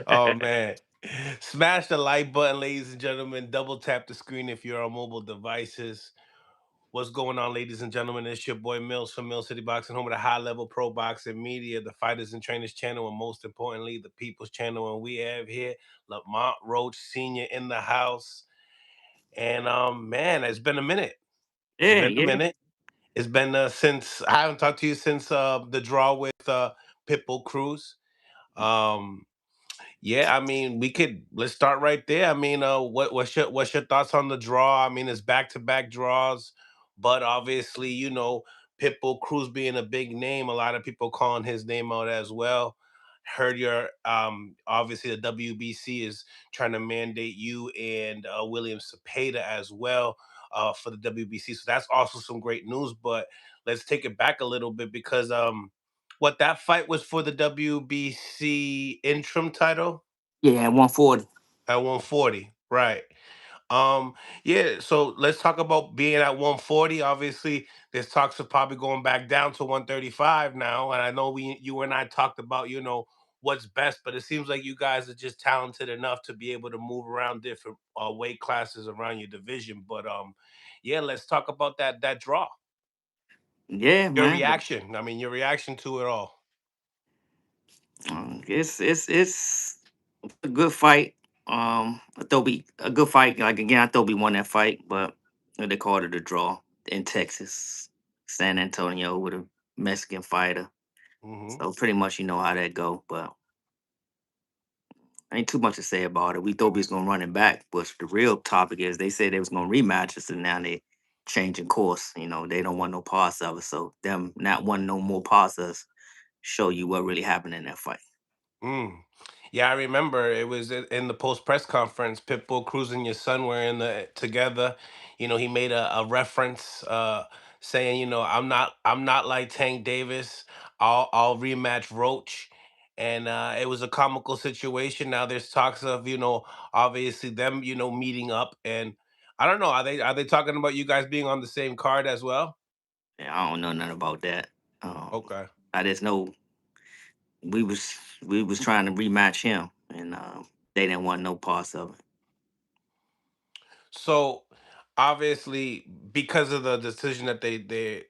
Oh man. Smash the like button, ladies and gentlemen. Double tap the screen if you're on mobile devices. What's going on, ladies and gentlemen? It's your boy Mills from Mill City Boxing, home of the high level pro boxing media, the Fighters and Trainers channel, and most importantly, the People's channel. And we have here Lamont Roach Sr. in the house. And man, it's been a minute. It's Yeah, been a yeah, minute. It's been since I haven't talked to you since the draw with Pitbull Cruz. Um, yeah, I mean, let's start right there. I mean, what's your thoughts on the draw? I mean, it's back to back draws, but obviously, Pitbull Cruz being a big name, a lot of people calling his name out as well. Heard your obviously the WBC is trying to mandate you and William Zepeda as well for the WBC. So that's also some great news. But let's take it back a little bit because what that fight was for the WBC interim title yeah. At 140. at 140, right? Um, yeah. So let's talk about being at 140. Obviously, there's talks of probably going back down to 135 now, and I know you and I talked about what's best, but it seems like you guys are just talented enough to be able to move around different weight classes around your division. But yeah, let's talk about that draw. Yeah, Your man. reaction. I mean, your reaction to it all. It's a good fight. I thought we a good fight. Like again, I thought we won that fight, but they called it a draw in Texas, San Antonio with a Mexican fighter. Hmm. So pretty much you know how that go. But ain't too much to say about it. We thought we was gonna run it back, but the real topic is they said they was gonna rematch us, and now they changing course. You know they don't want no parts of us. So them not wanting no more parts of us show you what really happened in that fight. Mm. Yeah, I remember it was in the post press conference. Pitbull, Cruz, and your son were in the together. He made a reference saying, I'm not like Tank Davis. I'll rematch Roach, and it was a comical situation. Now there's talks of obviously them meeting up, and I don't know. Are they talking about you guys being on the same card as well? Yeah, I don't know nothing about that. Um, Okay. I just know we was trying to rematch him, and they didn't want no parts of it. So obviously, because of the decision that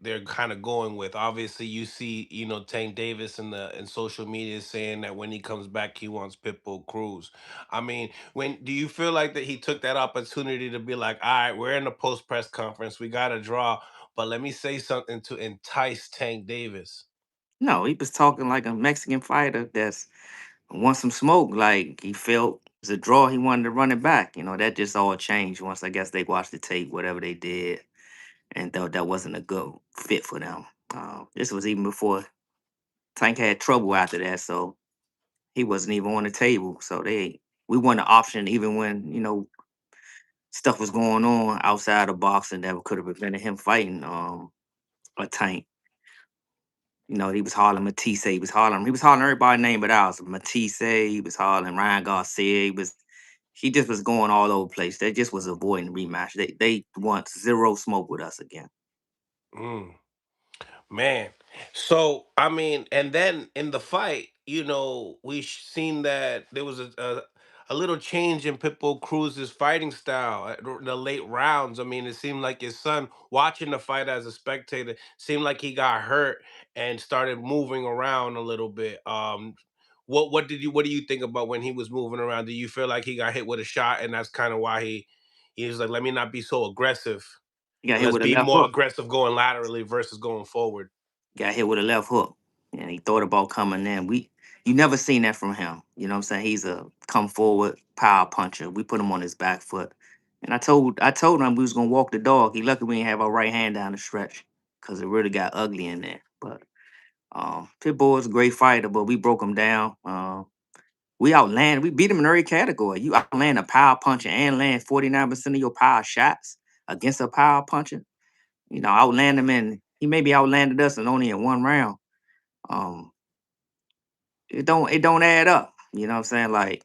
they're kind of going with, obviously you see, Tank Davis in social media saying that when he comes back, he wants Pitbull Cruz. I mean, when do you feel like that he took that opportunity to be like, all right, we're in the post press conference, we got to draw, but let me say something to entice Tank Davis. No, he was talking like a Mexican fighter that's want some smoke. Like he felt it's a draw. He wanted to run it back. You know that just all changed once I guess they watched the tape, whatever they did, and thought that wasn't a good fit for them. This was even before Tank had trouble after that, so he wasn't even on the table. So we want an option even when stuff was going on outside of boxing that could have prevented him fighting a Tank. He was hollering Matisse. He was hollering everybody's name but ours. Matisse. He was hollering Ryan Garcia. He just was going all over the place. They just was avoiding rematch. They want zero smoke with us again. Mm. Man, so I mean, and then in the fight, we seen that there was a little change in Pitbull Cruz's fighting style at the late rounds. I mean, it seemed like his son watching the fight as a spectator seemed like he got hurt and started moving around a little bit. What do you think about when he was moving around? Do you feel like he got hit with a shot and that's kind of why he was like, let me not be so aggressive He got and hit let's with a be left more hook. aggressive going laterally versus going forward. Got hit with a left hook. And he thought about coming in. You never seen that from him. You know what I'm saying? He's a come forward power puncher. We put him on his back foot. And I told him we was gonna walk the dog. He lucky we didn't have our right hand down the stretch. Cause it really got ugly in there. But Pitbull is a great fighter, but we broke him down. We beat him in every category. You outland a power puncher and land 49% of your power shots against a power puncher. Outland him and he maybe outlanded us and only in one round. Um, it don't add up. You know what I'm saying? Like,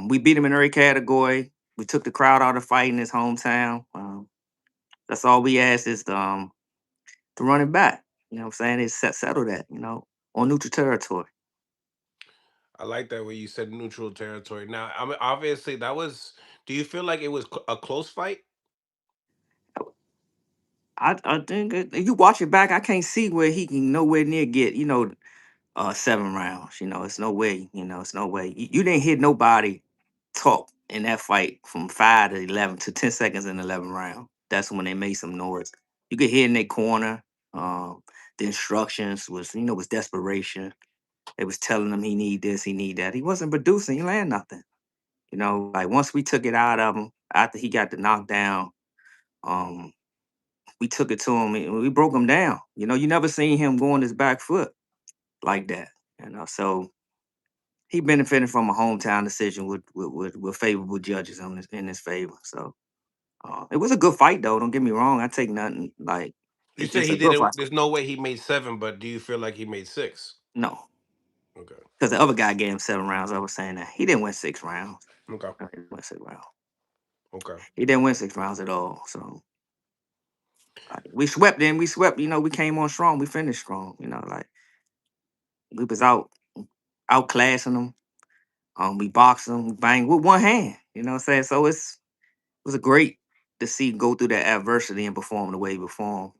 we beat him in every category. We took the crowd out of the fight in his hometown. That's all we ask is to run it back. You know what I'm saying? It's settle that, on neutral territory. I like that way you said neutral territory. Now, I mean, obviously, that was. Do you feel like it was a close fight? I think if you watch it back, I can't see where he can nowhere near get 7 rounds. It's no way. It's no way. You didn't hit nobody talk in that fight from 5 to 11 to 10 seconds in 11 round. That's when they made some noise. You could hear in their corner. The instructions was desperation. They was telling him he need this, he need that. He wasn't producing. He land nothing. Like once we took it out of him after he got the knockdown, um, we took it to him and we broke him down. You never seen him go on his back foot like that. So he benefited from a hometown decision with favorable judges in his favor. So it was a good fight though. Don't get me wrong. I take nothing like You it's said just he a good didn't. fight. There's no way he made seven, but do you feel like he made six? No, Okay. because the other guy gave him 7 rounds. I was saying that he didn't win 6 rounds. Okay. He didn't win 6 rounds. Okay. He didn't win 6 rounds at all. So we swept. Then we swept. We came on strong. We finished strong. Like we was outclassing them. We boxed them, we banged with one hand. You know what I'm saying? So it was a great to see go through that adversity and perform the way he performed,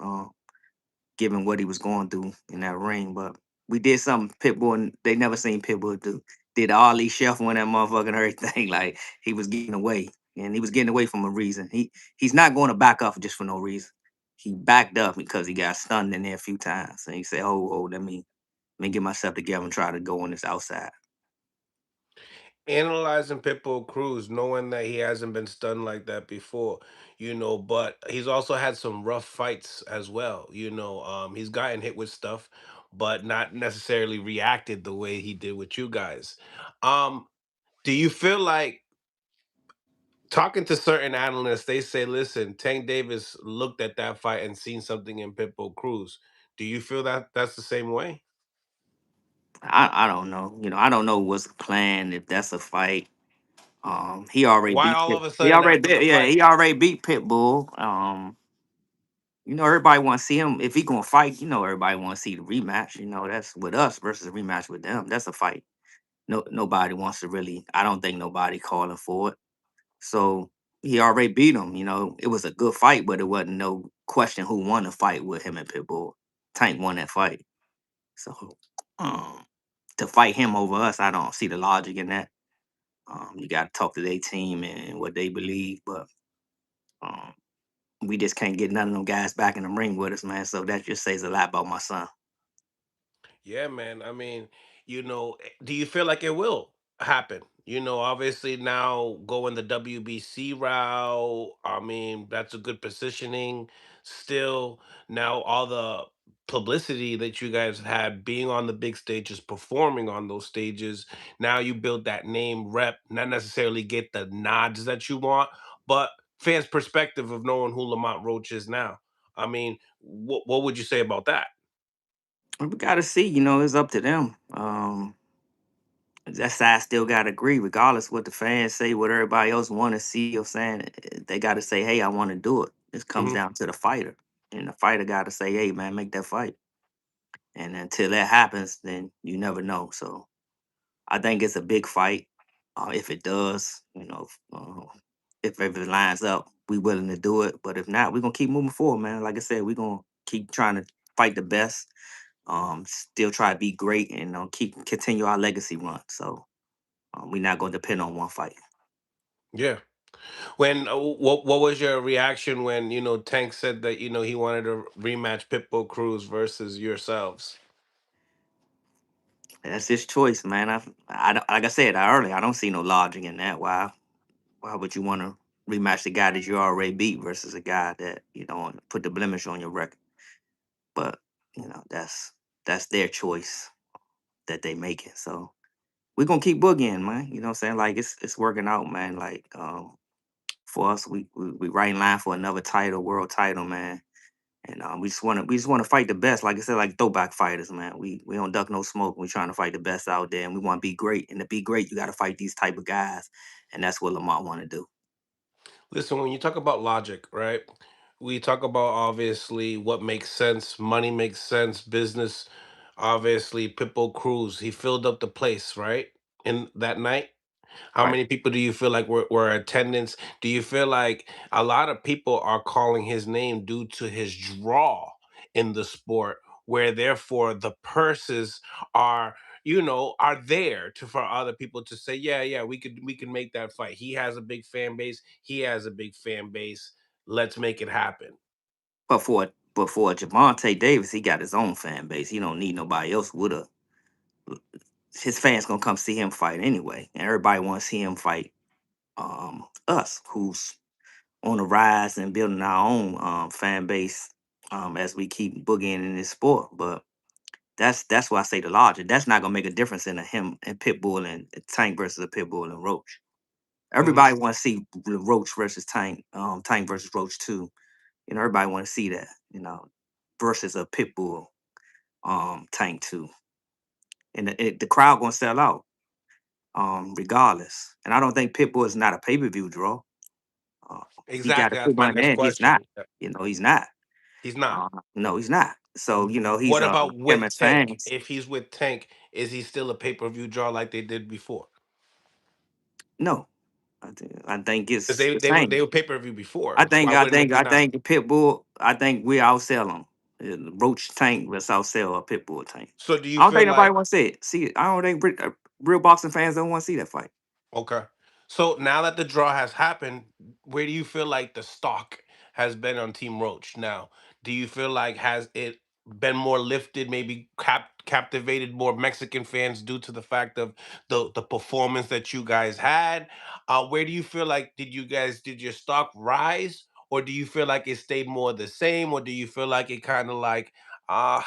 given what he was going through in that ring. But we did something Pitbull and they never seen Pitbull do. Did the Ali shuffle in that motherfucking everything. Like he was getting away. And he was getting away from a reason. He's not going to back up just for no reason. He backed up because he got stunned in there a few times. And he said, oh, let me get myself together and try to go on this outside. Analyzing Pitbull Cruz, knowing that he hasn't been stunned like that before, but he's also had some rough fights as well. He's gotten hit with stuff, but not necessarily reacted the way he did with you guys. Um, do you feel like talking to certain analysts, they say, listen, Tank Davis looked at that fight and seen something in Pitbull Cruz. Do you feel that that's the same way? I don't know. I don't know what's planned if that's a fight. He already Why beat all Pit. of a He sudden already after the beat, yeah, fight? he already beat Pitbull. Everybody want to see him if he gonna fight. Everybody want to see the rematch. That's with us versus a rematch with them. That's a fight. No, nobody wants to really. I don't think nobody calling for it. So he already beat him. It was a good fight, but it wasn't no question who won the fight with him and Pitbull. Tank won that fight. So um, to fight him over us, I don't see the logic in that. You got to talk to their team and what they believe, but um, we just can't get none of them guys back in the ring with us, man. So that just says a lot about my son. Yeah, man. I mean, do you feel like it will happen? Obviously now going the WBC route. I mean, that's a good positioning. Still, now all the publicity that you guys had being on the big stages, performing on those stages. Now you build that name rep, not necessarily get the nods that you want, but fans' perspective of knowing who Lamont Roach is now. I mean, what would you say about that? We got to see, it's up to them. That's I still got to agree, regardless what the fans say, what everybody else want to see or saying. They got to say, hey, I want to do it. This comes Mhm. down to the fighter, and the fighter got to say, hey, man, make that fight. And until that happens, then you never know. So I think it's a big fight. If it does, if it lines up, we willing to do it. But if not, we're gonna keep moving forward, man. Like I said, we're gonna keep trying to fight the best. Still try to be great and keep continue our legacy run. So we're not gonna depend on one fight. Yeah. When what was your reaction when Tank said that he wanted to rematch Pitbull Cruz versus yourselves? That's his choice, man. Like I said earlier, I don't see no logic in that. Why would you want to rematch the guy that you already beat versus a guy that put the blemish on your record? But that's their choice that they making. So we're gonna keep boogieing, man. You know what I'm saying? Like it's working out, man. Like for us, we right in line for another title, world title, man. And we just wanna fight the best. Like I said, like throwback fighters, man. We don't duck no smoke. We trying to fight the best out there, and we want to be great. And to be great, you got to fight these type of guys, and that's what Lamont want to do. Listen, when you talk about logic, right? We talk about obviously what makes sense, money makes sense, business. Obviously, Pitbull Cruz, he filled up the place, right? in that night? How Right. many people do you feel like were attendance? Do you feel like a lot of people are calling his name due to his draw in the sport, where therefore the purses are, are there to for other people to say, yeah, yeah, we could make that fight. He has a big fan base. He has a big fan base. Let's make it happen. But for Javante Davis, he got his own fan base. He don't need nobody else with a. His fans gonna come see him fight anyway, and everybody want to see him fight us, who's on the rise and building our own fan base as we keep boogieing in this sport. But that's why I say the larger. That's not gonna make a difference in a him and Pitbull and Tank versus a Pitbull and Roach. Hmm. Everybody want to see Roach versus Tank, Tank versus Roach too. Everybody want to see that. Versus a Pitbull, Tank too, and the crowd gonna sell out, regardless. And I don't think Pitbull is not a pay-per-view draw. Uh, he got Exactly. a That's foot my on the next head. He's not. question. He's not. He's not. No, he's not. So he's What about him with as Tank? fans. If he's with Tank, is he still a pay-per-view draw like they did before? No, I think Because it's they the they were same. they were pay-per-view before. I So think why I wouldn't it think be I now? think the Pitbull. I think we outsell him. Roach Tank will outsell a Pitbull Tank. So do you I don't feel think nobody like want to see it. See it. I don't think real boxing fans don't want to see that fight. okay? So now that the draw has happened, where do you feel like the stock has been on Team Roach now? Do you feel like has it been more lifted, maybe captivated more Mexican fans due to the fact of the performance that you guys had? Where do you feel like did your stock rise, or do you feel like it stayed more the same, or do you feel like it kind of like uh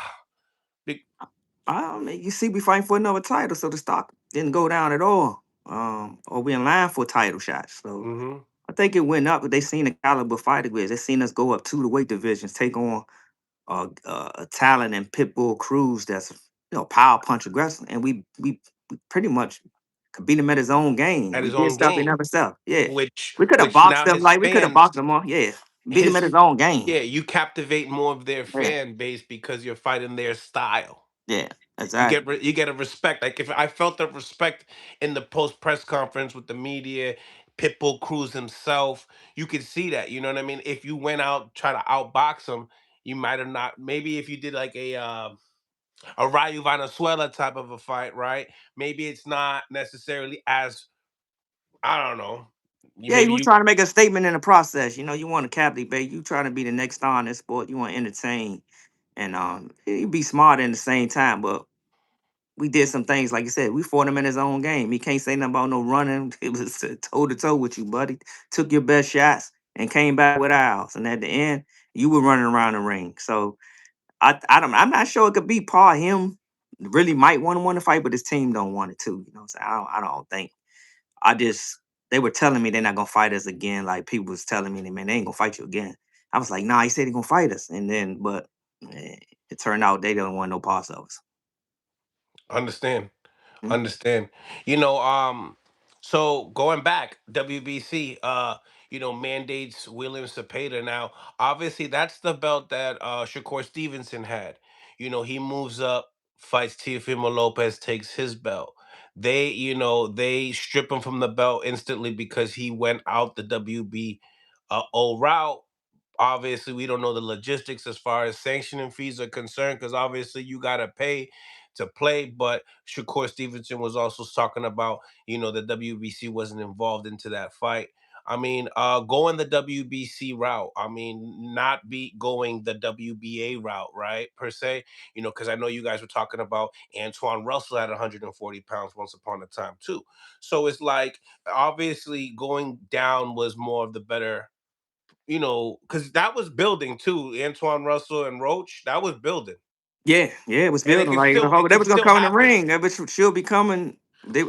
be- You see, we fighting for another title, so the stock didn't go down at all. Or we in line for title shots. So mhm. I think it went up. But they seen the caliber fighter with. They seen us go up two the weight divisions, take on a talent and Pitbull Cruz that's power punch aggressive, and we pretty much could beat him at his own game. At We his did own stuff he game, never stuff. Yeah, which we could have which boxed now him his like we could have fans boxed him on. Yeah, beat him his at his own game. yeah, you captivate more of their Yeah, fan base because you're fighting their style. yeah, You get exactly. you get a respect. Like if I felt the respect in the post press conference with the media, Pitbull Cruz himself, you could see that. You know what I mean? If you went out try to outbox him, you might have not. Maybe if you did like a Rayu Venezuela type of a fight, right? Maybe it's not necessarily as I don't know. You Yeah, you maybe was you trying to make a statement in the process. You want to captivate. You trying to be the next star in this sport. You want to entertain, and you be smart in the same time. But we did some things, like you said. We fought him in his own game. He can't say nothing about no running. It was toe to toe with you, buddy. Took your best shots and came back with ours. And at the end, you were running around the ring. So I'm not sure it could be par him. Really might want to fight, but his team don't want it too. So I don't think. I just they were telling me they're not gonna fight us again. Like people was telling me, man, they ain't gonna fight you again. I was like, nah, he said he gonna fight us, and then but it turned out they don't want no parts of us. understand. Mm. Understand. You know, so going back, WBC, mandates William Zepeda. Now, obviously that's the belt that Shakur Stevenson had. He moves up, fights Teofimo Lopez, takes his belt. They strip him from the belt instantly because he went out the WB O route. Obviously we don't know the logistics as far as sanctioning fees are concerned because obviously you got to pay to play, but Shakur Stevenson was also talking about the WBC wasn't involved into that fight. I mean, going the WBC route. I mean, not be going the WBA route, right? Per se, because I know you guys were talking about Antoine Russell at 140 pounds once upon a time too. So it's like obviously going down was more of the better, because that was building too. Antoine Russell and Roach, that was building, Yeah, it was and it building can like still oh, it they can was gonna still come in the happen. ring. That was she'll be coming.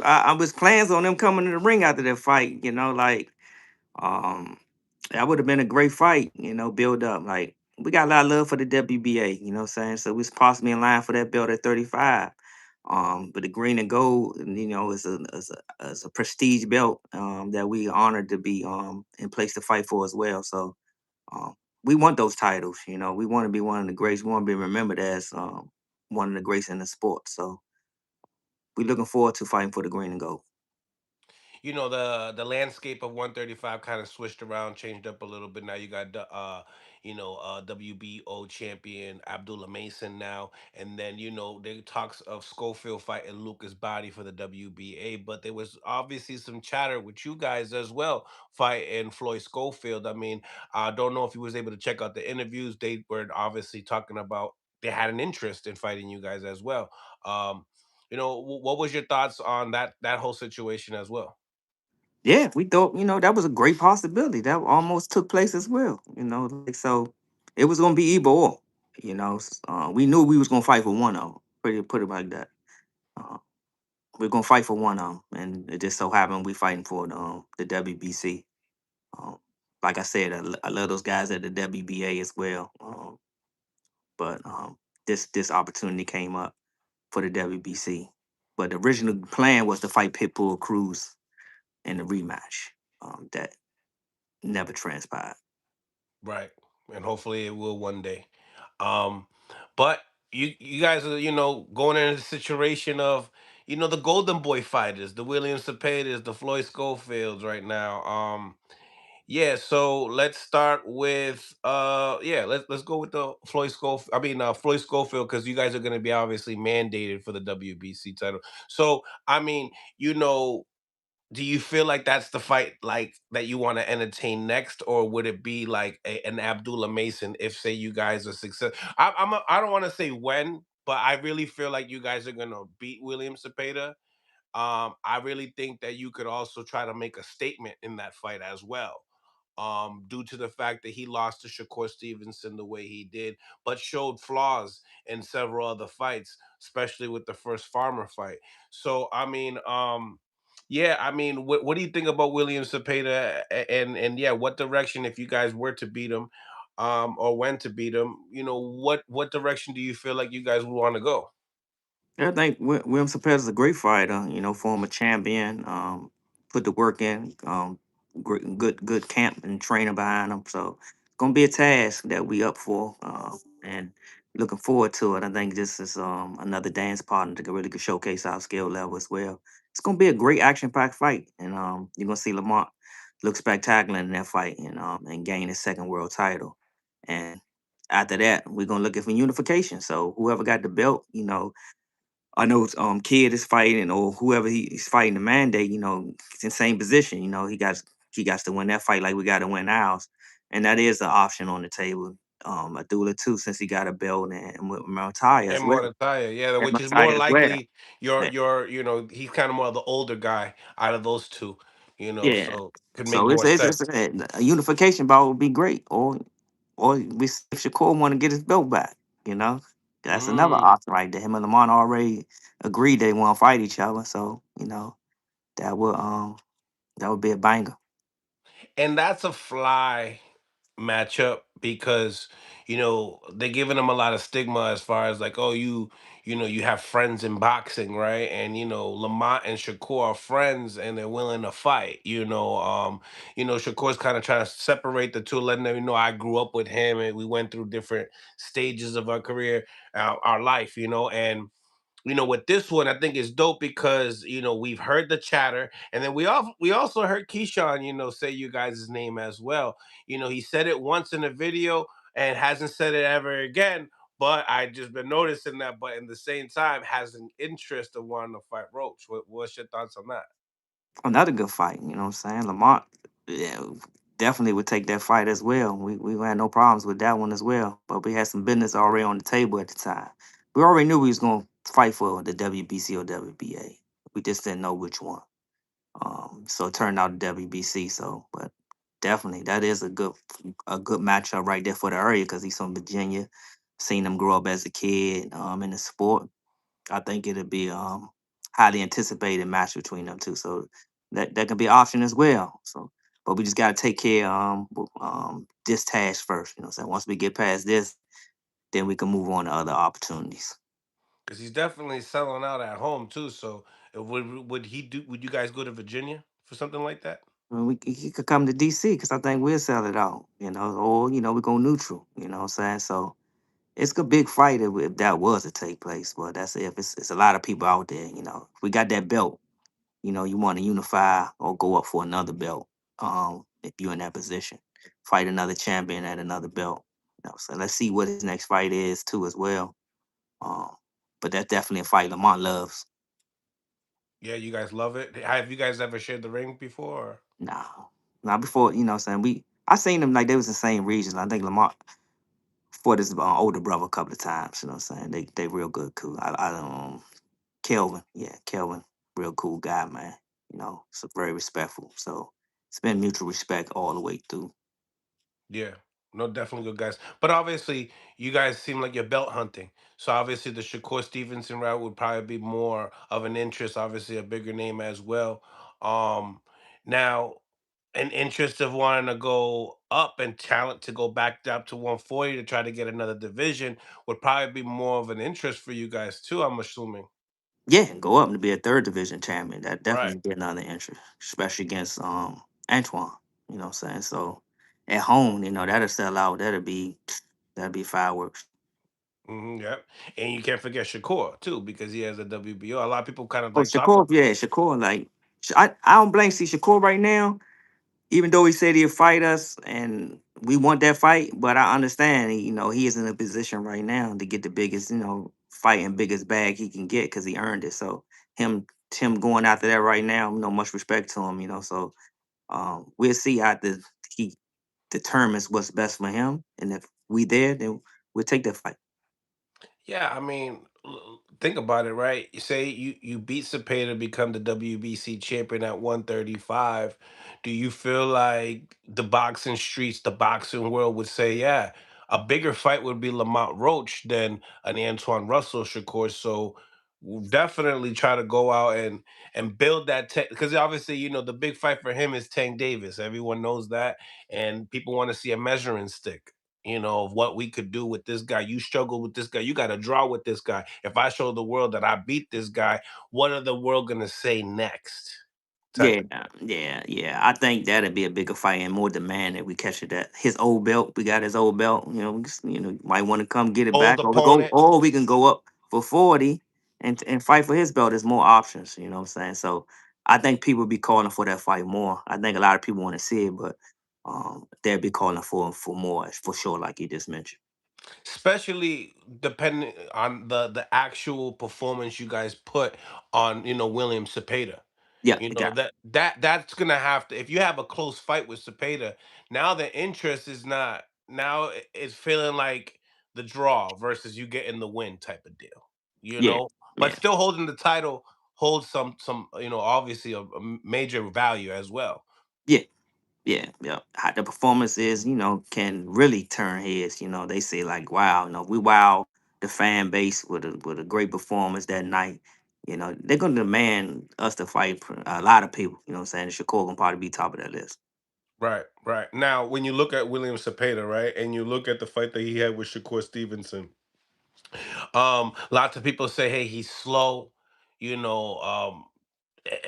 I was plans on them coming in the ring after that fight. Like Um, that would have been a great fight, build up. Like we got a lot of love for the WBA, what I'm saying? So we was possibly in line for that belt at 35. But the green and gold, is a prestige belt that we honored to be in place to fight for as well. So um we want those titles, we want to be one of the greats. We want to be remembered as one of the greats in the sport. So we looking forward to fighting for the green and gold. The landscape of 135 kind of switched around, changed up a little bit. Now you got the WBO champion Abdullah Mason now, and then there talks of Schofield fighting Lucas Body for the WBA, but there was obviously some chatter with you guys as well fighting Floyd Schofield. I mean, I don't know if you was able to check out the interviews. They were obviously talking about they had an interest in fighting you guys as well. What was your thoughts on that whole situation as well? Yeah, we thought, that was a great possibility. That almost took place as well. Like so it was gonna be either or. We knew we was gonna fight for one of them. Put it like that. Uh, we're gonna fight for one of them, and it just so happened we fighting for the WBC. Um, like I said, I love those guys at the WBA as well. But this opportunity came up for the WBC. But the original plan was to fight Pitbull Cruz in the rematch. That never transpired. Right. And hopefully it will one day. Um, but you guys are, going in a situation of, the Golden Boy fighters, the William Cepedas, the Floyd Schofields right now. Yeah, so let's start with yeah, let's go with the Floyd Schofield, because you guys are gonna be obviously mandated for the WBC title. So I mean, you know, do you feel like that's the fight like that you want to entertain next, or would it be like an Abdullah Mason if say you guys are success? I don't want to say when, but I really feel like you guys are gonna beat William Cepeda. I really think that you could also try to make a statement in that fight as well. Due to the fact that he lost to Shakur Stevenson the way he did, but showed flaws in several other fights, especially with the first Farmer fight. So I mean, yeah, I mean, what do you think about William Cepeda, and yeah, what direction if you guys were to beat him, or when to beat him? What direction do you feel like you guys would want to go? Yeah, I think William Cepeda is a great fighter. Former champion. Put the work in. Good camp and training behind him. So it's gonna be a task that we up for. And looking forward to it. I think this is another dance partner that really could showcase our skill level as well. It's gonna be a great action packed fight, and you're gonna see Lamont look spectacular in that fight, and gain his second world title. And after that, we're gonna look at for unification. So whoever got the belt, I know Kid is fighting or whoever he's fighting the mandate, he's in the same position. He got to win that fight like we got to win ours. And that is an option on the table. Abdullah too, since he got a belt and with Mountaya as And well. Monetaya, yeah, And which is more Mountaya as well. likely Yeah. he's kind of more of the older guy out of those two, Yeah. so could make So more it's sense. a unification bout would be great. Or we see if Shakur want to get his belt back, you know. That's another Mm. option right there. Him and Lamont already agreed they want to fight each other. So, that would um that would be a banger. And that's a fly matchup because they're giving him a lot of stigma as far as like, oh, you have friends in boxing, right? And Lamont and Shakur are friends and they're willing to fight. Shakur's kind of trying to separate the two, letting them know I grew up with him and we went through different stages of our career, our life, and with this one, I think it's dope because we've heard the chatter, and then we also heard Keyshawn, say you guys' name as well. He said it once in a video and hasn't said it ever again. But I just been noticing that. But in the same time, has an interest of wanting to fight Roach. What's your thoughts on that? Another good fight, you know what I'm saying? Lamont, yeah, definitely would take that fight as well. We had no problems with that one as well. But we had some business already on the table at the time. We already knew we was gonna fight for the WBC or WBA. We just didn't know which one. So it turned out WBC. So, but definitely that is a good matchup right there for the area because he's from Virginia. Seen him grow up as a kid in the sport. I think it'll be highly anticipated match between them two. So that can be an option as well. So, but we just got to take care this task first. You know, what I'm saying once we get past this, then we can move on to other opportunities. Because he's definitely selling out at home too. So would you guys go to Virginia for something like that? Well, he could come to DC because I think we'll sell it out. Or we go neutral. You know what I'm saying? So it's a big fight if that was to take place. But that's if it's a lot of people out there. If we got that belt, you want to unify or go up for another belt. If you're in that position, fight another champion at another belt. So let's see what his next fight is too as well. Um, but that's definitely a fight Lamont loves. Yeah, you guys love it. Have you guys ever shared the ring before? Nah, not before. What I'm saying, I seen them like they was in the same region. I think Lamont fought his older brother a couple of times. You know what I'm saying? They real good, cool. Kelvin, yeah, Kelvin, real cool guy, man. So very respectful. So it's been mutual respect all the way through. Yeah, no, definitely good guys. But obviously, you guys seem like you're belt hunting. So obviously, the Shakur Stevenson route would probably be more of an interest. Obviously, a bigger name as well. Um, Now, an interest of wanting to go up and talent to go back up to 140 to try to get another division would probably be more of an interest for you guys too. I'm assuming. Yeah, go up to be a third division champion. That Right. definitely be another interest, especially against Antoine. You know what I'm saying? So at home, that'll sell out. That'll be fireworks. Yep. And you can't forget Shakur too, because he has a WBO. A lot of people kind of Oh, like talk Shakur, about. yeah, Shakur. Like, I don't blame see Shakur right now. Even though he said he'll fight us, and we want that fight, but I understand. He is in a position right now to get the biggest, fight and biggest bag he can get because he earned it. So him, him going after that right now, much respect to him. So we'll see after he determines what's best for him, and if we there, then we'll take that fight. Yeah, I mean, think about it, right? You say you beat Zepeda to become the WBC champion at 135. Do you feel like the boxing streets, the boxing world would say, yeah, a bigger fight would be Lamont Roach than an Antoine Russell Shakur? So we'll definitely try to go out and build that tech, because obviously, the big fight for him is Tank Davis. Everyone knows that, and people want to see a measuring stick, of what we could do with this guy. You struggle with this guy. You got to draw with this guy. If I show the world that I beat this guy, what are the world gonna say next? Type Yeah, of yeah, yeah. I think that'd be a bigger fight and more demand if we catch it at his old belt. We got his old belt. Might want to come get it old back, opponent. or we can go up for 40 and fight for his belt. There's more options. You know what I'm saying? So I think people be calling for that fight more. I think a lot of people want to see it, but they'll be calling for more for sure, like you just mentioned. Especially depending on the actual performance you guys put on, William Cepeda. Yeah, exactly. That's gonna have to, if you have a close fight with Cepeda, now the interest is not, now it's feeling like the draw versus you getting the win type of deal. Yeah, But yeah. still holding the title holds some, obviously a major value as well. Yeah. Yeah, yeah. How the performance is, can really turn heads. They say like, wow, we wow the fan base with a great performance that night. They're gonna demand us to fight a lot of people. You know what I'm saying? Shakur gonna probably be top of that list. Right, right. Now, when you look at William Cepeda, right, and you look at the fight that he had with Shakur Stevenson, lots of people say, hey, he's slow, you know,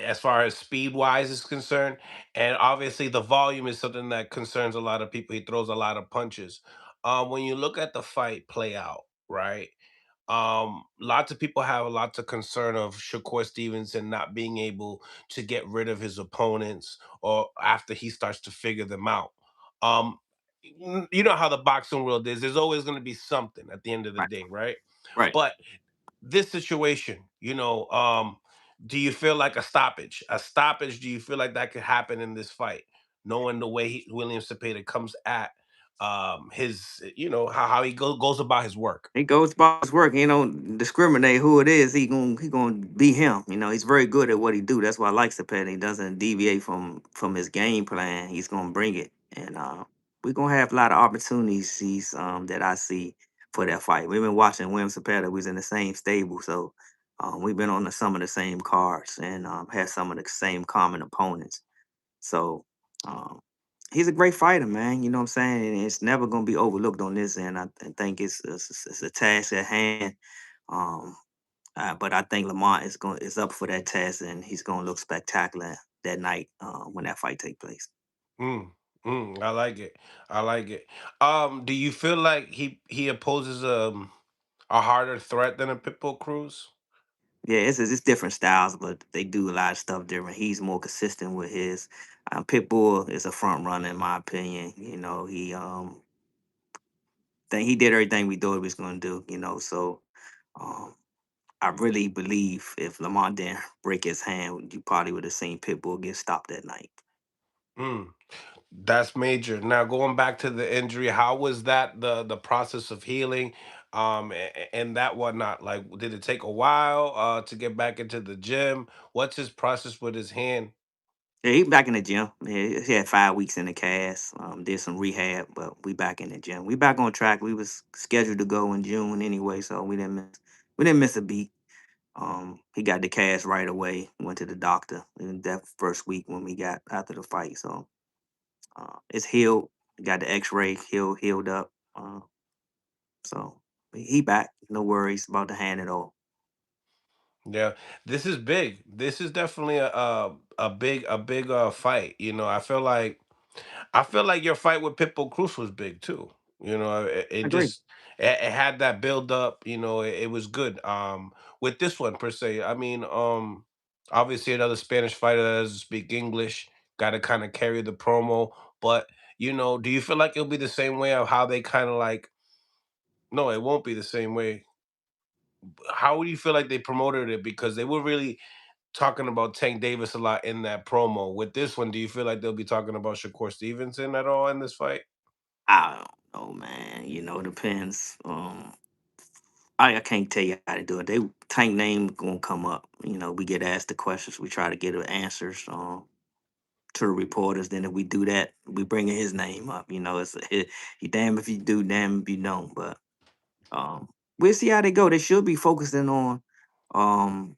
as far as speed wise is concerned. And obviously, the volume is something that concerns a lot of people. He throws a lot of punches. When you look at the fight play out, right? Lots of people have lots of concern of Shakur Stevenson not being able to get rid of his opponents or after he starts to figure them out. Um, you know how the boxing world is. There's always going to be something at the end of the Right, day, right? right. But this situation, do you feel like a stoppage? A stoppage, do you feel like that could happen in this fight? Knowing the way William Cepeda comes at his, how he goes about his work. He goes about his work. He don't discriminate who it is. He gonna be him. He's very good at what he do. That's why I like Zepeda. He doesn't deviate from his game plan. He's gonna bring it, and we're gonna have a lot of opportunities. That I see for that fight. We've been watching William Zepeda. We was in the same stable, so we've been on some of the same cards and had some of the same common opponents. So um, he's a great fighter, man. You know what I'm saying? And it's never going to be overlooked on this end. I think it's a task at hand. Um, but I think Lamont is up for that task, and he's going to look spectacular that night when that fight take place. Mm. I like it. I like it. Do you feel like he opposes a harder threat than a Pitbull Cruz? Yeah, it's different styles, but they do a lot of stuff different. He's more consistent with his. Pitbull is a front runner in my opinion. Think he did everything we thought he was going to do. So um, I really believe if Lamont didn't break his hand, you probably would have seen Pitbull get stopped that night. Mm, that's major. Now going back to the injury, how was that the process of healing, and that whatnot? Like, did it take a while to get back into the gym? What's his process with his hand? Yeah, he back in the gym. Yeah, he had 5 weeks in the cast. Did some rehab, but we back in the gym. We back on track. We was scheduled to go in June anyway, so we didn't miss a beat. He got the cast right away. Went to the doctor in that first week when we got after the fight. So it's healed. Got the X-ray healed up. So he back. No worries about the hand at all. Yeah, this is big. This is definitely a big fight. I feel like your fight with Pitbull Cruz was big too. It I agree. just it had that build up. It was good. With this one per se, I mean, obviously another Spanish fighter that doesn't speak English got to kind of carry the promo. But do you feel like it'll be the same way of how they kind of like? No, it won't be the same way. How do you feel like they promoted it? Because they were really talking about Tank Davis a lot in that promo. With this one, do you feel like they'll be talking about Shakur Stevenson at all in this fight? I don't know, man. It depends. I can't tell you how to do it. They Tank name gonna come up. We get asked the questions. We try to get the answers to the reporters. Then if we do that, we bring his name up. You damn if you do, damn if you don't. But we'll see how they go. They should be focusing on um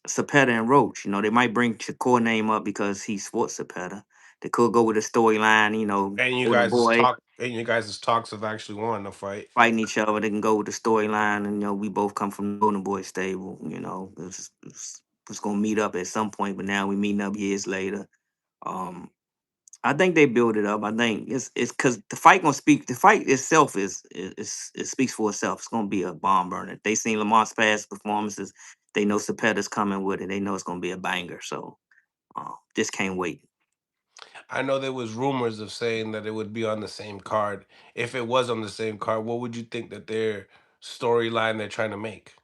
Zepeda and Roach. They might bring Shakur name up because he's sports Zepeda. They could go with a storyline. And you Golden guys' Boy talk and you guys' talks have actually won the fight. fighting each other. They can go with the storyline, and we both come from Golden Boy stable. It's gonna meet up at some point, but now we meeting up years later. Um, I think they build it up. I think it's because the fight gonna speak. The fight itself it speaks for itself. It's gonna be a bomb burner. They seen Lamont's past performances. They know Cepeda's coming with it. They know it's gonna be a banger. So just can't wait. I know there was rumors of saying that it would be on the same card. If it was on the same card, what would you think that their storyline they're trying to make?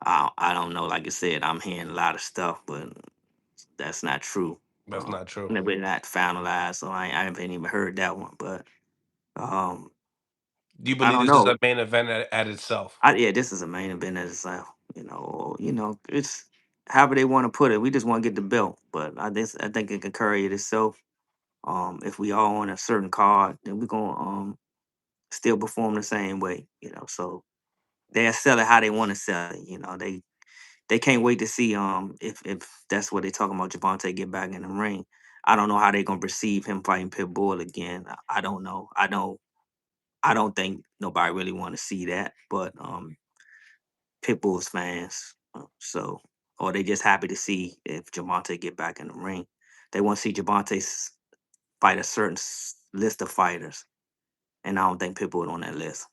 I don't know. Like I said, I'm hearing a lot of stuff, but that's not true. That's not true. We're not finalized, so I haven't even heard that one. But um, Do you I believe don't this is know. a main event at itself? Yeah, this is a main event as itself. It's however they want to put it. We just want to get the belt, but I think it can carry it itself. If we all on a certain card, then we're gonna still perform the same way. So they'll sell it how they want to sell it. They can't wait to see if that's what they're talking about. Javante get back in the ring. I don't know how they're gonna perceive him fighting Pitbull again. I don't know. I don't think nobody really want to see that, but Pitbull's fans. So, or they just happy to see if Javante get back in the ring. They want to see Javante fight a certain list of fighters, and I don't think Pitbull on that list.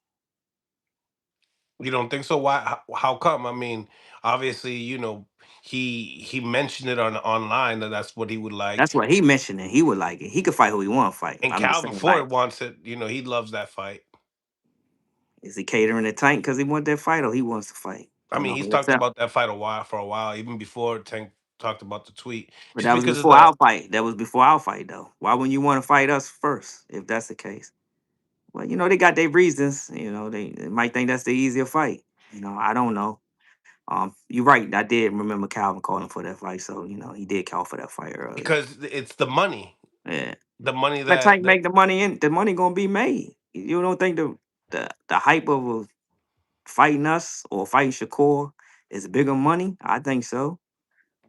You don't think so? Why? How come? I mean, obviously, he mentioned it on online that that's what he would like, That's what he mentioned. And he would like it. He could fight who he want to fight. and I'm just Calvin saying, like, Ford wants it. He loves that fight. is he catering the tank because he want that fight, or he wants to fight? I mean, he's talked Except, about that fight for a while, even before Tank talked about the tweet, but just that was because of before the our fight. That was before our fight, though. Why wouldn't you want to fight us first if that's the case? Well, they got their reasons. They might think that's the easier fight. I don't know. You're right. I did remember Calvin calling for that fight, so he did call for that fight earlier. because it's the money, Yeah, the money let that Tank that make the money in. The money gonna be made. You don't think the hype of fighting us or fighting Shakur is bigger money? I think so.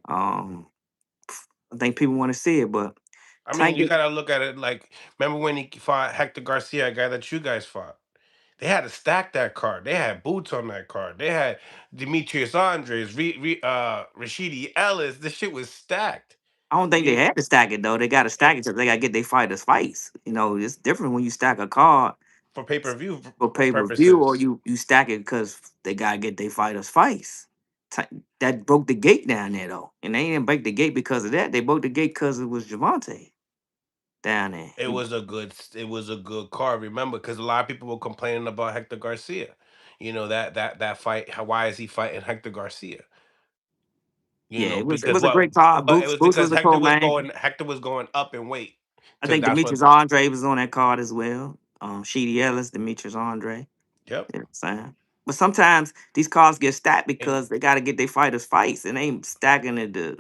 Um, I think people want to see it, but I mean, Tank you is gotta look at it like, remember when he fought Hector Garcia, a guy that you guys fought? They had to stack that card. They had boots on that card. They had Demetrius Andres, Rashidi Ellis. This shit was stacked. I don't think they We had to stack it though. They got to stack it because they got to get their fighters fights. You know, it's different when you stack a card for pay per view for pay per view, or purposes. you stack it because they got to get their fighters fights. That broke the gate down there though, and they didn't break the gate because of that. They broke the gate because it was Javante down there. It was a good card. Remember, because a lot of people were complaining about Hector Garcia. You know that fight. Why is he fighting Hector Garcia? You Yeah, know it because was a great card. well, it was Boots because was a co-main. Hector was going up in weight I because think that's what. Demetrius Andre was on that card as well. Sheedy Ellis, Demetrius Andre. Yep. You know what I'm saying? But sometimes these cards get stacked And because they got to get their fighters fights, and they ain't stacking it to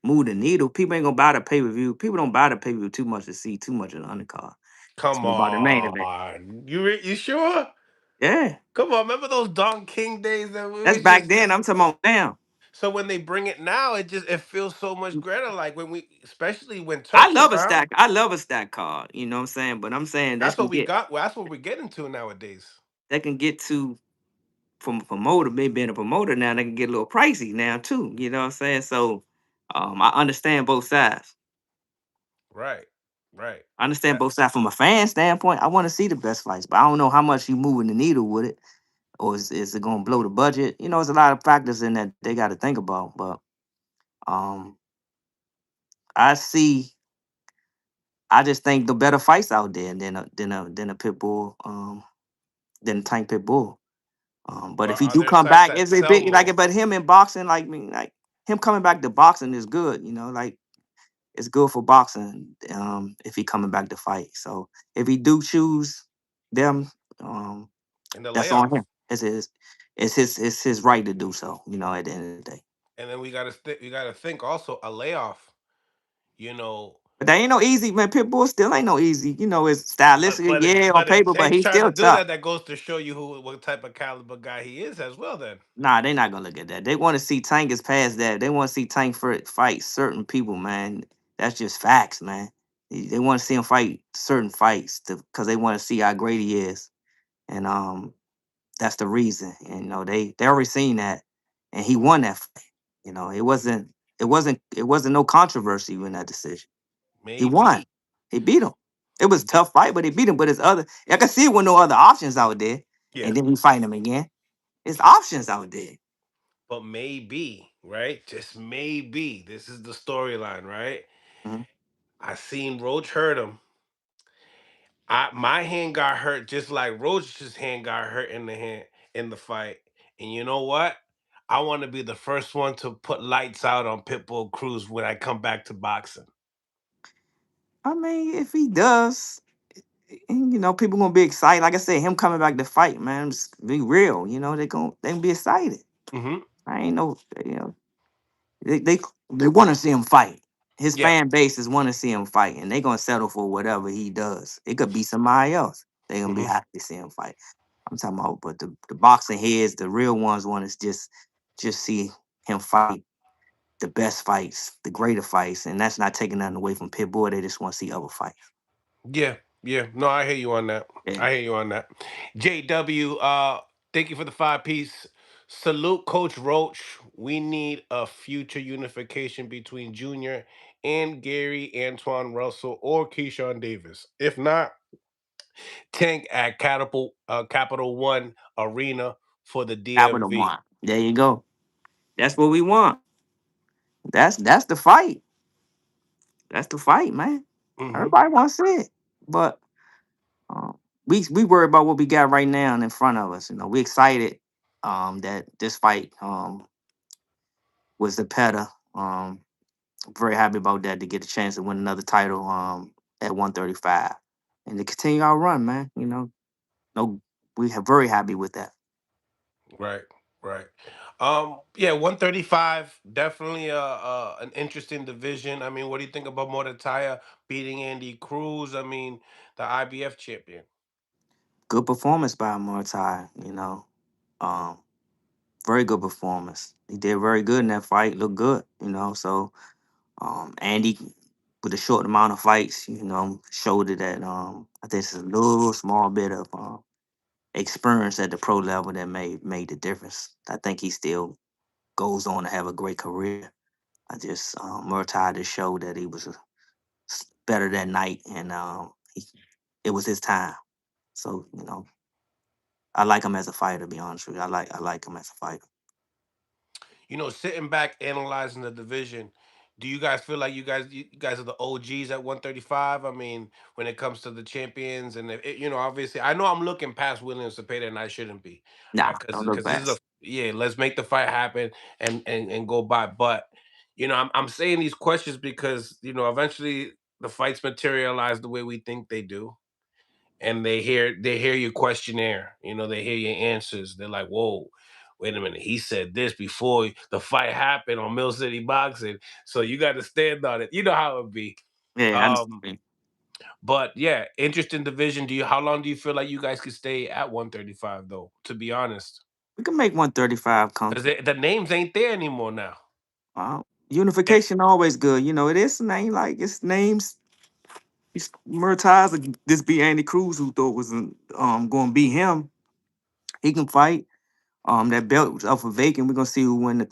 move the needle. People ain't gonna buy the pay per view. People don't buy the pay per view too much to see too much of the undercard. It's come more about the main event. on, you sure? Yeah, Come on, remember those Don King days that it that's was back just then. I'm talking about now. so when they bring it now, it feels so much greater. Like when we, especially when I Turk's love a around, stack. I love a stack card. You know what I'm saying? But I'm saying that's what we got. Well, that's what we're getting to nowadays. that can get to from a promoter, maybe being a promoter now, they can get a little pricey now too. You know what I'm saying? So I understand both sides. Right, right. I understand That both sides from a fan standpoint. I want to see the best fights, but I don't know how much you moving the needle with it, or is it going to blow the budget? You know, there's a lot of factors in that they got to think about. But um, I see. I just think the better fights out there than a pit bull, than a tank pit bull. But if or he do other come sites back, that it's a sell big like more. it. But him in boxing, like me, like him coming back to boxing is good. You know, like it's good for boxing. If he coming back to fight, so if he do choose them, In the that's on him. layoff. It's his right to do so. You know, at the end of the day. And then we got to think also a layoff. You know, But that ain't no easy, man. Pitbull still ain't no easy. You know, it's stylistic, yeah, on if paper, but Tank's he's trying to still do tough. that, that goes to show you who what type of caliber guy he is as well. Then Nah, they not gonna look at that. They want to see Tank is past that. They want to see Tank for fight certain people, man. That's just facts, man. They want to see him fight certain fights because they want to see how great he is, and that's the reason. And they already seen that, and he won that fight. It wasn't no controversy in that decision. He won. maybe, He beat him. It was a tough fight, but he beat him. But his other, I can see it with no other options out there, yeah, and then he fight him again. There's options out there. but maybe, right? Just maybe this is the storyline, right? Mhm. I seen Roach hurt him. My hand got hurt just like Roach's hand got hurt in the fight. And you know what? I want to be the first one to put lights out on Pitbull Cruz when I come back to boxing. I mean, if he does, and, people gonna be excited. Like I said, him coming back to fight, man, just be real. They gonna be excited. Hmm. I ain't no, they they, they want to see him fight. His Yeah. fan base is want to see him fight, and they gonna settle for whatever he does. It could be somebody else. They gonna be Hmm. happy to see him fight. I'm talking about, but the boxing heads, the real ones, want to just see him fight the best fights, the greater fights, and that's not taking nothing away from Pitbull. They just want to see other fights. Yeah. Yeah. No, I hear you on that. Yeah. I hear you on that. JW, thank you for the 5 piece. Salute Coach Roach. We need a future unification between Junior and Gary Antoine Russell or Keyshawn Davis. If not, Tank at Capital One Arena for the Capital DMV. One. There you go. That's what we want. That's the fight. That's the fight, man. Hmm. Everybody wants to see it, but we worry about what we got right now and in front of us. We excited that this fight was the Zepeda. Very happy about that to get a chance to win another title at 135 and to continue our run, man. No, we are very happy with that. Right, right. Yeah, 135, definitely an interesting division. I mean, what do you think about Mortataya beating Andy Cruz? I mean, the IBF champion. Good performance by Mortai. Um, very good performance. He did very good in that fight. Looked good. So Andy, with a short amount of fights, showed it that I think it's a little small bit of experience at the pro level that made the difference. I think he still goes on to have a great career. I just Murtad to show that he was better that night, and it was his time. So I like him as a fighter. To be honest with you, I like him as a fighter. Sitting back analyzing the division, do you guys feel like you guys are the OGs at 135? I mean, when it comes to the champions, and obviously, I know I'm looking past Williams Zepeda, and I shouldn't be, Nah, because don't look this is a past. yeah. Let's make the fight happen and go by. But I'm saying these questions because eventually the fights materialize the way we think they do, and they hear your questionnaire. They hear your answers. They're like, "Whoa, wait a minute. He said this before the fight happened on Mill City Boxing, so you got to stand on it." You know how it be. Yeah, I Um, understand. but yeah, interesting division. How long do you feel like you guys could stay at 135 though? To be honest, We can make 135 because comfortable. the names ain't there anymore now. Eh, Unification always good. It is a name like it's names. Murtaza this be Andy Cruz who thought was going to beat him. He can fight. That belt was up for vacant. We're gonna see who win the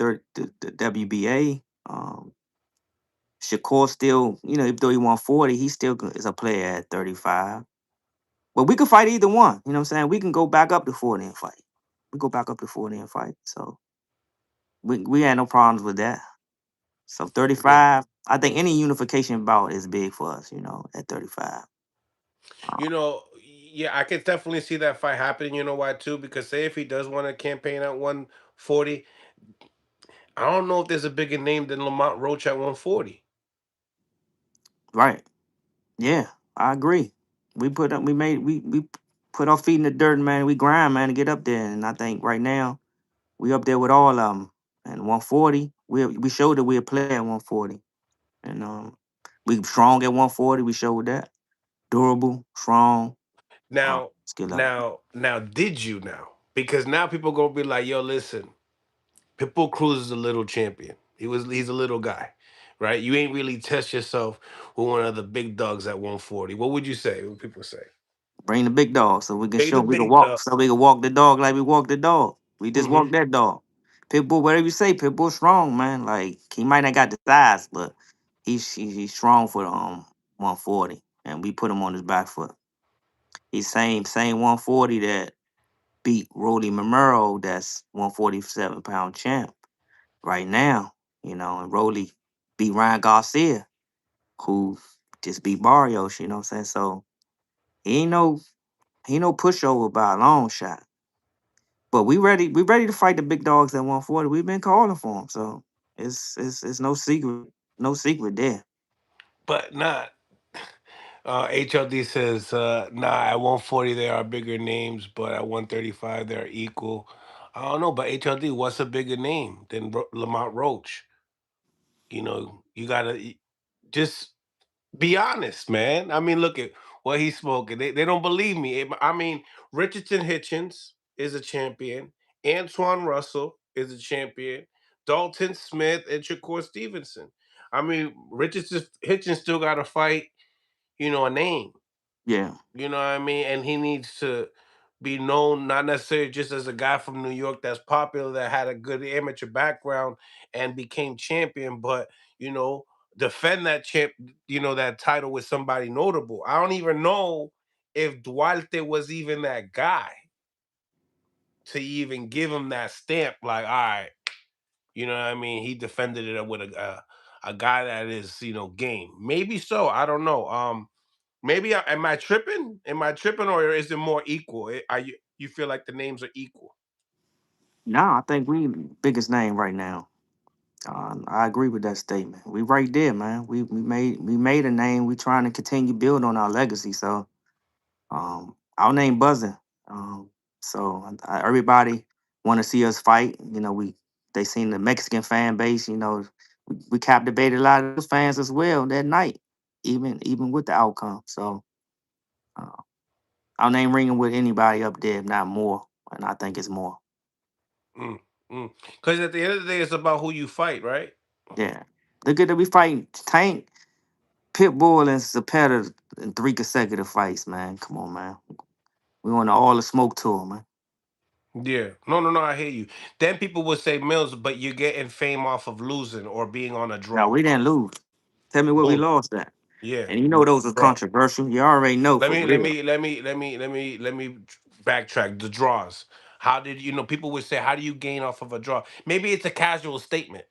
WBA. Shakur still, even though he won 40, he still is a player at 35. But we can fight either one. You know what I'm saying? We can go back up to 40 and fight. We go back up to 40 and fight. So we had no problems with that. So yeah. 35, I think any unification bout is big for us, at 35. You know, yeah, I could definitely see that fight happening. You know why too? Because say if he does want to campaign at 140, I don't know if there's a bigger name than Lamont Roach at 140. Right. Yeah, I agree. We put our feet in the dirt, man. We grind, man, to get up there. And I think right now we up there with all of them. And 140, we showed that we a player at 140. And we strong at 140. We showed that durable, strong, Now, skill level. now, did you now? Because now people gonna be like, "Yo, listen, Pitbull Cruz is a little champion. He's a little guy, right? You ain't really test yourself with one of the big dogs at 140." What would you say? What people say? Bring the big dog so we can Take show the we can big walk dog. so we can walk the dog like we walk the dog. We just walk Hmm. that dog. Pitbull, whatever you say, Pitbull strong, man. Like he might not got the size, but he's strong for 140. And we put him on his back foot. He's same 140 that beat Rolly Memero, that's 147-pound champ right now. And Rolly beat Ryan Garcia, who just beat Barrios, you know what I'm saying? So he ain't no he ain't no pushover by a long shot. But we ready to fight the big dogs at 140. We've been calling for them. So it's no secret there. But not. HLD says, nah, at 140 there are bigger names, but at 135 they're equal. I don't know, but HLD, what's a bigger name than Lamont Roach? You gotta just be honest, man. I mean, look at what he's smoking. They don't believe me. I mean, Richardson Hitchens is a champion. Antoine Russell is a champion. Dalton Smith and Shakur Stevenson. I mean, Richardson Hitchens still got to fight, a name. Yeah. You know what I mean? And he needs to be known not necessarily just as a guy from New York that's popular, that had a good amateur background and became champion, but defend that that title with somebody notable. I don't even know if Duarte was even that guy to even give him that stamp. Like, all right, you know what I mean? He defended it with a guy that is game. Maybe so. I don't know. Maybe am I tripping? Am I tripping, or is it more equal? Are you feel like the names are equal? Nah, I think we biggest name right now. I agree with that statement. We right there, man. We made a name. We trying to continue build on our legacy. So our name buzzing. Um, so everybody want to see us fight. They seen the Mexican fan base. We captivated a lot of those fans as well that night, even with the outcome. So uh, our name ringing with anybody up there, if not more, and I think it's more. Mm, Because at the end of the day, it's about who you fight, right? Yeah, look at that we fighting Tank, Pitbull, and Zepeda in 3 consecutive fights. Man, come on, man. We on the all the smoke tour, man. Yeah. No, no, no. I hear you. Then people would say Mills, but you're getting fame off of losing or being on a Now draw. we didn't lose. Tell me where we Boom. lost at. Yeah. And you know those are Draw. controversial. You already know Let for me let real. me let me let me let me let me backtrack the draws. How did you know? People would say, "How do you gain off of a draw?" Maybe it's a casual statement.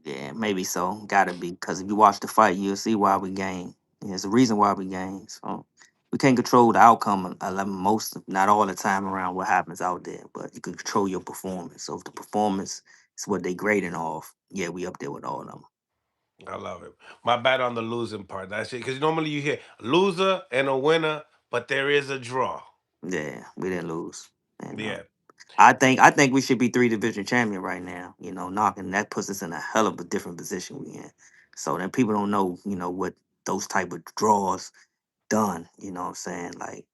Yeah, maybe so. Gotta be. Because if you watch the fight, you'll see why we gain. There's a reason why we gain. So we can't control the outcome most, not all the time around what happens out there, but you can control your performance. So if the performance is what they grading off, yeah, we up there with all of them. I love it. My bad on the losing part. That's it. Because normally you hear a loser and a winner, but there is a draw. Yeah, we didn't lose. And Yeah. I think we should be three division champion right now. Knocking that puts us in a hell of a different position we in. So then people don't know, what those type of draws done. You know what I'm saying? Like,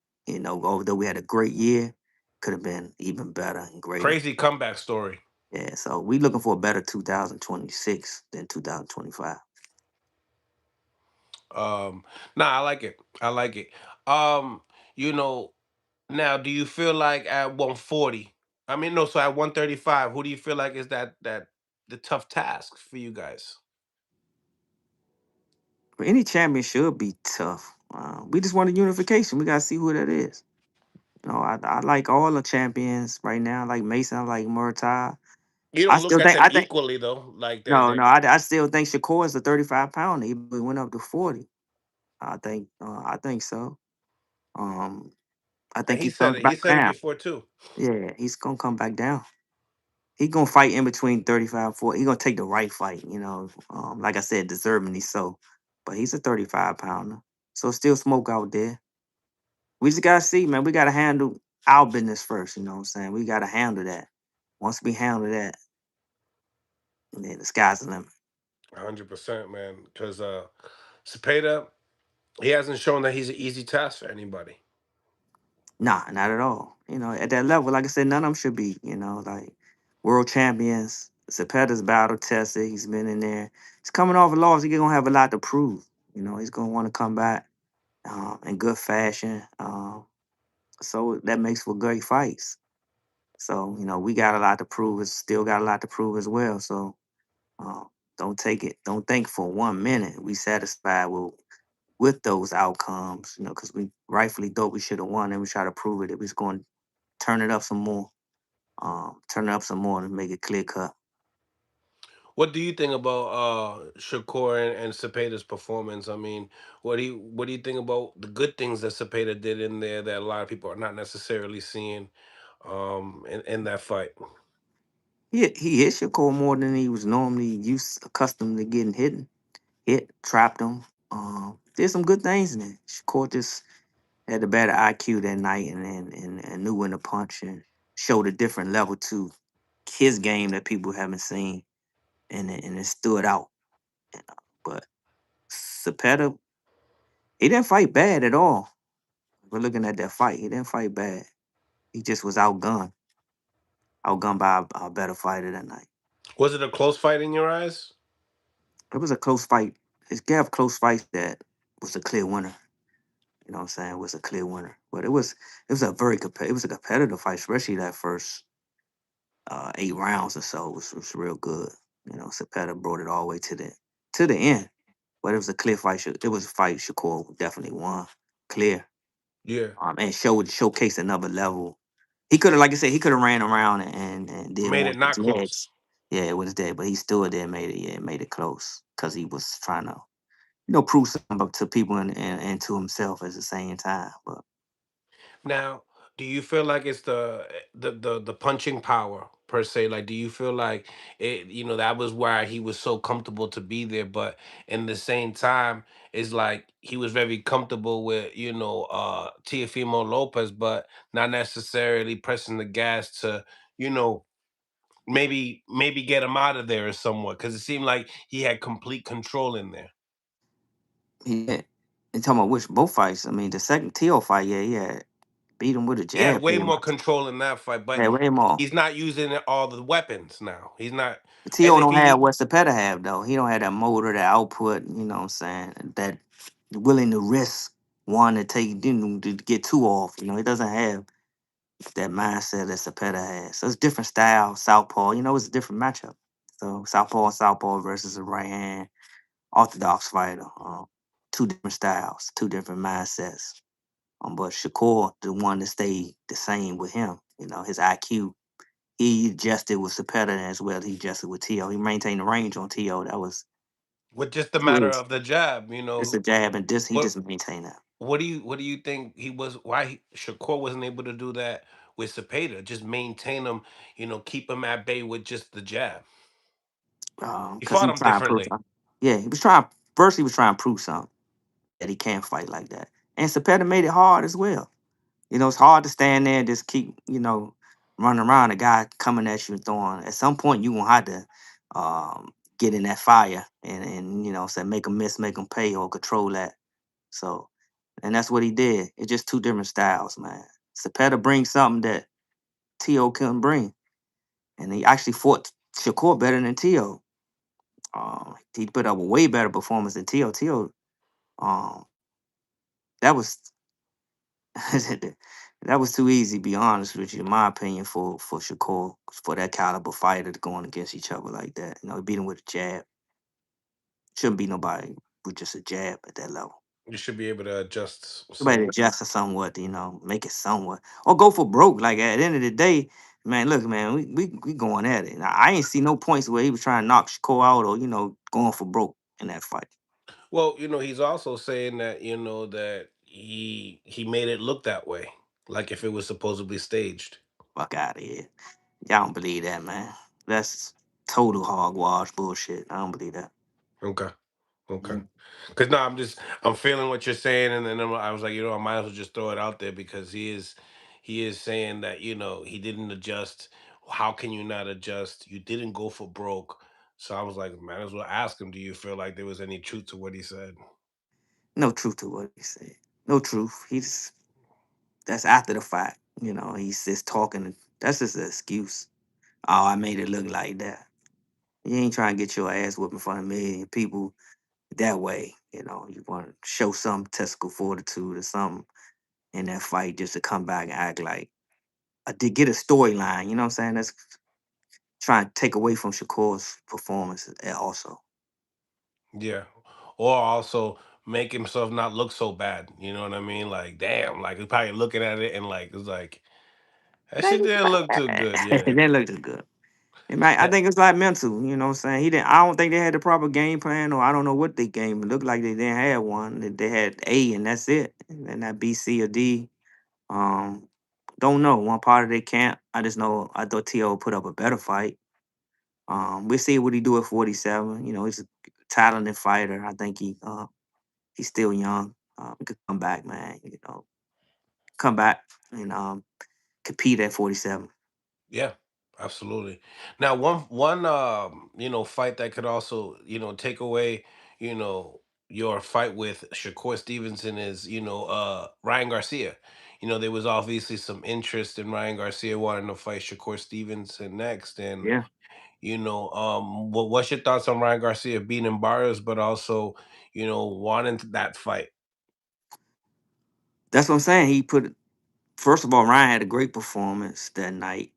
although we had a great year, could have been even better and greater. Crazy comeback story. Yeah. So we looking for a better 2026 than 2025. Um, nah, I like it. I like it. Um, you know, Now do you feel like at 140? I mean, no, so at 135, who do you feel like is that the tough task for you guys? But any champion should be tough. We just want a unification. We gotta see who that is. I like all the champions right now. I like Mason. I like Murtai. You I don't look still at think. them I think equally though. Like no, they're no. I still think Shakur is a 35 pounder. He went up to 40. I think so. Um, I and think he comes he back said it down. before too. Yeah, he's gonna come back down. He gonna fight in between 35 and 40. He gonna take the right fight. Like I said, deservingly so. But he's a 35 pounder. So still smoke out there. We just gotta see, man. We gotta handle our business first. You know what I'm saying? We gotta handle that. Once we handle that, and then the sky's the limit. 100%, man. Because Zepeda, he hasn't shown that he's an easy task for anybody. Nah, not at all. At that level, like I said, none of them should be, like world champions. Zepeda's battle tested. He's been in there. He's coming off a loss. He's gonna have a lot to prove. He's gonna want to come back in good fashion. So that makes for great fights. So, we got a lot to prove. It's still got a lot to prove as well. So don't take it. Don't think for 1 minute we satisfied with those outcomes. Because we rightfully thought we should have won, and we try to prove it. It was going to turn it up some more. Turn it up some more to make it clear cut. What do you think about Shakur and Cepeda's performance? I mean, what do you think about the good things that Cepeda did in there that a lot of people are not necessarily seeing in that fight? He hit Shakur more than he was normally accustomed to getting hit, trapped him. Did some good things in there. Shakur just had a better IQ that night and knew when to punch and showed a different level to his game that people haven't seen, and it stood out. But Cepeda, he didn't fight bad at all. We're looking at that fight. He didn't fight bad. He just was outgunned by a better fighter that night. Was it a close fight in your eyes? It was a close fight. It's gave close fights that was a clear winner. You know what I'm saying? It was a clear winner. But it was a it was a competitive fight, especially that first 8 rounds or so was real good. Cepeda brought it all the way to the end. But it was a clear fight. It was a fight Shakur definitely won. Clear. Yeah, And showcase another level. He could have, like I said, he could have ran around and did made more it not edge. close. Yeah, it was there, but he stood there, and made it. Yeah, made it close because he was trying to, prove something to people and to himself at the same time. But Now, do you feel like it's the punching power per se? Like, do you feel like it? That was why he was so comfortable to be there. But in the same time, it's like he was very comfortable with Teofimo Lopez, but not necessarily pressing the gas to you know maybe get him out of there or somewhat because it seemed like he had complete control in there. yeah, and talking about which both fights. I mean, the second Teo fight, yeah, beat him with a He had jab way pretty more much. control in that fight, but Yeah, way more. he's not using all the weapons now. He's not, and Tio if don't he have what Zepeda have though. He don't have that motor, that output. You know what I'm saying? That willing to risk one to take to get two off. He doesn't have. that mindset that Zepeda has. So it's different style, southpaw. It's a different matchup. So southpaw versus a right hand orthodox fighter. Two different styles, two different mindsets. But Shakur, the one that stayed the same with him, his IQ, he adjusted with Zepeda as well. He adjusted with T.O. He maintained the range on T.O. That was With just the too matter easy. of the jab, It's a jab, and he what just maintained that. what do you think he was? Why Shakur wasn't able to do that with Cepeda? Just maintain him, keep him at bay with just the jab. He Because he fought was him trying to prove differently. something. Yeah, he was trying. First, he was trying to prove something that he can't fight like that. And Cepeda made it hard as well. It's hard to stand there and just keep, running around a guy coming at you and throwing. At some point, you gonna have to get in that fire and say make him miss, make him pay, or control that. So, and that's what he did. It's just two different styles, man. Cepeda brings something that T.O. couldn't bring, and he actually fought Shakur better than T.O. He put up a way better performance than T.O. T.O. Um, that was that was too easy. Be honest with you, in my opinion, for Shakur, for that caliber fighter to going against each other like that. He beat him with a jab. Shouldn't be nobody with just a jab at that level. You should be able to adjust Somebody somewhat. adjust it somewhat, make it somewhat, or go for broke. Like at the end of the day, man, look, man, we going at it. Now, I ain't see no points where he was trying to knock Shakur out or going for broke in that fight. Well, he's also saying that that he made it look that way, like if it was supposedly staged. Fuck out of here. Y'all don't believe that, man. That's total hogwash bullshit. I don't believe that. Okay. Okay. Mhm. Because no, I'm feeling what you're saying, and then I was like, I might as well just throw it out there because he is saying that he didn't adjust. How can you not adjust? You didn't go for broke. So I was like, might as well ask him. Do you feel like there was any truth to what he said? No truth to what he said. No truth. That's after the fact. He's just talking. That's just an excuse. Oh, I made it look like that. You ain't trying to get your ass whooped in front of a million people that way. You want to show some testicle fortitude or something in that fight just to come back and act like to get a storyline. You know what I'm saying? That's trying to take away from Shakur's performance also. Yeah. Or also make himself not look so bad. You know what I mean? Like, damn, like he's probably looking at it and like it's like that shit didn't look too good. Yeah. That looked good. I Eh, think it's like mental, what I'm saying? I don't think they had the proper game plan, or I don't know what they game. It looked like they didn't have one. They had A and that's it. And then that B, C, or D. Um, don't know. One part of their camp. I just know I thought T.O. put up a better fight. We'll see what he do at 47. He's a talented fighter. I think he's still young. He could come back, man. Come back and compete at 47. Yeah, absolutely. Now, one fight that could also take away you know your fight with Shakur Stevenson is Ryan Garcia. There was obviously some interest in Ryan Garcia wanting to fight Shakur Stevenson next, and Yeah, what's your thoughts on Ryan Garcia beating Barrios, but also wanting that fight? that's what I'm saying. First of all, Ryan had a great performance that night.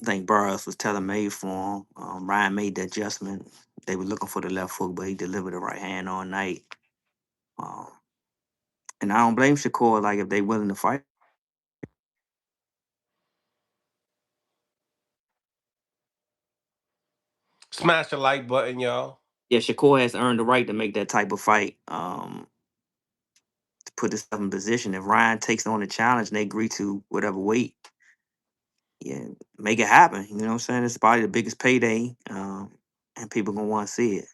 I think Burroughs was telling made for him. Ryan made the adjustment. They were looking for the left hook, but he delivered the right hand all night. Um, and I don't blame Shakur. Like if they willing to fight, Smash the like button, y'all. yeah, Shakur has earned the right to make that type of fight. To put himself in position. If Ryan takes on the challenge and they agree to whatever weight, yeah, make it happen. You know what I'm saying? It's probably the biggest payday, and people gonna want to see it.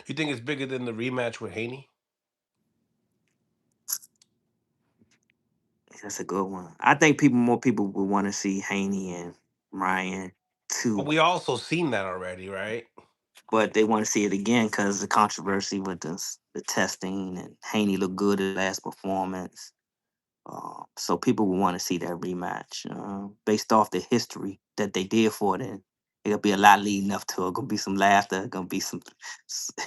You think it's bigger than the rematch with Haney? That's a good one. I think more people would want to see Haney and Ryan But too, we also seen that already, right? but they want to see it again because the controversy with the testing and Haney looked good at last performance. So people will want to see that rematch based off the history that they did for it. And it'll be a lot leading up to it. Gonna be some laughter. Gonna be some.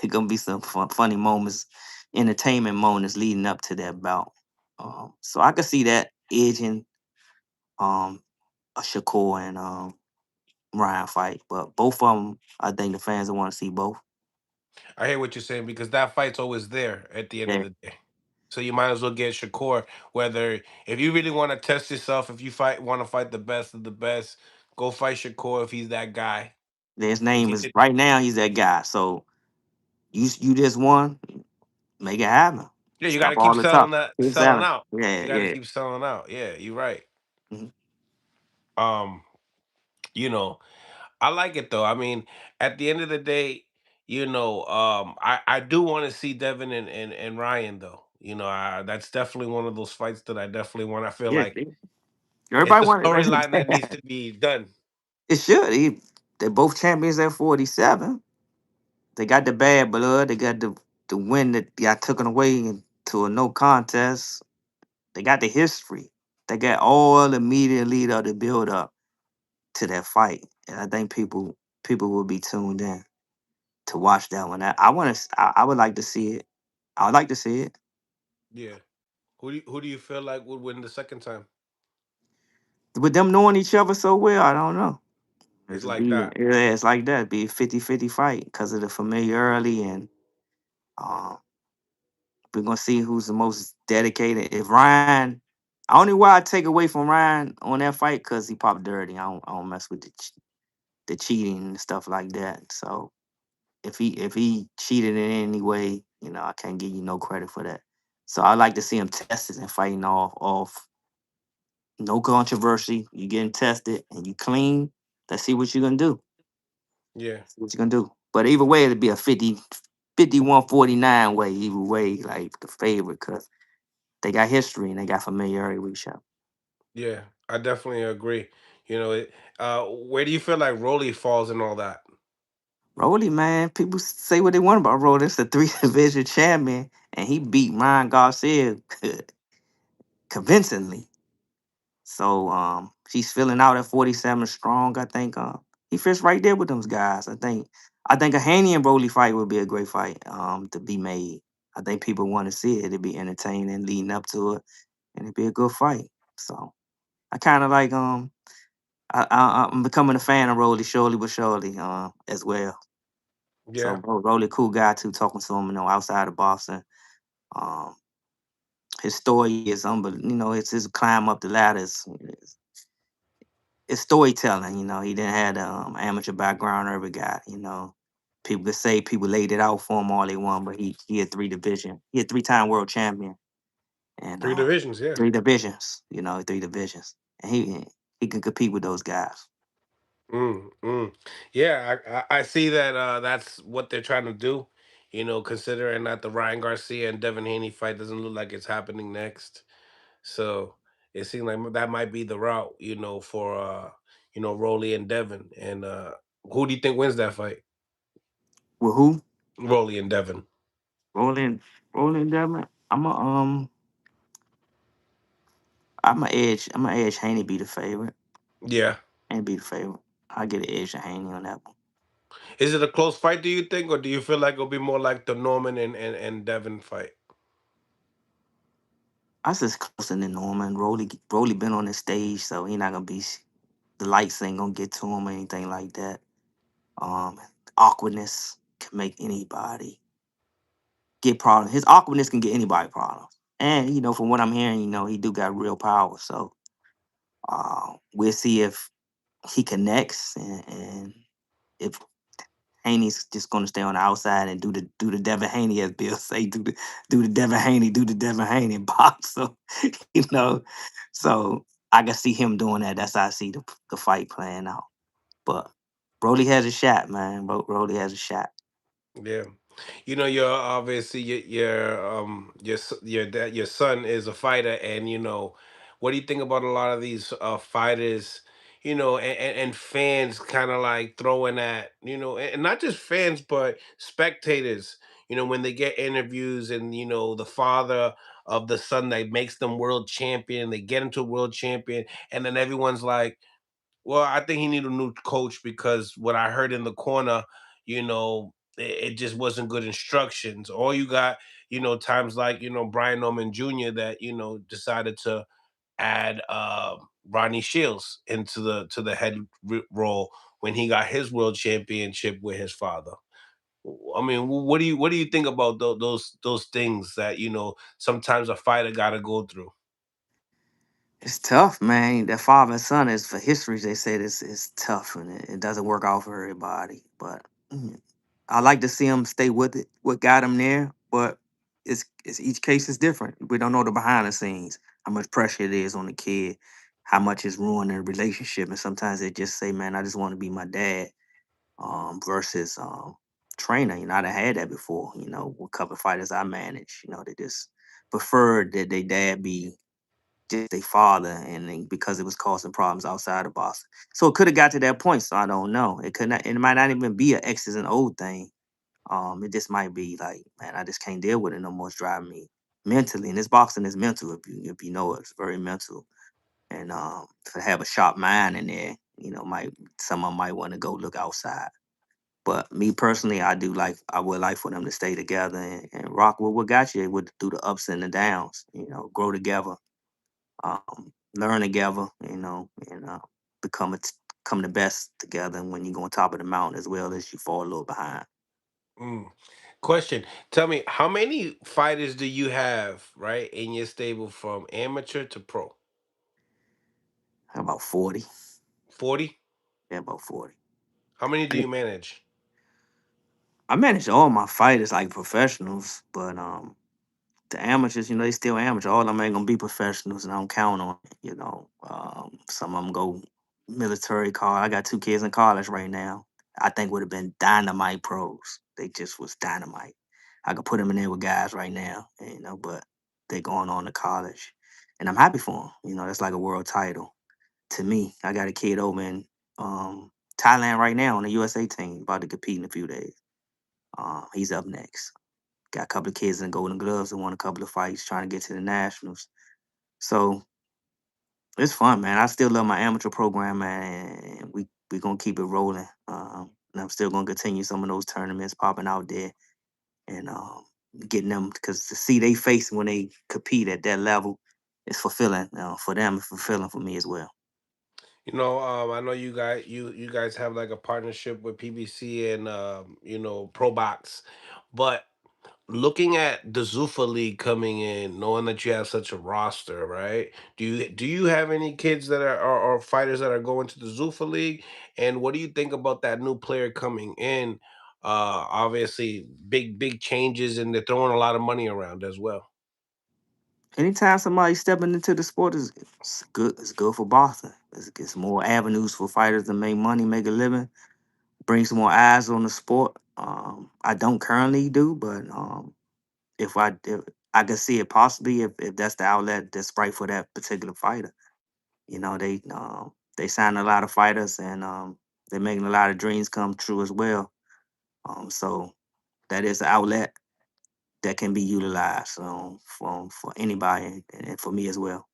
Gonna be some funny moments, entertainment moments leading up to that bout. So I could see that edging. um a Shakur and Ryan fight. But both of them, I think the fans want to see both. I hear what you're saying because that fight's always there at the end of Yeah, the day. So you might as well get Shakur. Whether if you really want to test yourself, if you want to fight the best of the best, go fight Shakur if he's that guy. his If name he is could, right now. He's that guy. So you just won, make it happen. yeah, you got Stop to keep all the talk. selling that, Keep selling selling. out. Yeah, You got to yeah. keep selling out. Yeah, you're right. Mhm. Um, you know, I like it though. I mean, at the end of the day, I do want to see Devin and Ryan though. That's definitely one of those fights that I definitely want. I feel Yeah, like it's everybody a wanted. storyline that needs to be done. It should. They're both champions at 47. They got the bad blood. They got the win that got taken away into a no contest. They got the history. They got all the media lead up to build up to that fight. And I think people will be tuned in to watch that one. I want to. I would like to see it. I would like to see it. Yeah. Who do you feel like would win the second time? With them knowing each other so well, I don't know. It's It'll like be that. yeah, it's like that. Be a 50-50 fight because of the familiarity and um we're gonna see who's the most dedicated. If Ryan, only why I take away from Ryan on that fight because he popped dirty. I don't mess with the cheating and stuff like that. So if he cheated in any way, I can't give you no credit for that. So I like to see him tested and fighting off no controversy. You getting tested and you clean. Let's see what you're gonna do. Yeah. See what you're gonna do. But either way, it'll be a 51-49 way. Either way, like the favorite because they got history and they got familiarity with each other. Yeah. I definitely agree. Where do you feel like Rolly falls in all that? Rolly, man, people say what they want about Rolly. It's a three division champion, and he beat Ryan Garcia convincingly. So he's filling out at 47 strong. I think he fits right there with those guys. I think a Haney and Rolly fight would be a great fight to be made. I think people want to see it. It'd be entertaining leading up to it, and it'd be a good fight. So I kind of like I'm becoming a fan of Rolly surely but surely as well. So Yeah. Rolly cool guy too. Talking to him, outside of Boston. Um, his story is unbelievable. It's his climb up the ladders. It's storytelling. He didn't have the amateur background every guy. People could say people laid it out for him all they want, but he had three division. He had 3-time world champion and Three divisions. Yeah. three divisions. Three divisions, and he can compete with those guys. Yeah, I see that that's what they're trying to do. Considering that the Ryan Garcia and Devin Haney fight doesn't look like it's happening next. So it seems like that might be the route, for Rolly and Devin. And who do you think wins that fight? With who? Rolly and Devin. Rolling, rolling Devin. I'm a edge Haney be the favorite. Yeah. And be the favorite. I get an edge to Haney on that one. Is it a close fight, do you think, or do you feel like it'll be more like the Norman and Devin fight? I just closer than Norman. Rolly been on the stage, so he not gonna be. The lights ain't gonna get to him or anything like that. Um, Awkwardness can make anybody get problems. His awkwardness can get anybody problems. And from what I'm hearing, he do got real power. So we'll see if he connects and if Haney's just gonna stay on the outside and do the Devin Haney as Bill say, do the Devin Haney, do the Devin Haney box. So you know, so I can see him doing that. That's how I see the fight playing out. But Brody has a shot, man. Brody has a shot. Yeah. You're obviously your son is a fighter, and what do you think about a lot of these fighters, and fans kind of like throwing at, and not just fans but spectators, when they get interviews and the father of the son that makes them world champion, they get into world champion, and then everyone's like, well, I think he need a new coach because what I heard in the corner, it just wasn't good instructions. Or you got, times like, Brian Norman Jr. that, decided to add Rodney Shields into the head role when he got his world championship with his father. I mean, what do you think about those things that sometimes a fighter got to go through? It's tough, man. That father and son is for history. They say this is tough, and it doesn't work out for everybody. But mm, I like to see them stay with it. What got them there, but it's each case is different. We don't know the behind the scenes, how much pressure it is on the kid, how much it's ruining the relationship, and sometimes they just say, "Man, I just want to be my dad." Versus trainer. You know, I done had that before. You know, with a couple of fighters I managed. You know, they just preferred that their dad be just their father, and then because it was causing problems outside of boxing. So it could have got to that point. So I don't know. It could not. It might not even be an X's and O thing. It just might be like, man, I just can't deal with it no more. It's driving me mentally, and this boxing is mental. If you know it, it's very mental. And to have a sharp mind in there, you know, might someone might want to go look outside. But me personally, I would like for them to stay together and rock with what got you with through the ups and the downs. You know, grow together, learn together. You know, and become the best together. And when you go on top of the mountain, as well as you fall a little behind. Mm. Question: tell me, how many fighters do you have right in your stable from amateur to pro? About 40. 40. Yeah, about 40. How many I do you manage? I manage all my fighters like professionals, but the amateurs, you know, they still amateur. All of them ain't gonna be professionals, and I don't count on it. You know, some of them go military college. I got two kids in college right now. I think would have been dynamite pros. They just was dynamite. I could put them in there with guys right now, you know, but they going on to college, and I'm happy for them. You know, that's like a world title to me. I got a kid over in Thailand right now on the USA team, about to compete in a few days. He's up next. Got a couple of kids in Golden Gloves and won a couple of fights trying to get to the Nationals. So it's fun, man. I still love my amateur program, man, and we gonna keep it rolling. And I'm still gonna continue some of those tournaments popping out there and getting them because to see they face when they compete at that level is fulfilling for them. It's fulfilling for me as well. I know you guys have like a partnership with PBC and Pro Box, but looking at the Zuffa League coming in, knowing that you have such a roster, right? Do you have any kids that are fighters that are going to the Zuffa League? And what do you think about that new player coming in? Obviously, big changes, and they're throwing a lot of money around as well. Anytime somebody stepping into the sport is it's good. It's good for boxing. It's more avenues for fighters to make money, make a living, brings more eyes on the sport. I don't currently do, but if I could see it possibly if that's the outlet that's right for that particular fighter. You know, they sign a lot of fighters and they're making a lot of dreams come true as well. So that is an outlet that can be utilized for anybody and for me as well.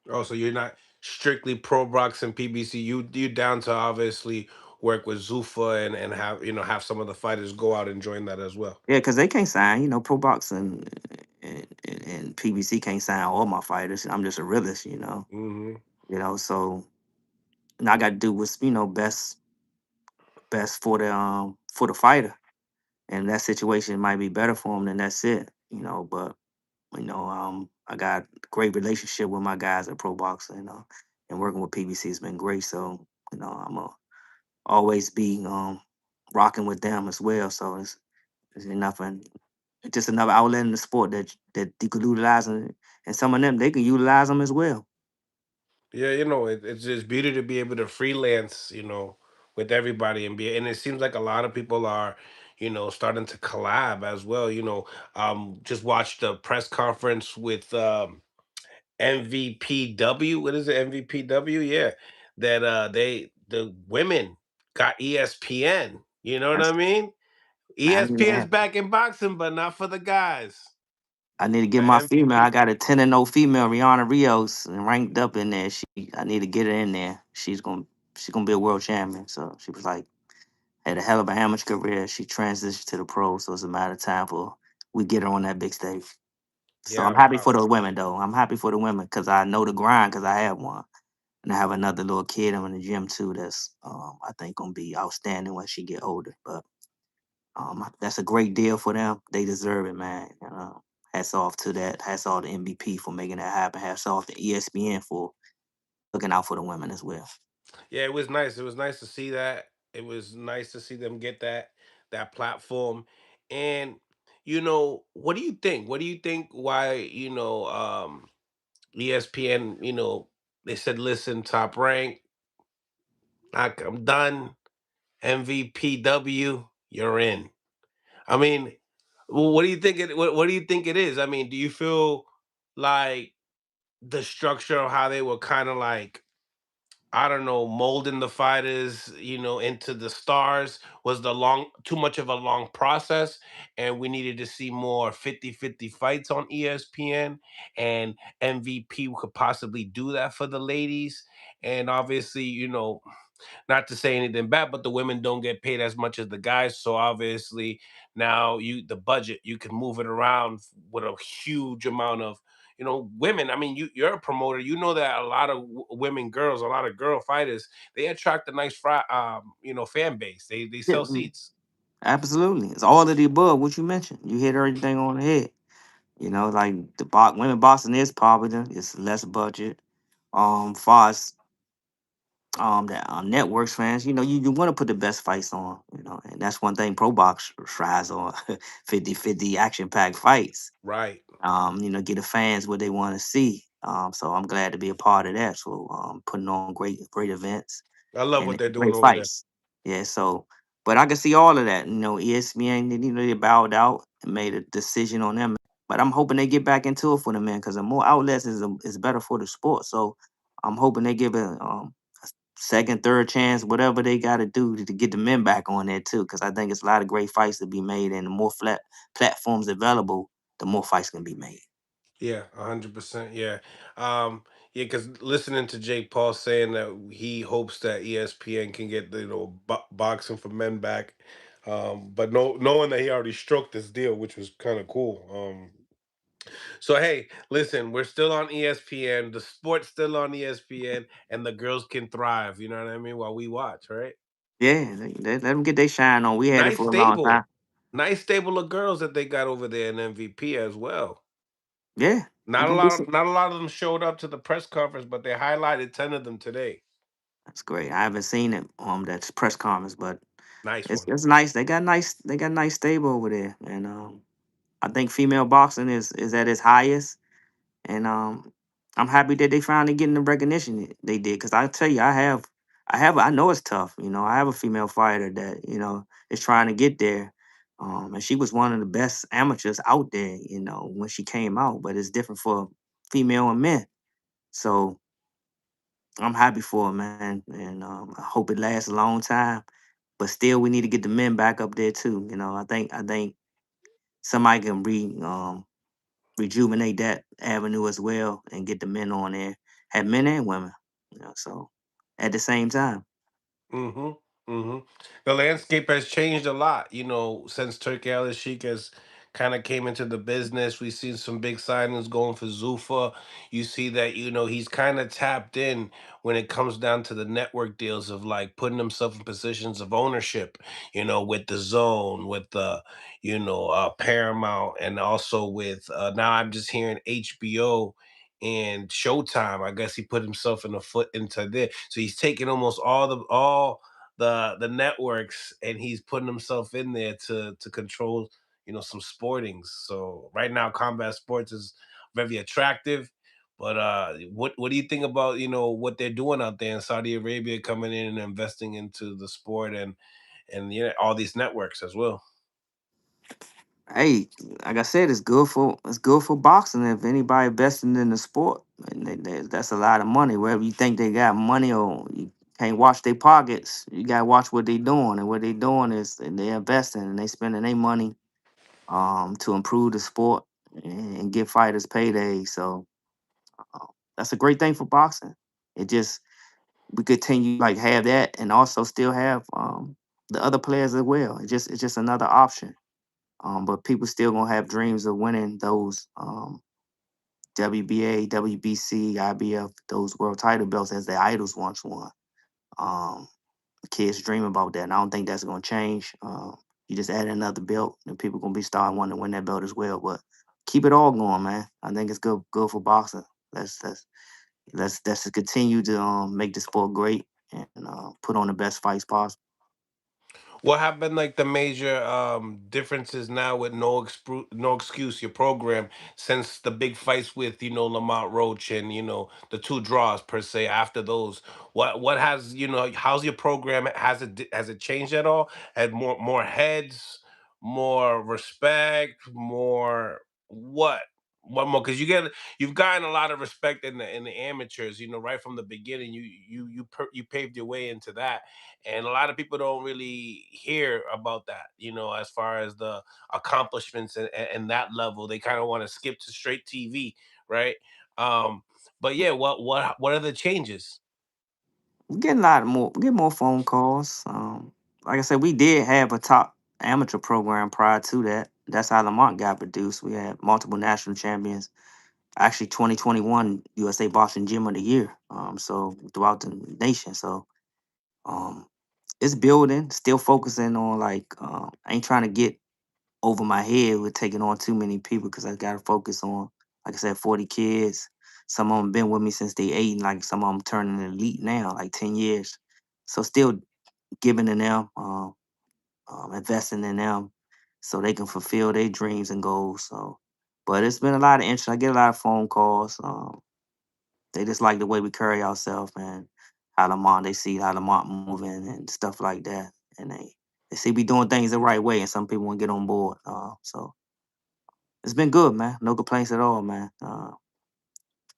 Oh, so you're not strictly pro box and PBC. You down to obviously work with Zuffa and have some of the fighters go out and join that as well. Yeah, because they can't sign. You know, pro boxing and PBC can't sign all my fighters. I'm just a realist. Hmm. So and I got to do what's best for the fighter. And that situation might be better for him, then that's it. But I got great relationship with my guys at Pro Boxing, and working with PBC has been great. So I'm a always be rocking with them as well. So it's nothing, it's just another outlet in the sport that you could utilize, and some of them they can utilize them as well. Yeah, it's just beauty to be able to freelance, with everybody and it seems like a lot of people are, starting to collab as well. Just watched the press conference with MVPW. What is it? MVPW? Yeah. That the women got ESPN. You know what I That's, mean? man, I need to ESPN's have. back in boxing, but not for the guys. I need to get But my female. I MVP. got a 10-0 female, Rihanna Rios, and ranked up in there. I need to get her in there. She's gonna be a world champion. So she was like had a hell of a amateur career. She transitioned to the pros, so it's a matter of time for we get her on that big stage. So I'm Yeah, happy for the women though. I'm happy for the women because I know the grind because I have one. And I have another little kid I'm in the gym too that's I think gonna be outstanding when she get older. But that's a great deal for them. They deserve it, man. Hats off to that. Hats off to MVP for making that happen. Hats off to ESPN for looking out for the women as well. yeah, it was nice. It was nice to see that. It was nice to see them get that platform. And what do you think? What do you think? Why ESPN? They said, listen, Top Rank, I'm done. MVPW, you're in. I mean, what do you think what do you think it is? I mean, do you feel like the structure of how they were kind of like, I don't know, molding the fighters, into the stars was the long too much of a long process, and we needed to see more 50-50 fights on ESPN, and MVP could possibly do that for the ladies. And obviously, not to say anything bad, but the women don't get paid as much as the guys. So obviously now the budget, you can move it around with a huge amount of women. I mean, you're a promoter. You know that a lot of women girls, a lot of girl fighters, they attract a nice fan base. They Yeah, sell seats. absolutely. It's all of the above. What you mentioned, you hit everything on the head. Like the women boxing is popular. It's less budget. Far as that networks fans, you want to put the best fights on. And that's one thing Pro Box strives on: 50-50 action packed fights. Right. Get the fans what they want to see. So I'm glad to be a part of that. So putting on great events I love and what they're doing great over there. fights. Yeah, so but I can see all of that. ESPN, they bowed out and made a decision on them. But I'm hoping they get back into it for the men because the more outlets is better for the sport. So I'm hoping they give it a second, third chance, whatever they got to do to get the men back on there too. Because I think it's a lot of great fights to be made, and the more flat platforms available, the more fights can be made. Yeah, 100%. Yeah. Yeah, because listening to Jake Paul saying that he hopes that ESPN can get the boxing for men back, but knowing that he already stroked this deal, which was kind of cool. So hey, listen, we're still on ESPN. The sport's still on ESPN, and the girls can thrive. You know what I mean? While we watch, right? Yeah, let them get their shine on. We had it Nice for a long time. stable, nice stable of girls that they got over there in MVP as well. Yeah, they're Not a gonna be lot some. of not a lot of them showed up to the press conference, but they highlighted 10 of them today. That's great. I haven't seen it that's press conference, but Nice it's one. it's nice. They got nice stable over there, and I think female boxing is at its highest, and I'm happy that they finally getting the recognition they did. Because I tell you, I know it's tough. I have a female fighter that is trying to get there, and she was one of the best amateurs out there. When she came out, but it's different for female and men. So I'm happy for it, man, and I hope it lasts a long time. But still, we need to get the men back up there too. I think somebody can rejuvenate that avenue as well and get the men on there, have men and women. So at the same time. Mm-hmm. Mm-hmm. The landscape has changed a lot, since Turkey Al Sheik has kind of came into the business. We've seen some big signings going for Zufa. You see that, he's kind of tapped in when it comes down to the network deals of like putting himself in positions of ownership, with the zone, with the, Paramount, and also with now I'm just hearing HBO and Showtime. I guess he put himself in a foot into there. So he's taking almost all the networks, and he's putting himself in there to control, some sportings. So right now combat sports is very attractive. But what do you think about, what they're doing out there in Saudi Arabia, coming in and investing into the sport, and all these networks as well? Hey, like I said, it's good for boxing. If anybody investing in the sport, and that's a lot of money. Wherever you think they got money, or you can't watch their pockets, you gotta watch what they doing. And what they doing is they investing and they spending their money to improve the sport and give fighters payday. So uh, that's a great thing for boxing. It just we continue like have that and also still have the other players as well. It's just another option. But people still gonna have dreams of winning those. WBA, WBC, IBF, those world title belts as their idols once won. Um, Kids dream about that, and I don't think that's gonna change. You just add another belt, and people gonna be starting wanting to win that belt as well. But keep it all going, man. I think it's good for boxing. Let's just continue to make the sport great and put on the best fights possible. What have been like the major differences now with no excuse your program since the big fights with Lamont Roach and the two draws per se after those? What has how's your program, has it changed at all? Had more heads, more respect, more what? What more? Because you've gotten a lot of respect in the amateurs, right from the beginning. You paved your way into that, and a lot of people don't really hear about that, as far as the accomplishments and that level. They kind of want to skip to straight TV, right? um but yeah, what are the changes? We getting a lot more. We get more phone calls. Like I said, we did have a top amateur program prior to that. That's how Lamont got produced. We had multiple national champions. Actually, 2021 USA Boxing Gym of the Year. So throughout the nation. So um, it's building. Still focusing on I ain't trying to get over my head with taking on too many people because I got to focus on, like I said, 40 kids. Some of them been with me since they 8, and like some of them turning elite now, like 10 years. So still giving to them, investing in them so they can fulfill their dreams and goals. So, but it's been a lot of interest. I get a lot of phone calls. They just like the way we carry ourselves, man. They see how Lamont moving and stuff like that. And they see we doing things the right way, and some people want to get on board. So it's been good, man. No complaints at all, man.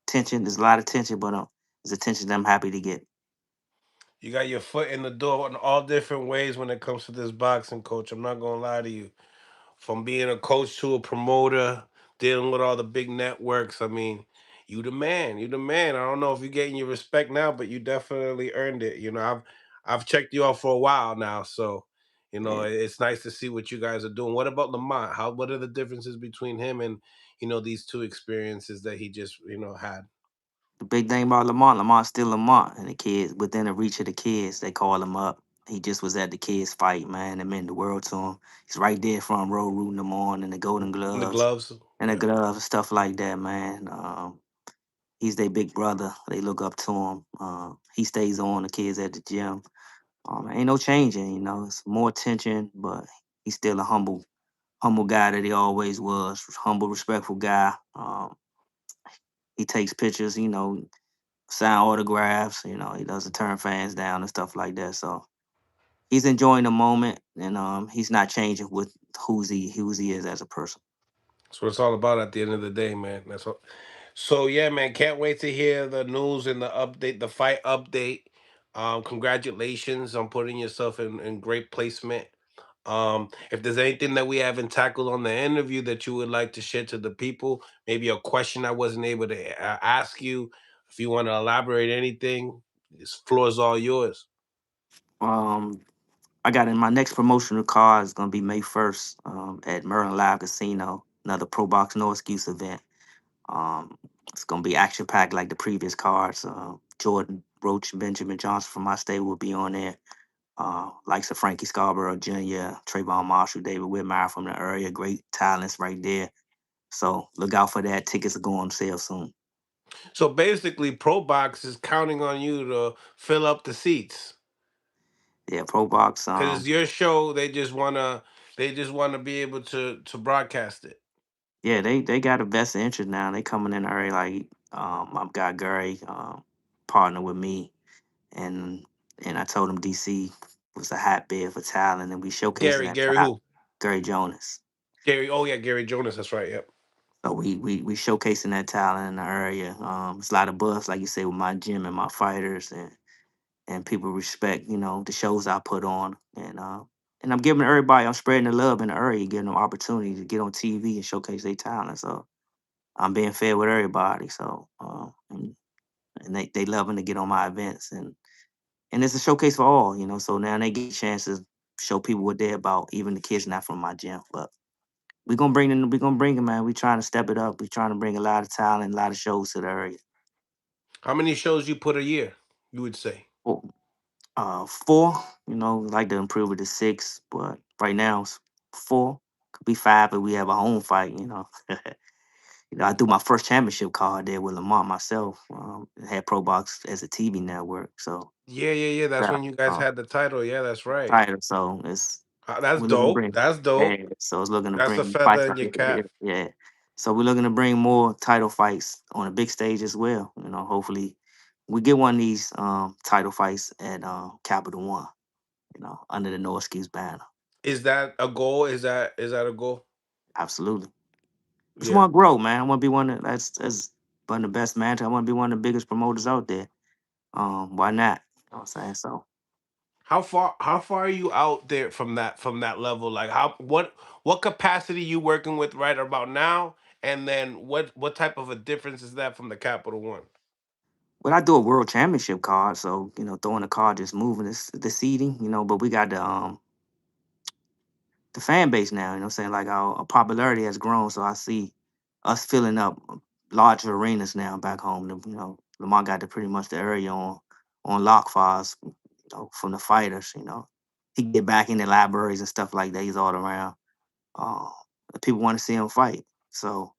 Tension, there's a lot of tension, but it's attention that I'm happy to get. You got your foot in the door in all different ways when it comes to this boxing, coach. I'm not gonna lie to you. From being a coach to a promoter, dealing with all the big networks. I mean, you the man. You the man. I don't know if you're getting your respect now, but you definitely earned it. I've checked you out for a while now, so Yeah. it's nice to see what you guys are doing. What about Lamont? What are the differences between him and these two experiences that he just had? The big thing about Lamont's still Lamont, and the kids within the reach of the kids, they call him up. He just was at the kids' fight, man. It meant the world to him. He's right there from road rooting them on and the golden And the gloves gloves, and the yeah. gloves, stuff like that, man. He's their big brother. They look up to him. He stays on the kids at the gym. Ain't no changing, it's more attention, but he's still a humble guy that he always was. Humble, respectful guy. He takes pictures, sign autographs. He doesn't turn fans down and stuff like that. So he's enjoying the moment, and he's not changing with who's he is as a person. That's what it's all about at the end of the day, man. That's what. So yeah, man, can't wait to hear the news and the update, the fight update. Congratulations on putting yourself in great placement. If there's anything that we haven't tackled on the interview that you would like to share to the people, maybe a question I wasn't able to ask you, if you want to elaborate anything, this floor is all yours. Um, I got in my next promotional card is gonna be May 1st at Merlin Live Casino, another Pro Box No Excuse event. Um, it's gonna be action packed like the previous cards. Jordan Roach, and Benjamin Johnson from my state will be on there. Likes of Frankie Scarborough Jr., Trayvon Marshall, David Whitmire from the area, great talents right there. So look out for that. Tickets are going on sale soon. So basically, Pro Box is counting on you to fill up the seats. Yeah, Pro Box. Because it's your show, they just wanna be able to broadcast it. Yeah, they got a vested interest now. They coming in the area like I've got Gary partner with me, and I told him DC was a hotbed for talent, and we showcasing Gary, that Gary talent. who? Gary Jonas. Gary. Oh yeah, Gary Jonas. That's right. Yep. So we showcasing that talent in the area. It's a lot of buzz, like you say, with my gym and my fighters, and people respect, the shows I put on, and I'm giving everybody, I'm spreading the love in the area, giving them opportunity to get on TV and showcase their talent. So I'm being fair with everybody. So and they loving to get on my events, and it's a showcase for all, So now they get chances to show people what they're about, even the kids not from my gym, but. we gonna bring him, man. We trying to step it up. We trying to bring a lot of talent, a lot of shows to the area. How many shows you put a year? You would say. Four, four. Like to improve it to six, but right now it's four. Could be five if we have a home fight. I threw my first championship card there with Lamont myself. Had Pro Box as a TV network, so Yeah, yeah, yeah. That's yeah, when you guys had the title. Yeah, that's right. title. So it's That's we're looking to dope. bring. That's Yeah, dope. so it's looking to That's a bring feather fights in out your here. cap. Yeah, so we're looking to bring more title fights on a big stage as well. Hopefully we get one of these title fights at Capital One. Under the No Excuse banner. Is that a goal? Is that a goal? Absolutely. Just Yeah. want to grow, man. I want to be one of that's one of the best man. I want to be one of the biggest promoters out there. Why not? You know what I'm saying? So How far are you out there from that level? Like what capacity you working with right about now? And then what type of a difference is that from the Capital One? but I do a world championship card, so throwing the card just moving the seating, but we got the fan base now, what I'm saying? Like our popularity has grown, so I see us filling up larger arenas now back home. Lamar got pretty much the area on lock for us, from the fighters, He get back in the libraries and stuff like that. He's all around. Uh, People want to see him fight. So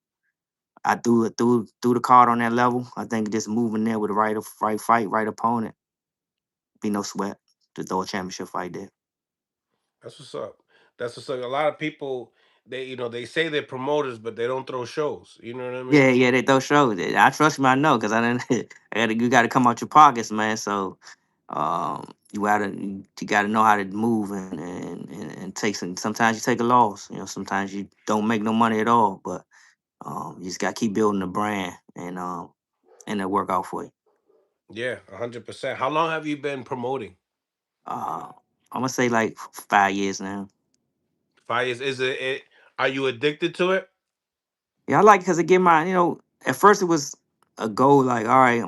I threw the card on that level. I think just moving there with the right fight, right opponent, be no sweat to throw a championship fight there. That's what's up. That's what's up. A lot of people they say they're promoters, but they don't throw shows. You know what I Yeah, mean? yeah, they throw shows. I trust me, I know, because I didn't. You got to come out your pockets, man. So, you gotta know how to move and take some. Sometimes you take a loss. Sometimes you don't make no money at all. But you just got to keep building the brand and it work out for you. Yeah, 100%. How long have you been promoting? Uh, I'm gonna say like 5 years now. 5 years. Are you addicted to it? Yeah, I like because it give my At first it was a goal like, all right,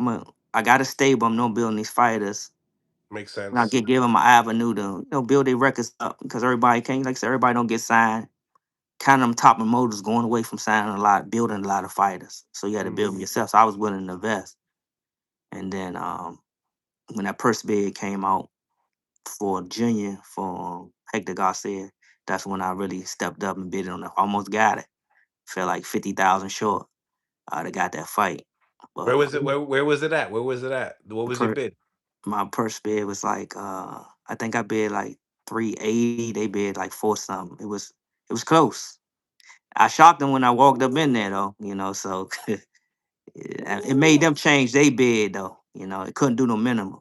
I got a stable. I'm not building these fighters. Makes And I sense. give them an avenue to build their records up because everybody can't, like I said, everybody don't get signed. Kind of them top promoters going away from signing a lot, building a lot of fighters. So you had to build them Hmm. yourself. So I was willing to invest. And then when that purse bid came out for junior for Hector Garcia, that's when I really stepped up and bid on it. Almost got it. Felt like 50,000 short. I'd have got that fight. Where But was it? Where was it at? Where was it at? What was your per, bid? my purse bid was like I think I bid like 380. They bid like four something. It was close. I shocked them when I walked up in there though, so it made them change their bid though. It couldn't do no minimum.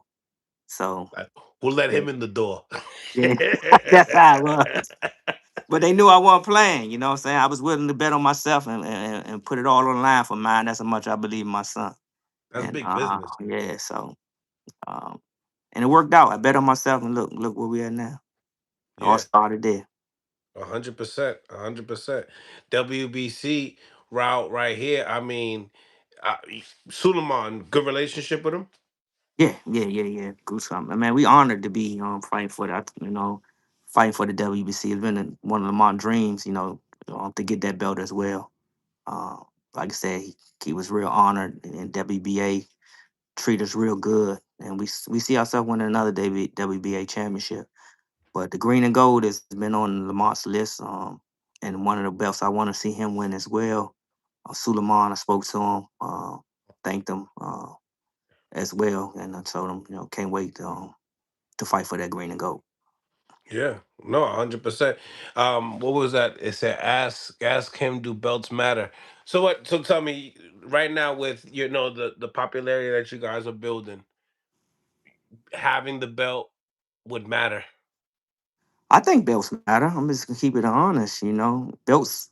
So Like, who let yeah, him in the door? yeah. That's how it was. But they knew I wasn't playing, you know what I'm saying? I was willing to bet on myself and put it all on the line for mine. That's how much I believe in my son. That's And big business. yeah, so um and it worked out. I bet on myself and look where we at now. It all Yeah, started there. 100%, 100%. WBC route right here. I mean, uh, Suleiman, good relationship with him. Yeah, yeah, yeah, yeah. Goosebumps. Man, we honored to be fighting for that, fighting for the WBC. It's been one of my dreams, to get that belt as well. Uh, like I said, he was real honored, and WBA treat us real good, and we see ourselves winning another WBA championship. But the green and gold has been on Lamont's list, and one of the belts I want to see him win as well. Suleiman, I spoke to him, thanked him. As well, and I told him, can't wait to fight for that green and gold. Yeah, no, 100%. What was that? It said, "Ask him, do belts matter?" So what? So tell me, right now, with the popularity that you guys are building, having the belt would matter. I think belts matter. I'm just gonna keep it honest. Belts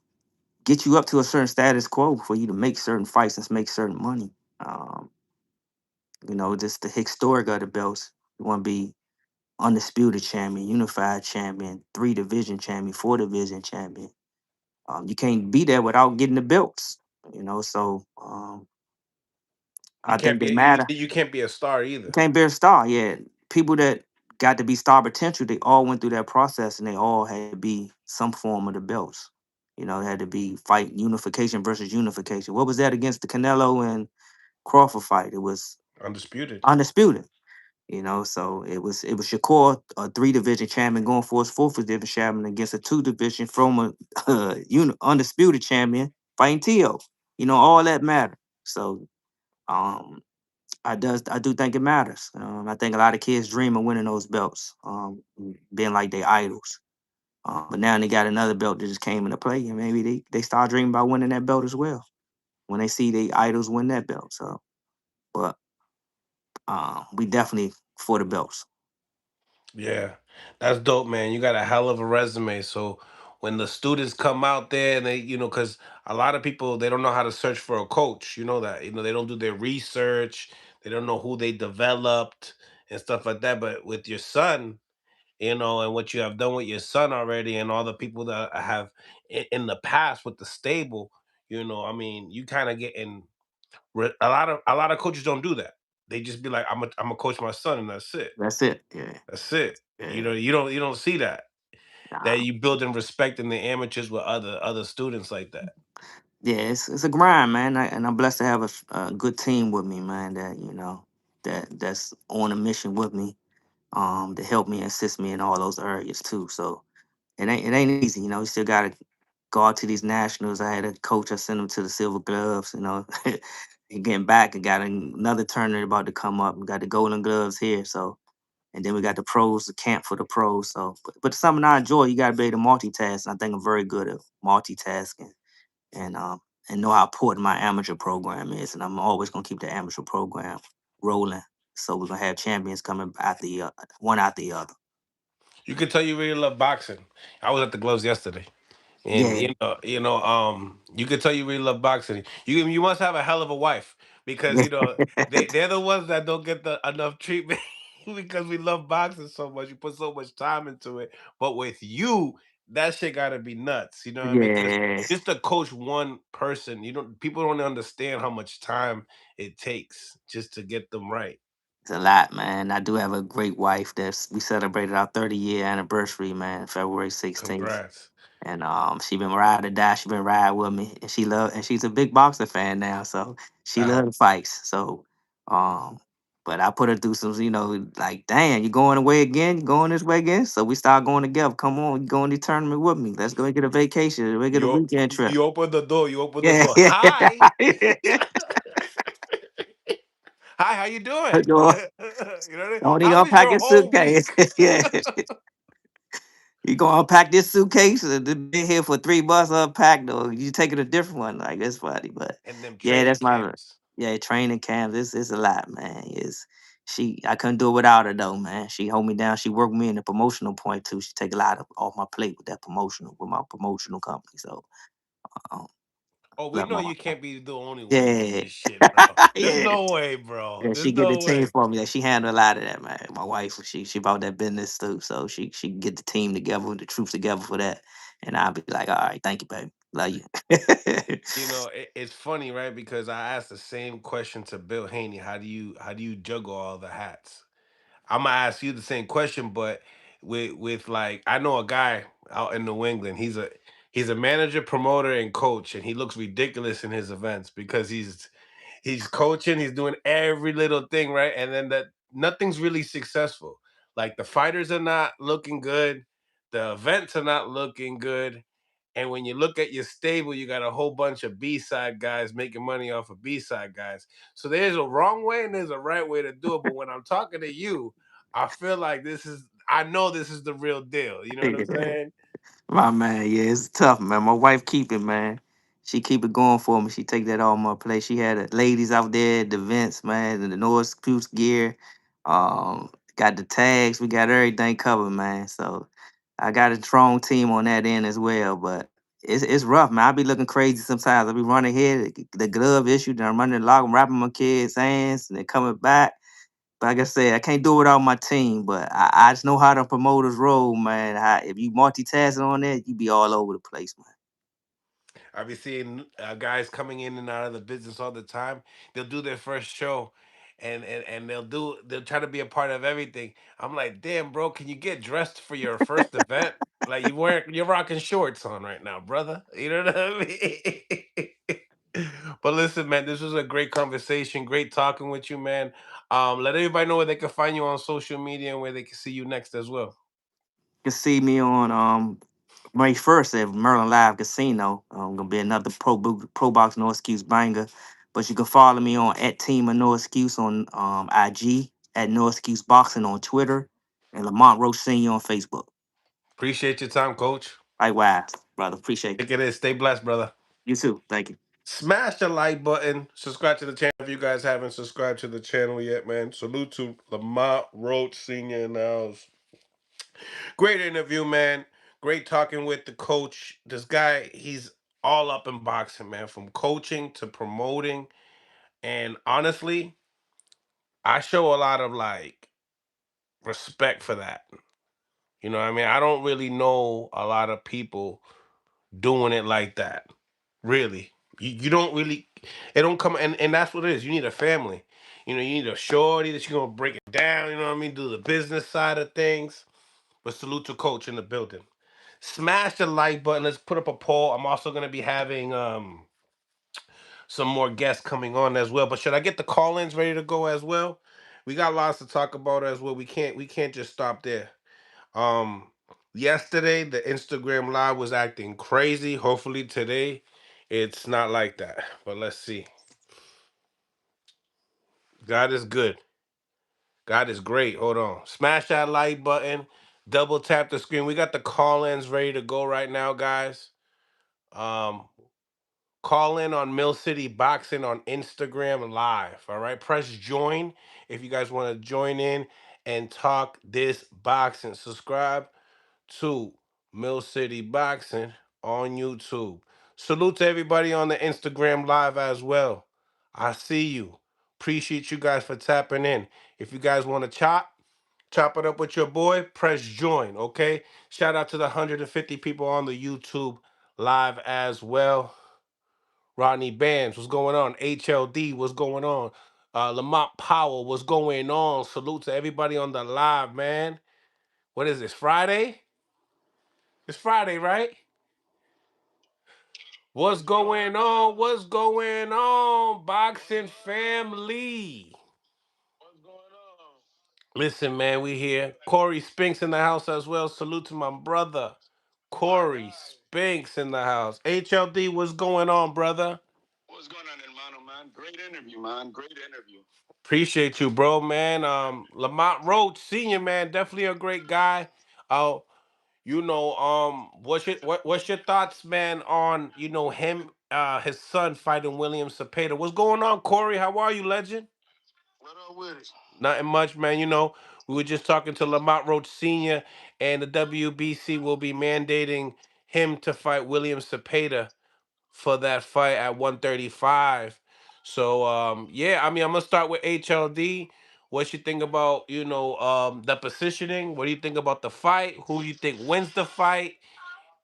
get you up to a certain status quo for you to make certain fights and make certain money. Um, just the historic of the belts. You want to be undisputed champion, unified champion, three division champion, four division champion. You can't be there without getting the belts. So You I can't think be they you, matter. you can't be a star You either. can't be a star. Yeah, people that got to be star potential, they all went through that process, and they all had to be some form of the belts. It had to be fight unification versus unification. What was that against the Canelo and Crawford fight? It was Undisputed. undisputed. So it was Shakur, a 3 division champion, going for his fourth division champion against a 2 division from a undisputed champion fighting Tio. All that matter. So um, I do think it matters. I think a lot of kids dream of winning those belts, being like their idols. But now they got another belt that just came into play, and maybe they start dreaming about winning that belt as well when they see their idols win that belt. So, but we definitely for the belts. Yeah, that's dope, man. You got a hell of a resume. So when the students come out there and they, because a lot of people they don't know how to search for a coach. You know that. They don't do their research. They don't know who they developed and stuff like that. But with your son, and what you have done with your son already, and all the people that I have in the past with the stable, I mean, you kind of getting a lot of coaches don't do that. They just be like, I'm a coach my son, and that's it. That's it. Yeah, That's it. yeah. You don't see that Nah. you building respect in the amateurs with other students like that. Yeah, it's a grind, man. And I'm blessed to have a good team with me, man. That's on a mission with me, to help me, assist me in all those areas too. So it ain't easy. You still got to go out to these nationals. I had a coach. I sent him to the Silver Gloves. And getting back, I got another tournament about to come up. We got the Golden Gloves here. So, and then we got the pros, the camp for the pros. So, but it's something I enjoy. You got to be able to multitask. And I think I'm very good at multitasking, and know how important my amateur program is. And I'm always gonna keep the amateur program rolling. So we're gonna have champions coming out the one out the other. You can tell you really love boxing. I was at the gloves yesterday. And Yeah, you could tell you really love boxing. You must have a hell of a wife because they're the ones that don't get the enough treatment because we love boxing so much. You put so much time into it, but with you, that shit gotta be nuts. You know what I mean? Because yeah. just to coach one person, people don't understand how much time it takes just to get them right. It's a lot, man. I do have a great wife. That's We celebrated our 30-year anniversary, man, February 16th. Congrats. And she been ride or die. She been ride with me, and she's a big boxer fan now. So she Uh, loves fights. So um, but I put her through some, like, damn, you going away again? You going this way again? So we start going together. Come on, you going to the tournament with me? Let's go get a vacation. We get a you weekend trip. you open the door. You open the Yeah, door. yeah, Hi. yeah. Hi, how you doing? Go- Don't even How is unpack your your whole suitcase. week? Yeah. You gonna unpack this suitcase? Been here for 3 months unpacked, or you taking a different one? Like, it's funny, but And them yeah, training that's my camps. yeah training camp. It's a lot, man. Is she? I couldn't do it without her though, man. She hold me down. She worked me in the promotional point too. She take a lot of off my plate with that promotional with my promotional company. So um, Oh, we love know my you wife. can't be the only one doing Yeah, this shit, bro. There's yeah. no way, bro. Yeah, There's she get the no team way. for me. Like, she handle a lot of that, man. My wife, she bought that business too, so she get the team together, the troops together for that, and I'll be like, all right, thank you, baby, love you. It's funny, right? Because I asked the same question to Bill Haney. How do you juggle all the hats? I'm gonna ask you the same question, but with like I know a guy out in New England. He's a manager, promoter, and coach, and he looks ridiculous in his events because he's coaching, he's doing every little thing right, and then that nothing's really successful. Like the fighters are not looking good, the events are not looking good, and when you look at your stable, you got a whole bunch of B-side guys making money off of B-side guys. So there's a wrong way and there's a right way to do it. But when I'm talking to you, I feel like I know this is the real deal. You know what I'm Yeah. saying? My man, yeah, it's tough, man. My wife keep it, man. She keep it going for me. She take that all my place. She had the ladies out there at the events, man, and the North Goose gear. Got the tags. We got everything covered, man. So I got a strong team on that end as well. But it's rough, man. I be looking crazy sometimes. I be running here, the glove issue, then I'm running the log, I'm wrapping my kids' hands, and then coming back. But like I said, I can't do it without my team. But I just know how the promoters roll, man. If you multitasking on that, you be all over the place, man. I be seeing guys coming in and out of the business all the time. They'll do their first show, and they'll try to be a part of everything. I'm like, damn, bro, can you get dressed for your first event? Like you're rocking shorts on right now, brother. You know what I mean? But listen, man, this was a great conversation. Great talking with you, man. Let everybody know where they can find you on social media and where they can see you next as well. You can see me on May 1st at Maryland Live Casino. Gonna be another pro box no excuse banger. But you can follow me on at Team of No Excuse on IG, at No Excuse Boxing on Twitter, and Lamont Roach Senior on Facebook. Appreciate your time, coach. Likewise, brother. Appreciate Take it in. Stay blessed, brother. you too. Thank you. Smash the like button. Subscribe to the channel if you guys haven't subscribed to the channel yet, man. Salute to Lamont Roach Senior in the house. Great interview, man. Great talking with the coach. This guy, he's all up in boxing, man. From coaching to promoting. And honestly, I show a lot of like respect for that. You know what I mean? I don't really know a lot of people doing it like that. Really. You don't really it don't come and that's what it is. You need a family. You know, you need a shorty that you're gonna break it down, you know what I mean? Do the business side of things. But salute to coach in the building. Smash the like button. Let's put up a poll. I'm also gonna be having some more guests coming on as well. But should I get the call-ins ready to go as well? We got lots to talk about as well. We can't just stop there. Um Yesterday the Instagram live was acting crazy. Hopefully today it's not like that. But let's see. God is good. God is great. Hold on. Smash that like button. Double tap the screen. We got the call-ins ready to go right now, guys. Um Call in on Mill City Boxing on Instagram Live. All right. Press join if you guys want to join in and talk this boxing. Subscribe to Mill City Boxing on YouTube. Salute to everybody on the Instagram Live as well. I see you. Appreciate you guys for tapping in. If you guys want to chop it up with your boy, press join, okay? Shout out to the 150 people on the YouTube Live as well. Rodney Bands, what's going on? HLD, what's going on? Lamont Powell, what's going on? Salute to everybody on the live, man. What is this, Friday? It's Friday, right? What's going on? What's going on, boxing family? What's going on? Listen, man, we here. Corey Spinks in the house as well. Salute to my brother. My Corey guy. Spinks in the house. HLD, what's going on, brother? What's going on, hermano, man? Great interview, man. Great interview. Appreciate you, bro, man. Lamont Roach, senior man, definitely a great guy. Uh, what's your thoughts, man, on him, his son fighting William Zepeda? What's going on, Corey? How are you, legend? What up with it? Nothing much, man. We were just talking to Lamont Roach Senior, and the WBC will be mandating him to fight William Zepeda for that fight at 135. So yeah, I mean I'm gonna start with HLD. What you think about, the positioning? What do you think about the fight? Who you think wins the fight?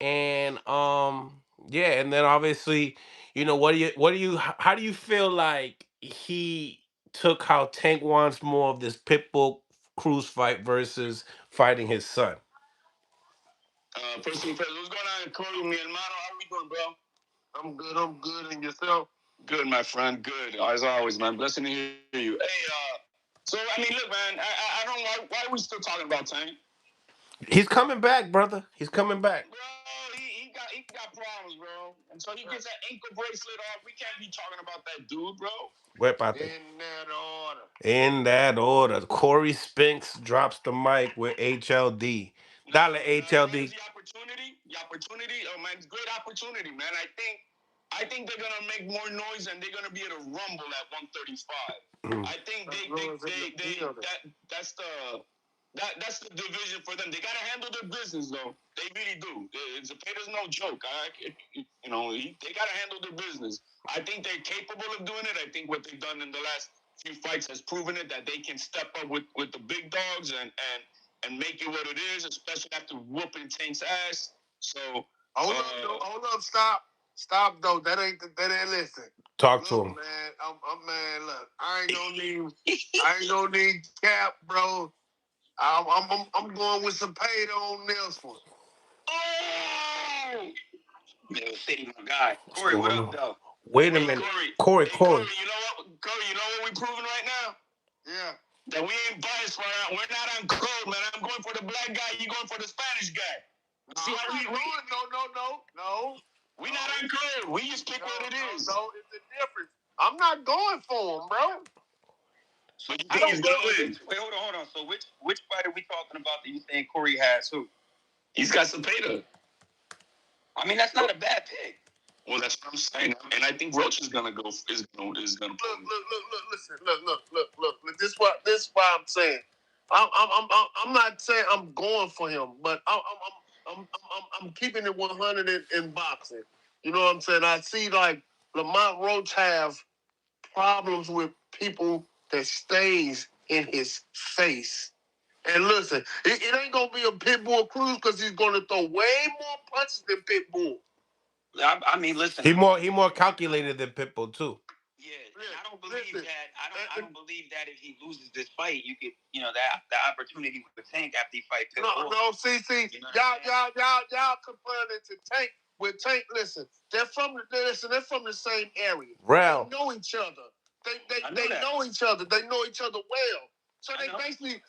And yeah, and then obviously, how do you feel like he took how Tank wants more of this Pitbull Cruz fight versus fighting his son? First thing first, what's going on, Corey, mi hermano? How we doing, bro? I'm good. I'm good. And yourself? Good, my friend. Good. As always, man. Blessing to hear you. Hey, so I mean, look, man. I don't know why are we still talking about Tank? He's coming back, brother. He's coming back. Bro, he got problems, bro. And so he gets that ankle bracelet off. We can't be talking about that dude, bro. In that order. In that order. Corey Spinks drops the mic with HLD. Dale Here's HLD. the opportunity. The opportunity, oh man, it's great opportunity, man. I think they're gonna make more noise and they're gonna be able to rumble at 135. I think that's the division for them. They gotta handle their business though. They really do. Zepeda's no joke. They gotta handle their business. I think they're capable of doing it. I think what they've done in the last few fights has proven it that they can step up with the big dogs and make it what it is, especially after whooping Tank's ass. So hold up, stop though. That ain't listen. Talk to him. Man, I'm man. Look, I ain't gonna need cap, bro. I'm going with some paid on this one. Oh! Yo, City, my guy. Corey, what up, though? Wait a minute. Corey. You know what? Corey, you know what we proving right now? Yeah. That we ain't biased for that. We're not on code, man. I'm going for the black guy. You going for the Spanish guy. See how we No. We not on code. We just pick what it is. No, it's a difference. I'm not going for him, bro. So you think he's gonna win? Wait, hold on. So which fight are we talking about that you think Corey has? Who? He's got Zepeda. I mean, that's not a bad pick. Well, that's what I'm saying, and I think Roach is gonna go. Is gonna. Look. Listen. This is why I'm saying. I'm not saying I'm going for him, but I'm keeping it 100 in boxing. You know what I'm saying? I see like Lamont Roach have problems with people that stays in his face. And listen, it ain't gonna be a Pitbull Cruz because he's gonna throw way more punches than Pitbull. I mean, listen. He more calculated than Pitbull too. Yeah, I don't believe that. I don't believe that if he loses this fight, you could, that the opportunity with Tank after he fight Pitbull. No. See, y'all comparing it to Tank. With Tank, listen, they're from the same area. Real. They know each other. They know each other. They know each other well. So they basically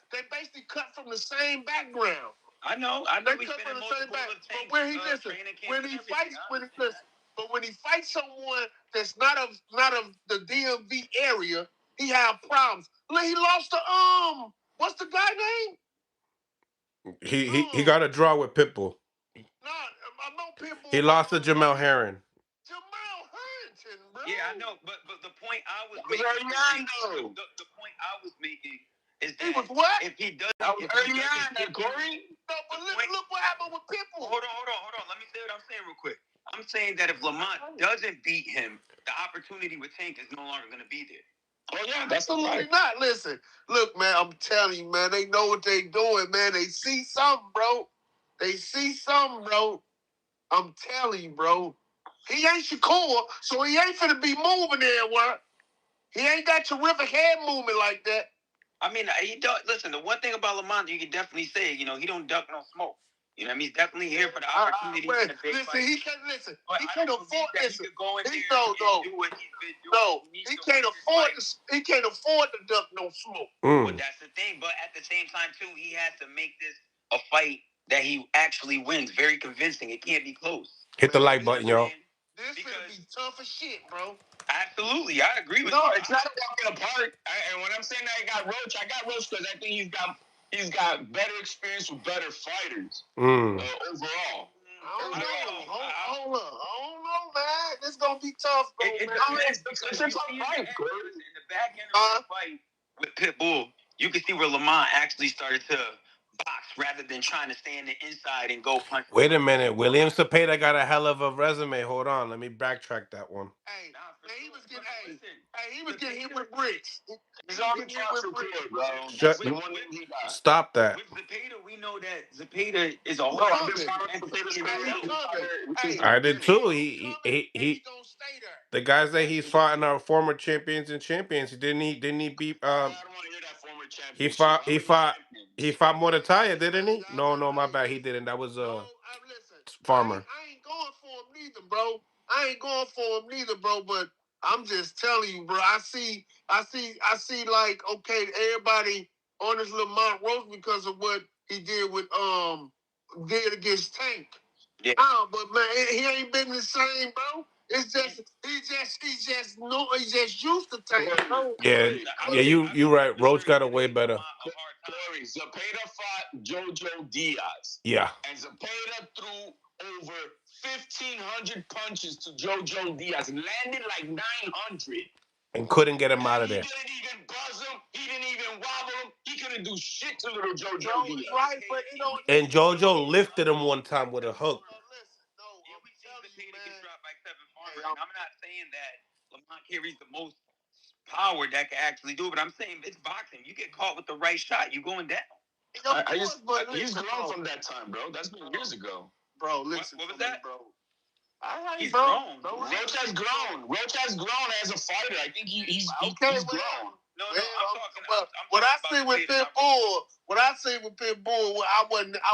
cut from the same background. I know. They cut from the same background. But when he fights someone that's not of the DMV area, he have problems. He lost to what's the guy name? He got a draw with Pitbull. No, I know Pitbull. He lost to Jamel Herring. Jamel Harrington, bro. Yeah, I know, but the point I was making. The point I was making is that he was what? If he doesn't, Corey. No, but look what happened with Pitbull. Hold on. Let me say what I'm saying real quick. I'm saying that if Lamont doesn't beat him, the opportunity with Tank is no longer going to be there. Oh yeah, that's absolutely not. Listen, look, man, I'm telling you, man, they know what they doing, man. They see something, bro. I'm telling you, bro. He ain't Shakur, so he ain't finna be moving everywhere. He ain't got terrific head movement like that. I mean, he does. Listen, the one thing about Lamont, you can definitely say, he don't duck no smoke. You know what I mean? He's definitely here for the opportunity. He can't listen. He can't afford this. He can't afford to duck no smoke. But that's the thing. But at the same time, too, he has to make this a fight that he actually wins. Very convincing. It can't be close. Hit the like button, y'all. This gonna be tough as shit, bro. Absolutely, I agree with you. No, it's not a walking apart. And when I'm saying that I got Roach because I think he's got better experience with better fighters overall. I don't know, man. This is gonna be tough, bro. It's a tough fight. In the back end of the fight with Pitbull, you can see where Lamont actually started to box rather than trying to stay in the inside and go punch. Wait a minute. William Zepeda got a hell of a resume. Hold on. Let me backtrack that one. He was getting hit with bricks. He's already hit with bricks, bro. Stop that. With Zepeda, we know that Zepeda is a whole I did too. He the guys that he's fought in our former champions and champions. Didn't he beat I don't want to hear that former champion. He fought Morataya, didn't he? No, my bad. He didn't. That was Farmer. I ain't going for him neither, bro. But I'm just telling you, bro. I see like, okay, everybody on this Lamont Roach because of what he did with did against Tank. Yeah. But man, he ain't been the same, bro. It's just he's just used to Tank. Yeah, you right. Roach got it way better. Zepeda fought Jojo Diaz. Yeah. And Zepeda threw over 1,500 punches to Jojo Diaz. Landed like 900. And couldn't get him out of there. He didn't even buzz him. He didn't even wobble him. He couldn't do shit to little Jojo Diaz. Right, but and Jojo lifted him one time with a hook. I'm not saying that Lamont carries the most power that can actually do it, but I'm saying it's boxing. You get caught with the right shot, you're going down. He's grown from that time, bro. That's been years ago. Bro, listen. What was that, bro? He's grown. Roach has grown. Roach has grown as a fighter. I think he's grown. No, I'm talking about what I see with Pitbull. I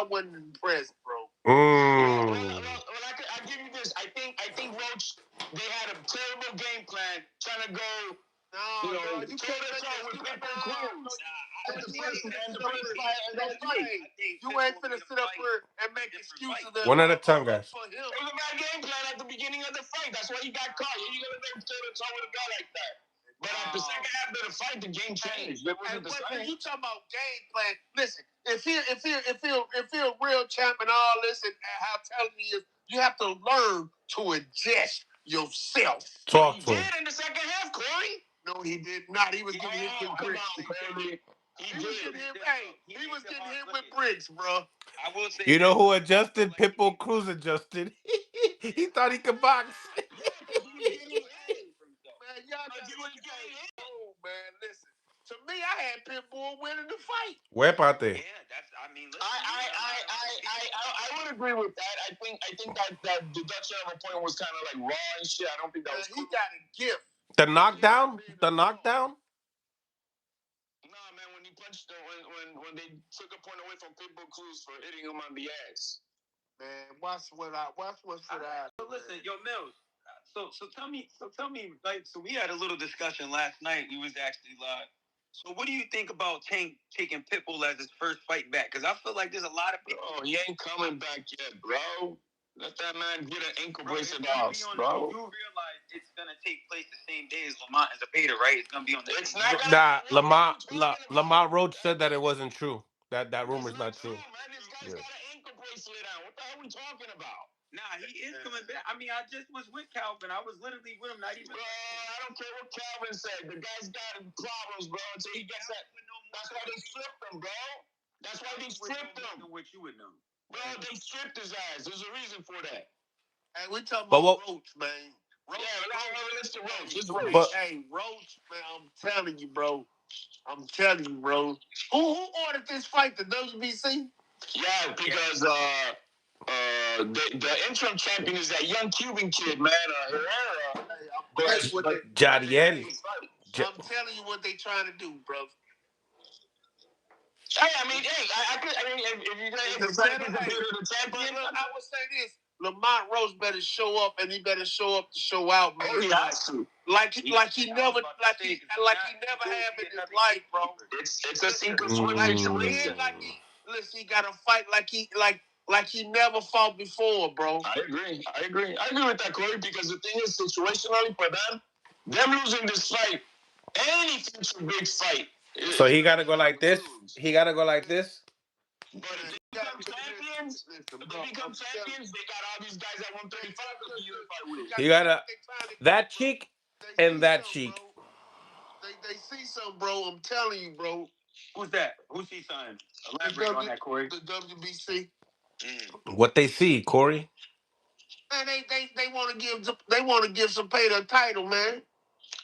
wasn't impressed, bro. I give you this. I think Roach, they had a terrible game plan trying to go. No, you can't with Pitbull Cruz. You ain't finna sit up here and make excuses. One at a time, guys. It was a bad game plan at the beginning of the fight. That's why he got caught. You gotta make toe-to-toe with a guy like that. But at the second half of the fight, the game changed. It wasn't the same. You talking about game plan? Listen, if he a real champ and all this, and how talented he is, you have to learn to adjust yourself. Talk to him. He did in the second half, Corey. No, he did not. He was getting hit with bricks. He was getting hit with bricks, bro. I will say, you know who adjusted? Pitbull Cruz adjusted. He thought he could box. Man, y'all man, listen. To me, I had Pitbull winning the fight. Huépate. Yeah, that's. I mean, listen, I would agree with that. I think that deduction of a point was kind of like raw and shit. I don't think that was. He got a gift. The knockdown. The knockdown. Nah, man. When he punched, when they took a point away from Pitbull Cruz for hitting him on the ass. Man, watch what I. Listen, yo, Mills. So tell me, like, so we had a little discussion last night. We was actually live. So what do you think about taking Pitbull as his first fight back? Because I feel like there's a lot of people. Oh, he ain't coming back yet, bro. Let that man get an ankle bracelet off, bro. You realize it's gonna take place the same day as Lamont and Zepeda, right? It's gonna be on the. It's not. Lamont Roach said that it wasn't true. That rumor's not true. Man, this guy's got an ankle bracelet on. What the hell are we talking about? Nah, he is coming back. I mean, I just was with Calvin. I was literally with him. Not even. Bro, I don't care what Calvin said. The guy's got problems, bro. Until he gets that. That's why they stripped him, bro. That's why they stripped him. What you would know. Bro, they stripped his ass. There's a reason for that. Hey, we talking about Roach, man. Roach, let's do Roach. It's Roach. Hey, Roach, man, I'm telling you, bro. Who ordered this fight? The WBC? Yeah, because the interim champion is that young Cuban kid, man, Herrera. Jalil. I'm telling you what they trying to do, bro. Hey, I mean, if you're going to champion, I would say this. Lamont Roach better show up, and he better show up to show out, man. Oh, he has to. Like he never have in his life, bro. It's a secret situation. Listen, he got to fight like he never fought before, bro. I agree with that, Corey, because the thing is, situationally for them losing this fight, any future big fight. So he got to go like this. He got to go like this. But if they become champions, they got all these guys at 135. He got that cheek and that cheek. They see something, bro. I'm telling you, bro. Who's that? Who's he signed? Elaborate on that, Corey. The WBC. What they see, Corey? Man, they want to give Zepeda a title, man.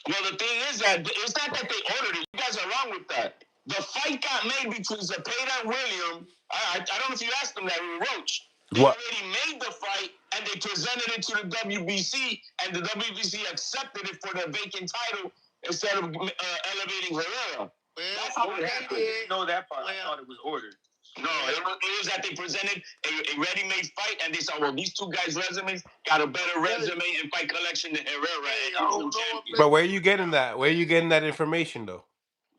Well, the thing is that it's not that they ordered it. You guys are wrong with that. The fight got made between Zepeda and William. I don't know if you asked them that with Roach. They already made the fight, and they presented it to the WBC, and the WBC accepted it for the vacant title instead of elevating Herrera. That's how it happened. I didn't know that part. I thought it was ordered. No, it was that they presented a ready-made fight, and they saw, well, these two guys' resumes got a better resume and fight collection than Herrera. But where are you getting that? Where are you getting that information, though?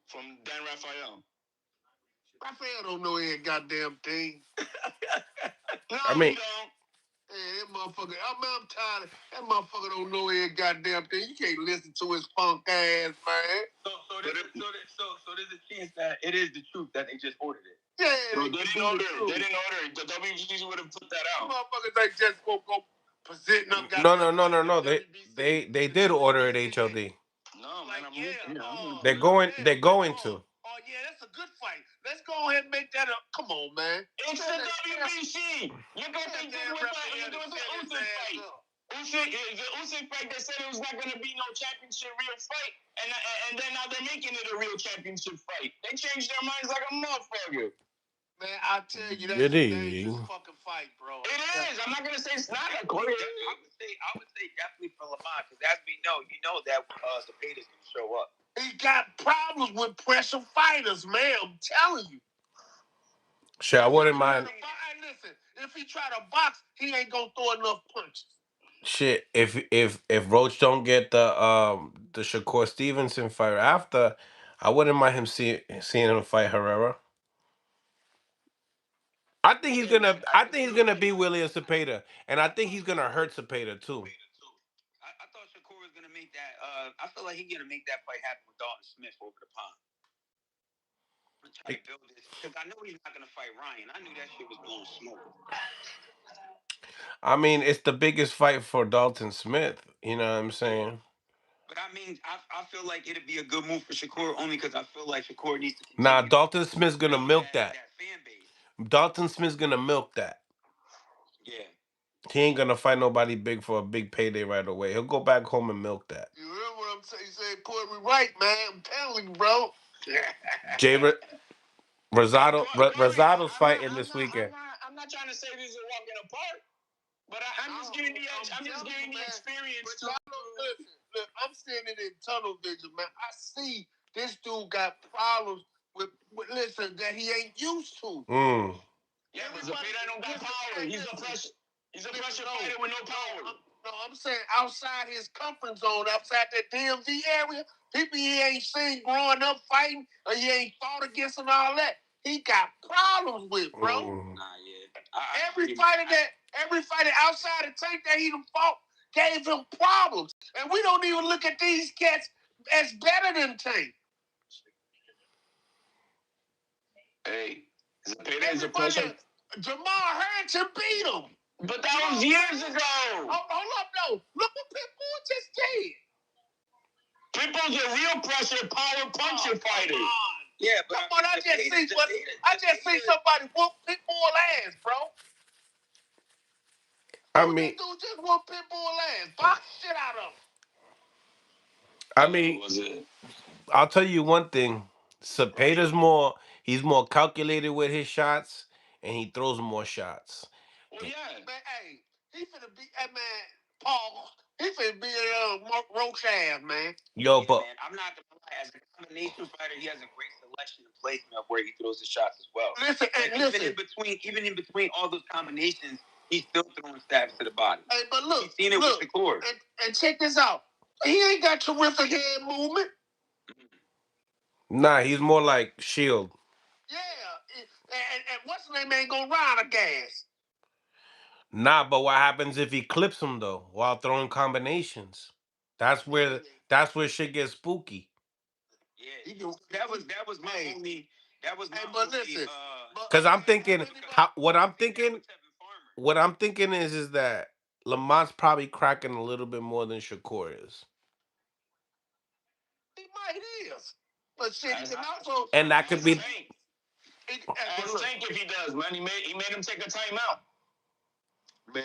From Dan Rafael. Rafael don't know any goddamn thing. No, I mean, he don't. Hey, that motherfucker, I'm tired. That motherfucker don't know any goddamn thing. You can't listen to his funk ass, man. So there's a chance that it is the truth that they just ordered it. Yeah, they didn't order it. The WBC would have put that out. Motherfuckers ain't just go presenting them. No. They did order it, HLD. No, man, They're going to. Oh, yeah, that's a good fight. Let's go ahead and make that up. Come on, man. It's the WBC. Look what they did with the Usyk fight. The Usyk fight, they said it was not going to be no championship real fight. And then now they're making it a real championship fight. They changed their minds like a motherfucker. Man, I tell you, that's a dangerous fucking fight, bro. It is. I'm not going to say it's not. I would say definitely for Lamont, because as we know, you know that Zepeda's going to show up. He got problems with pressure fighters, man. I'm telling you. Sure, I wouldn't mind. listen, if he try to box, he ain't gonna throw enough punches. Shit, if Roach don't get the Shakur Stevenson fight after, I wouldn't mind seeing him fight Herrera. I think he's gonna be William Zepeda, and I think he's gonna hurt Zepeda too. I thought Shakur was gonna make that. I feel like he's gonna make that fight happen with Dalton Smith over the pond. Try to build this because I know he's not gonna fight Ryan. I knew that shit was blowing smoke. I mean, it's the biggest fight for Dalton Smith. You know what I'm saying? But I mean, I feel like it'd be a good move for Shakur only because I feel like Shakur needs to Nah, continue Dalton Smith's to gonna build milk that that. fan base. Dalton Smith's gonna milk that. Yeah. He ain't gonna fight nobody big for a big payday right away. He'll go back home and milk that. You hear what I'm saying? You said Corey Wright, man. I'm telling you, bro. Jay Rosado's I'm fighting this not, weekend. I'm not trying to say these are walking apart, but I'm just giving the experience. But y'all don't listen. Look, I'm standing in tunnel vision, man. I see this dude got problems with listen that he ain't used to. Yeah, but Zepeda don't got power. He's a pressure fighter with no power. No, I'm saying outside his comfort zone, outside that DMV area, people he ain't seen growing up fighting, or he ain't fought against and all that. He got problems with, bro. Nah, yeah. Every fighter outside the tank that he done fought gave him problems. And we don't even look at these cats as better than Tank. Hey, Zepeda is a pressure. Jamal Harrington beat him. But that was years ago. Hold up, though. Look what Pitbull just did. Pitbull's a real pressure power puncher fighter. Yeah, but come on, I just see somebody whoop Pitbull ass, bro. I mean, dude just whoop Pitbull ass. Box shit out of him. I mean, I'll tell you one thing. Cepeda's he's more calculated with his shots, and he throws more shots. Well, yeah. Man, hey, he finna beat that man, Paul. He finna beat Roach ass, man. Yo, but man, I'm not gonna lie. As a combination fighter, he has a great selection and placement of where he throws his shots as well. Even in between all those combinations, he's still throwing stabs to the body. Hey, but look, he's seen it with the core. And check this out. He ain't got terrific head movement. Nah, he's more like Shield. Yeah, and what's the name ain't gonna ride a gas. Nah, but what happens if he clips him though while throwing combinations? That's where shit gets spooky. Yeah, that was my only. That was my but listen, because I'm thinking what I'm thinking is that Lamont's probably cracking a little bit more than Shakur is. He might is, but shit, he can also. And that could be. Tank if he does, man. He made him take a timeout. Man,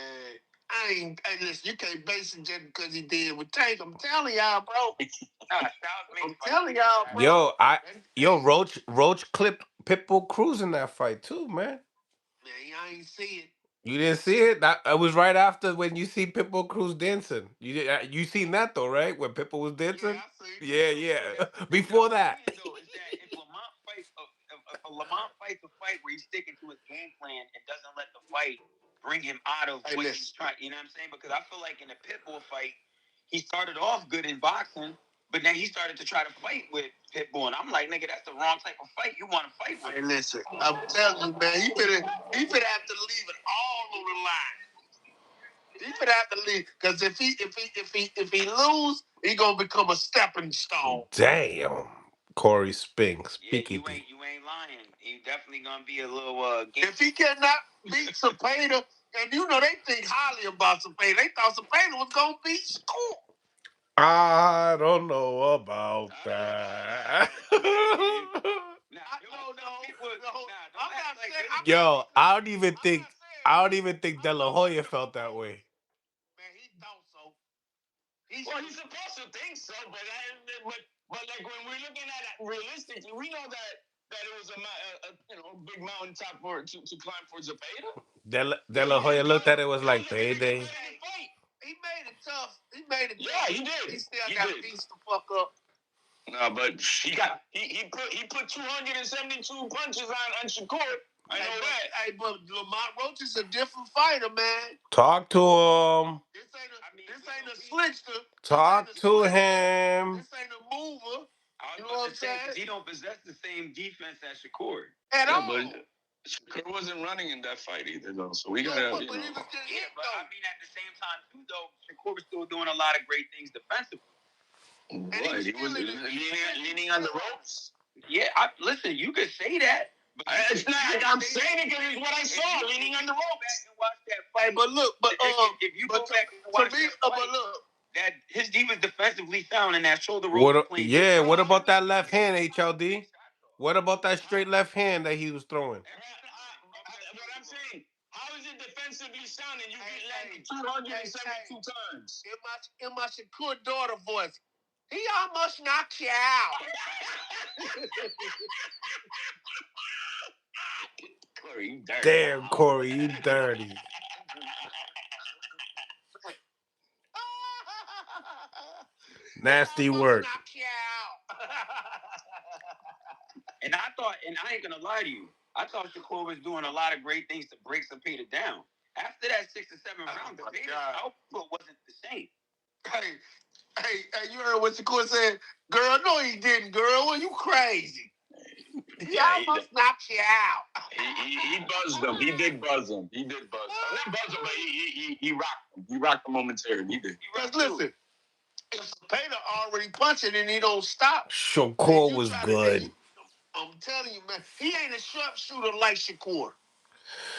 hey, listen, you can't base it just because he did with Tank. I'm telling y'all, bro. I'm telling y'all, bro. Roach clipped Pitbull Cruz in that fight too, man. Man, I ain't see it. You didn't see it? It was right after when you see Pitbull Cruz dancing. You seen that though, right? When Pitbull was dancing? Yeah. Before that. If Lamont fights a fight where he's sticking to his game plan and doesn't let the fight bring him out of what he's trying, you know what I'm saying? Because I feel like in the Pitbull fight, he started off good in boxing, but then he started to try to fight with Pitbull, and I'm like, nigga, that's the wrong type of fight you want to fight with. Hey, listen, I'm telling you, man, he better have to leave it all on the line. He better have to leave, because if he lose, he gonna become a stepping stone. Damn, Corey Spinks. Yeah, you ain't lying. He definitely gonna be a little. If he cannot beat Zepeda, and you know they think highly about Zepeda, they thought Zepeda was gonna beat Shakur. I don't know about that. Yo, I don't even think De La Hoya felt that way. Man, he thought so. He's supposed to think so, but like when we're looking at it realistically, we know that it was a big mountaintop to climb for Zepeda. De La Hoya looked at it was like payday. He made it tough. Yeah, he did. He still got beats the fuck up. No, but he put 272 punches on Shakur. I know that. Hey, but Lamont Roach is a different fighter, man. Talk to him. This ain't a slickster. Talk to him. This ain't a mover. You know what I'm saying? He don't possess the same defense as Shakur. At all. But Shakur wasn't running in that fight either, though. So we gotta, but I mean, at the same time, too, though, Shakur was still doing a lot of great things defensively. What? He was leaning on the ropes. Yeah, listen, you could say that. But it's not. I'm saying it because it's what I saw, leaning on the ropes. Back and watch that fight. Hey, but look, if you go back and watch that fight, that he was defensively sound in that shoulder rope. What about that left hand, HLD? What about that straight left hand that he was throwing? What I'm saying, how is it defensively sound and you get landed 272 times? In my Shakur daughter voice, he almost knocked you out. Corey, you dirty. Damn, Corey, you dirty. Nasty work. And I thought, and I ain't gonna lie to you, I thought Shakur was doing a lot of great things to break Zepeda down. After that 6 or 7 rounds, Zepeda's output wasn't the same. Hey, you heard what Shakur said? Girl, no, he didn't, girl. Well, you crazy. He almost knocked you out. He buzzed him. He did buzz him. He did buzz him. Not buzz him, but he rocked him. He rocked him momentarily. He did. Because listen, if Zepeda already punching and he don't stop. Shakur was good. I'm telling you, man, he ain't a sharpshooter like Shakur.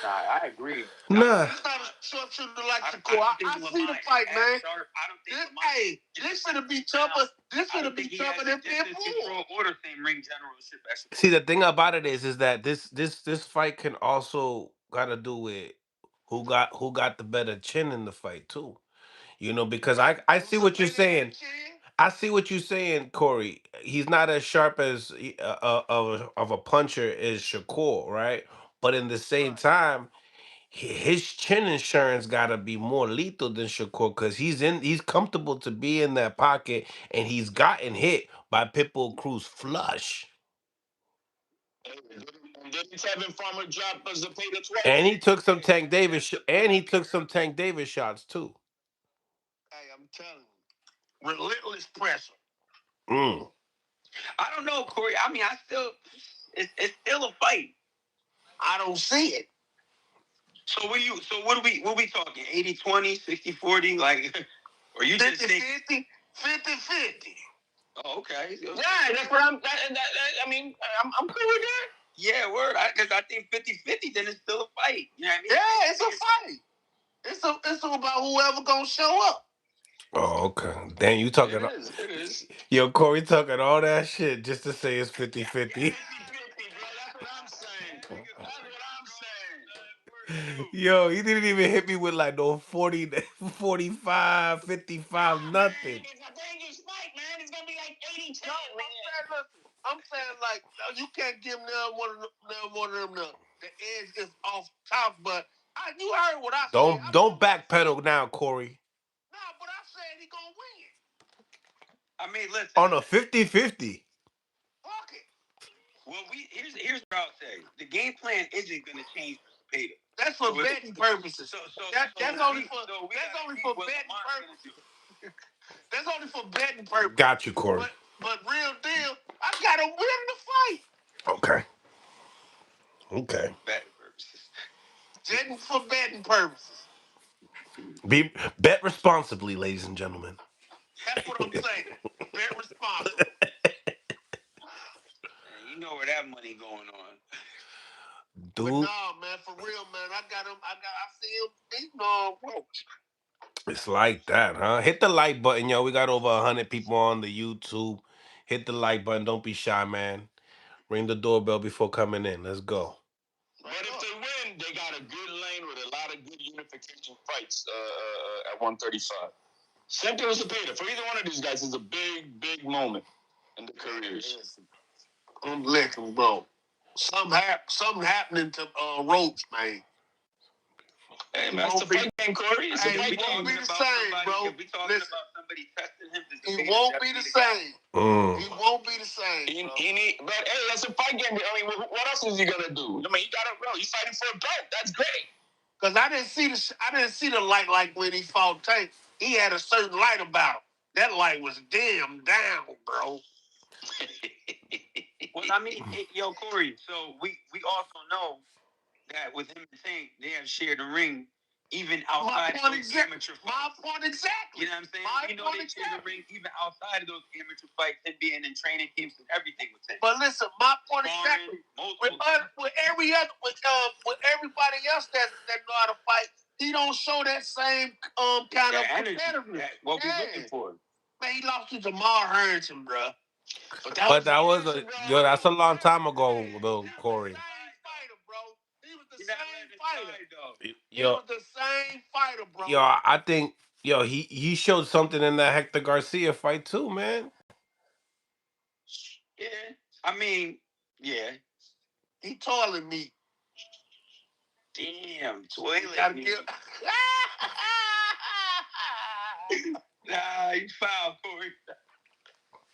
Nah, I agree. Nah. He's not a sharpshooter like Shakur. I see the fight, man. This finna be tougher. This finna be tougher than Pitbull. See, the thing about it is that this fight can also gotta do with who got the better chin in the fight too. You know, because I see what you're saying. I see what you're saying, Corey. He's not as sharp as of a puncher as Shakur, right? But in the same time, his chin insurance gotta be more lethal than Shakur because he's comfortable to be in that pocket and he's gotten hit by Pitbull Cruz flush. And he took some Tank Davis shots too. Hey, I'm telling you, relentless pressure. I don't know, Corey. I mean, it's still a fight. I don't see it. So what are we talking? 80-20, 60-40, like, or you just think 50-50? 50-50. Oh, okay. Yeah, that's what I'm cool with that. Yeah, word. Because I think 50-50, then it's still a fight. You know what I mean? Yeah, it's a fight. It's about whoever gonna show up. Oh, okay. Damn, you talking... It is. Yo, Corey talking all that shit just to say it's 50-50. That's what I'm saying. Yo, he didn't even hit me with like no 40, 45, 55, nothing. It's a dangerous fight, man. It's gonna be like 80-10. No, I'm saying like you can't give one of them the edge is off top, but you heard what I said. Don't backpedal now, Corey. Nah, but I said he gonna win. I mean, listen. On a 50-50. Fuck it. Well, here's what I'll say. The game plan isn't gonna change for Zepeda. That's for betting purposes. That's only for betting purposes. That's only for betting purposes. Got you, Corey. But real deal, I gotta win the Okay. fight. Betting purposes. Betting for betting purposes. Bet responsibly, ladies and gentlemen. That's what I'm saying. Bet responsibly. You know where that money going on. Dude. But no, man, for real, man. I see him beating on Roach. It's like that, huh? Hit the like button, yo. We got over 100 people on the YouTube. Hit the like button. Don't be shy, man. Ring the doorbell before coming in. Let's go. But if they win, they got a good lane with a lot of good unification fights at 135. Same thing with Zepeda. For either one of these guys, it's a big, big moment in the careers. I'm licking, bro. Something happening to Roach, man. Hey, man, it's a fight game, Corey. It's a fight game. It won't be the same, bro. If we talking about somebody testing him, it won't be the same. He won't be the same. But hey, that's a fight game. I mean, what else is he gonna do? I mean, he's fighting for a belt. That's great. Cause I didn't see the light like when he fought Tank. He had a certain light about him. That light was damn down, bro. Well, I mean, yo, Corey. So we also know that with him and Tank, they have shared the ring even outside of those amateur fights. My point exactly. You know what I'm saying? We know they share the ring even outside of those amateur fights and being in training camps and everything with Tank. But listen, my point exactly. With everybody else that know how to fight, he don't show that same kind of competitiveness. What we looking for? Man, he lost to Jamal Harrington, bro. But that was that's a long time ago, though, Corey. He was the same fighter. Yo, he was the same fighter, bro. Yo, I think he showed something in that Hector Garcia fight too, man. Yeah, I mean, yeah, he toilet me. Damn, toilet me. Nah, you foul, Corey.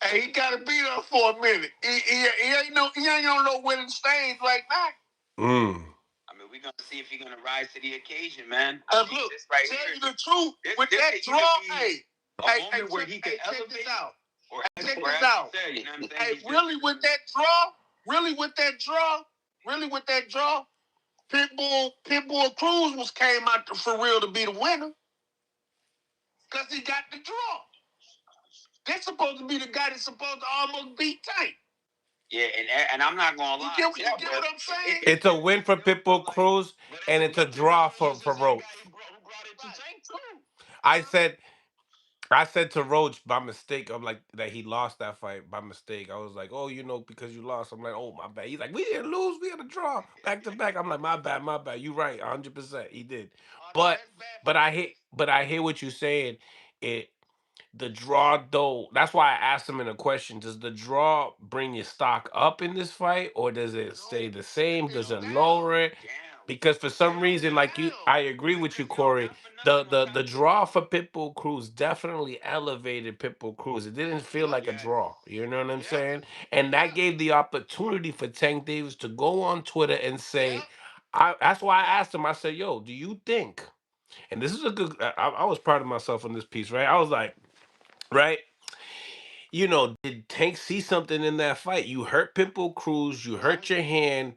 Hey, he gotta be there for a minute. He ain't on no winning stage like that. I mean, we're gonna see if he's gonna rise to the occasion, man. Look, tell you the truth, with that draw, hey, where he could elevate this out. Or check this out. You know what I'm saying? Hey, really with that draw, Pitbull Cruz came out for real to be the winner. Cause he got the draw. They're supposed to be the guy that's supposed to almost beat Tank. Yeah, and I'm not gonna lie. You get what I'm saying? It's a win for Pitbull Cruz, and it's a draw for Roach. I said to Roach by mistake, I'm like that he lost that fight by mistake. I was like, oh, because you lost. I'm like, oh, my bad. He's like, we didn't lose, we had a draw back to back. I'm like, my bad. You right, 100%. He did, but I hear what you're saying. The draw though, that's why I asked him in a question, does the draw bring your stock up in this fight or does it stay the same? Does it lower it? Because for some reason, I agree with you, Corey. The draw for Pitbull Cruz definitely elevated Pitbull Cruz. It didn't feel like a draw. You know what I'm saying? And that gave the opportunity for Tank Davis to go on Twitter and say, that's why I asked him, I said, yo, do you think, and this is a good, I was proud of myself on this piece, right? I was like, right? Did Tank see something in that fight? You hurt Pitbull Cruz, you hurt your hand,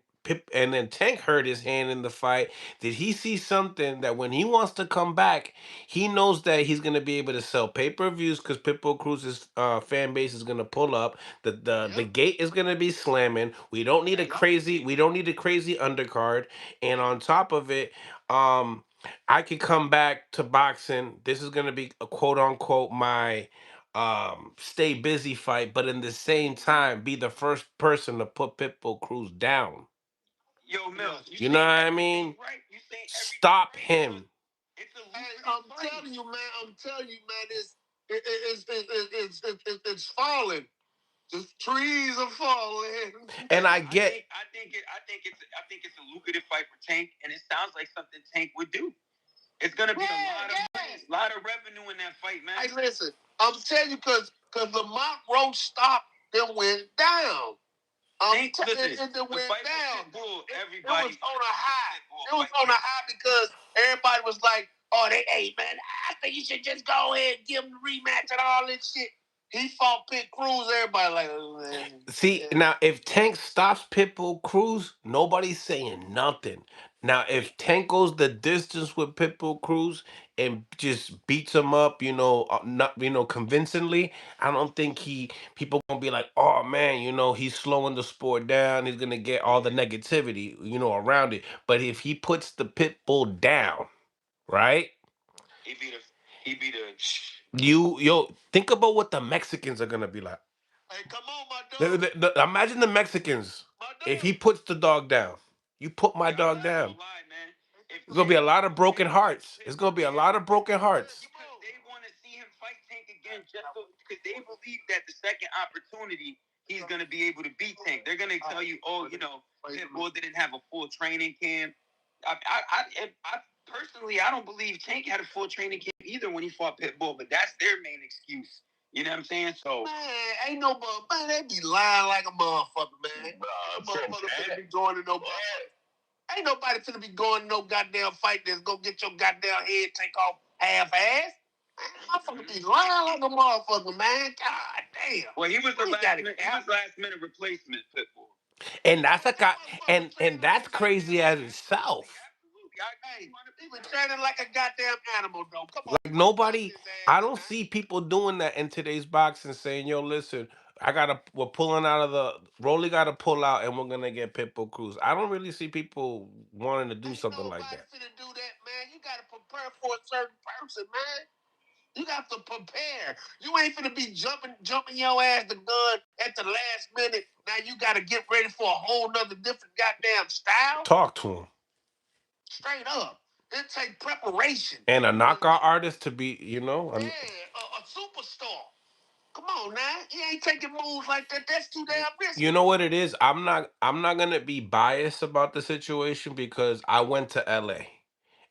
and then Tank hurt his hand in the fight. Did he see something that when he wants to come back, he knows that he's gonna be able to sell pay-per-views because Pitbull Cruz's fan base is gonna pull up. The gate is gonna be slamming. We don't need a crazy undercard. And on top of it, I could come back to boxing. This is gonna be a quote unquote my stay busy fight, but in the same time be the first person to put Pitbull Cruz down. Yo, Mills, you know what I mean? Right? Stop him. I'm telling you, man. It's falling. The trees are falling. And I think it's a lucrative fight for Tank, and it sounds like something Tank would do. It's gonna be a lot of revenue in that fight, man. Hey, listen, I'm telling you, because Lamont Roach stopped, then went down. It went down. It was on a high. It was on a high because everybody was like, "Oh, hey man, I think you should just go ahead and give him the rematch and all this shit." He fought Pit Cruz. Everybody like, oh, man. See, now if Tank stops Pitbull Cruz, nobody's saying nothing. Now, if Tank goes the distance with Pitbull Cruz and just beats him up, not convincingly, I don't think people gonna be like, oh man, he's slowing the sport down. He's gonna get all the negativity, around it. But if he puts the Pitbull down, right? He beat a. Think about what the Mexicans are gonna be like. Hey, come on, my dog. Imagine the Mexicans. If he puts the dog down, you put my dog down. It's gonna be a lot of broken hearts. It's gonna be a lot of broken hearts. Because they want to see him fight Tank again, just because they believe that the second opportunity he's gonna be able to beat Tank. They're gonna tell you, oh, Pitbull didn't have a full training camp. I personally, I don't believe Tank had a full training camp either when he fought Pitbull, but that's their main excuse You know what I'm saying? So man, ain't no man. They be lying like a motherfucker, man. Motherfucker finna be going to no. Ain't nobody finna be going to no goddamn fight that's gonna get your goddamn head take off half-ass. Motherfucker be lying like a motherfucker, man. God damn. Well, he was the last minute replacement, Pitbull. And that's a guy, and that's crazy as itself. Hey, he been training like a goddamn animal, though. Come on, Like nobody, I don't see people doing that in today's boxing, saying, "Yo, listen, we're pulling out of the Rolly got to pull out, and we're gonna get Pitbull Cruz." I don't really see people wanting to do something like that. Finna do that, man. You gotta prepare for a certain person, man. You got to prepare. You ain't finna be jumping your ass the gun at the last minute. Now you gotta get ready for a whole nother different goddamn style. Talk to him. Straight up. It take preparation. And a knockout artist to be, yeah, a superstar. Come on now. He ain't taking moves like that. That's too damn risky. you know what it is? I'm not gonna be biased about the situation because I went to LA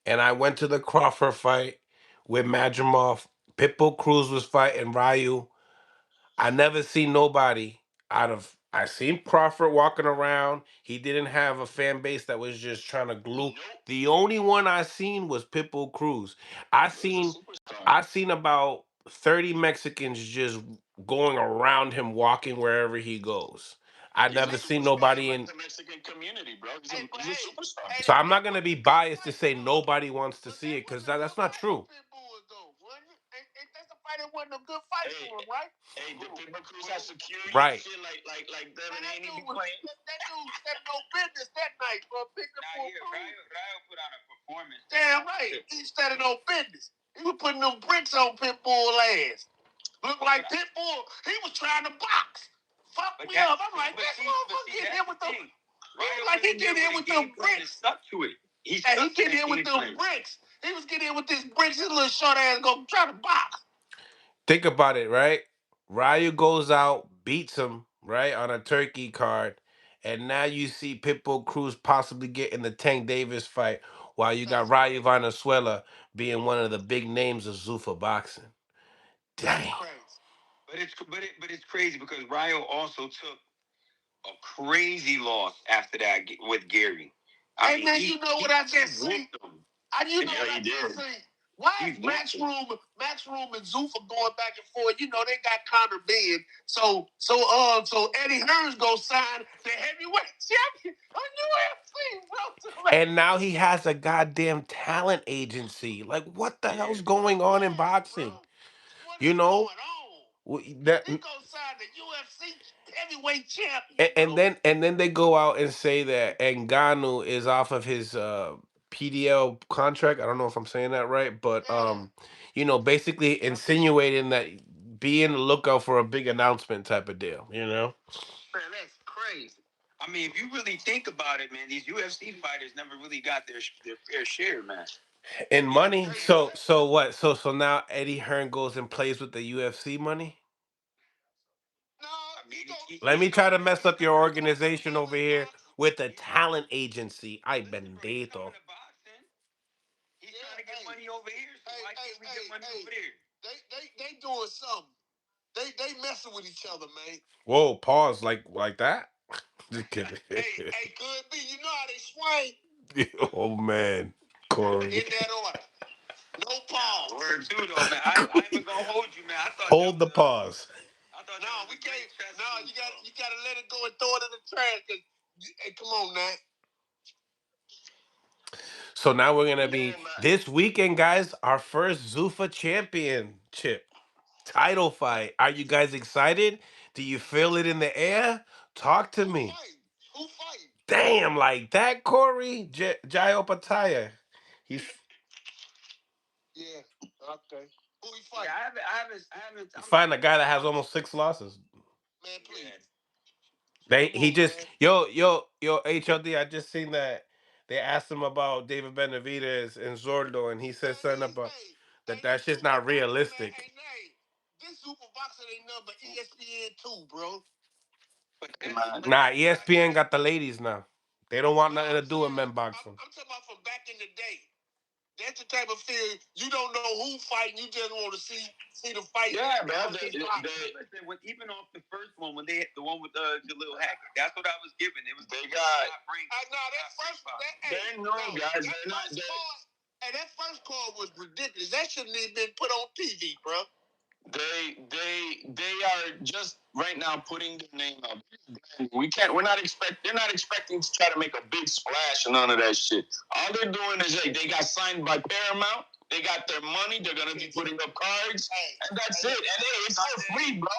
and I went to the Crawford fight with Madrimov. Pitbull Cruz was fighting Ryu. I never seen nobody I seen Crawford walking around. He didn't have a fan base that was just trying to glue. The only one I seen was Pitbull Cruz. I seen I seen about 30 Mexicans just going around him, walking wherever he goes. I never seen nobody in. the Mexican community, bro. He's a superstar. So I'm not gonna be biased to say nobody wants to see it because that's not true. That's a fight. It wasn't a good fight for him, right? Hey, the Pitbull Cruz has security. Right. Shit like Devin ain't even playing. That dude said no business that night, bro. Ryo put on a performance. Damn right. He started no business. He was putting them bricks on Pitbull ass. Looked like Pitbull. He was trying to box. Fuck me up. I'm like, this motherfucker get in with them. Like he get in with them bricks. Stuck to it. He get in with them bricks. He was getting in with this bricks. His little short ass go try to box. Think about it, right? Ryu goes out, beats him, right, on a turkey card, and now you see Pitbull Cruz possibly getting the Tank Davis fight, while you got Ryu Valenzuela being one of the big names of Zuffa boxing. Dang. But it's crazy because Ryo also took a crazy loss after that with Gary. Hey man, you know what I just seen? You know what I just seen? Why is Max Room and Zuffa going back and forth? You know they got Conor Benn, so Eddie Hearns go sign the heavyweight champion on UFC, bro. And now he has a goddamn talent agency. Like, what the hell's going on in boxing? You know, that he go sign the UFC heavyweight champion. and then they go out and say that Ngannou is off of his PDL contract. I don't know if I'm saying that right, but basically insinuating that be in the lookout for a big announcement type of deal. Man, that's crazy. I mean, if you really think about it, man, these UFC fighters never really got their fair share, man. In money. So what? So now Eddie Hearn goes and plays with the UFC money? No, Let me try to mess up your organization over here with a talent agency. Ay bendito. He's trying to get money over here, so why can't we get money over there? They doing something. They messing with each other, man. Whoa, pause like that? Just kidding. Hey, could be. You know how they swing. Oh man, Corey. In that order. No pause. Word too, though, man. I ain't gonna hold you, man. I thought Hold the pause. I thought we can't. No, you gotta let it go and throw it in the trash. Hey, come on now. So now we're gonna be this weekend, guys. Our first Zuffa championship title fight. Are you guys excited? Do you feel it in the air? Talk to me. Who fighting? Damn, like that, Corey Jayo Pataya. He's yeah. Okay. Who he fighting? Yeah, I haven't. fighting a guy that has almost 6 losses. Man, please. He just yo HLD. I just seen that they asked him about David Benavidez and Zordo, and he said something about that's just not realistic. This Super Boxing ain't nothing but ESPN too, bro. Nah, ESPN got the ladies now. They don't want nothing to do with men boxing. I'm talking about from back in the day. That's the type of fear you don't know who fighting. You just want to see the fight. Yeah, man. Even off the first one, when they hit the one with Jalil Hackett, that's what I was giving. It was they got. I know that first. They're new guys. They're not. And that first call was ridiculous. That shouldn't even been put on TV, bro. They are just right now putting their name out. We can't. We're not expect. They're not expecting to try to make a big splash and none of that shit. All they're doing is they got signed by Paramount. They got their money. They're gonna be putting up cards, and that's it. And hey, it's for free, bro.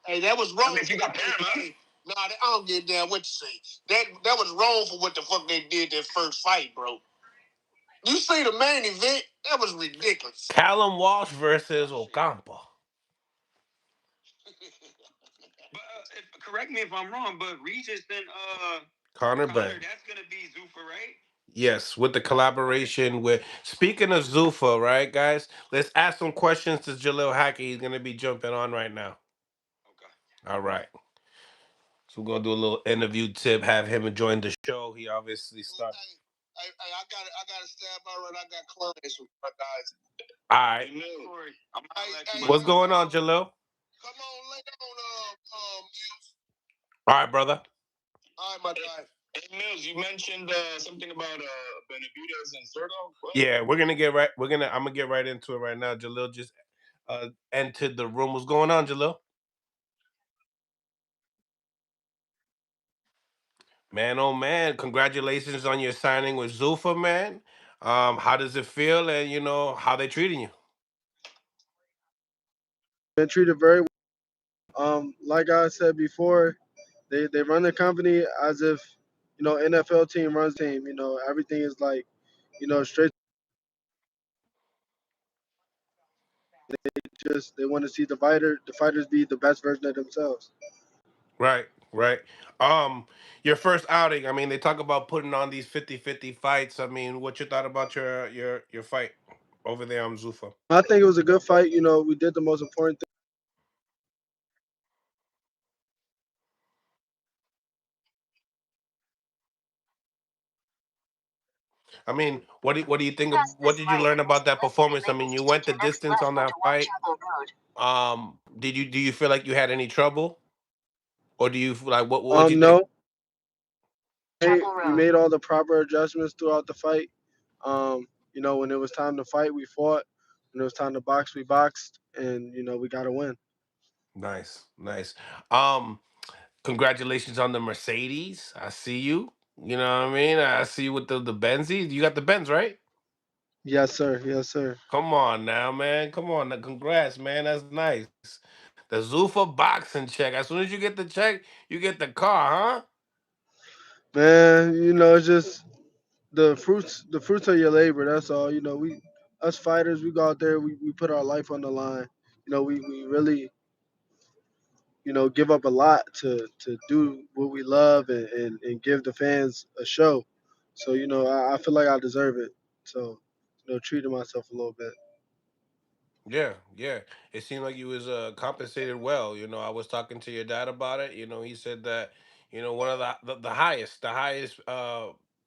Hey, that was wrong. I mean, if you got Paramount. Nah, I don't get down what you say. That was wrong for what the fuck they did that first fight, bro. You see the main event? That was ridiculous. Callum Walsh versus Ocampo. But correct me if I'm wrong, but Regis and Connor Benn. That's gonna be Zuffa, right? Yes, with the collaboration with. Speaking of Zuffa, right, guys? Let's ask some questions to Jalil Hackett. He's gonna be jumping on right now. Okay. All right. So we're gonna do a little interview tip. Have him join the show. He obviously started. Hey, I got to stand by right. I got clients with my guys. All right. What's going on, Jalil? Come on, lay on, All right, brother. All right, my guy. Hey, Mills, you mentioned something about Benavidez and Cerdo. Yeah, we're gonna get right. I'm gonna get right into it right now. Jalil just entered the room. What's going on, Jalil? Man, oh man! Congratulations on your signing with Zuffa, man. How does it feel, and how they treating you? Been treated very well. Like I said before, they run the company as if NFL team runs team. Everything is like straight. They want to see the fighters be the best version of themselves. Right, right. Um, your first outing. I mean, they talk about putting on these 50-50 fights. I mean, what you thought about your fight over there on Zuffa? I think it was a good fight. We did the most important thing. I mean, what do you think of what did you learn about that performance? I mean, you went the distance on that fight. Do you feel like you had any trouble, or do you like what do you think? No, we made all the proper adjustments throughout the fight. When it was time to fight, we fought. When it was time to box, we boxed, and we got to win. Nice, nice. Um, Congratulations on the Mercedes. I see you. You know what I mean? I see you with the Benzies. You got the Benz, right? Yes, sir. Yes, sir. Come on now, man. Come on. Now, congrats, man. That's nice. The Zuffa boxing check. As soon as you get the check, you get the car, huh? Man, it's just the fruits of your labor. That's all. We us fighters, we go out there, we put our life on the line. We really give up a lot to do what we love and give the fans a show. So I feel like I deserve it. So treating myself a little bit. Yeah, yeah. It seemed like you was compensated well. I was talking to your dad about it. He said that one of the highest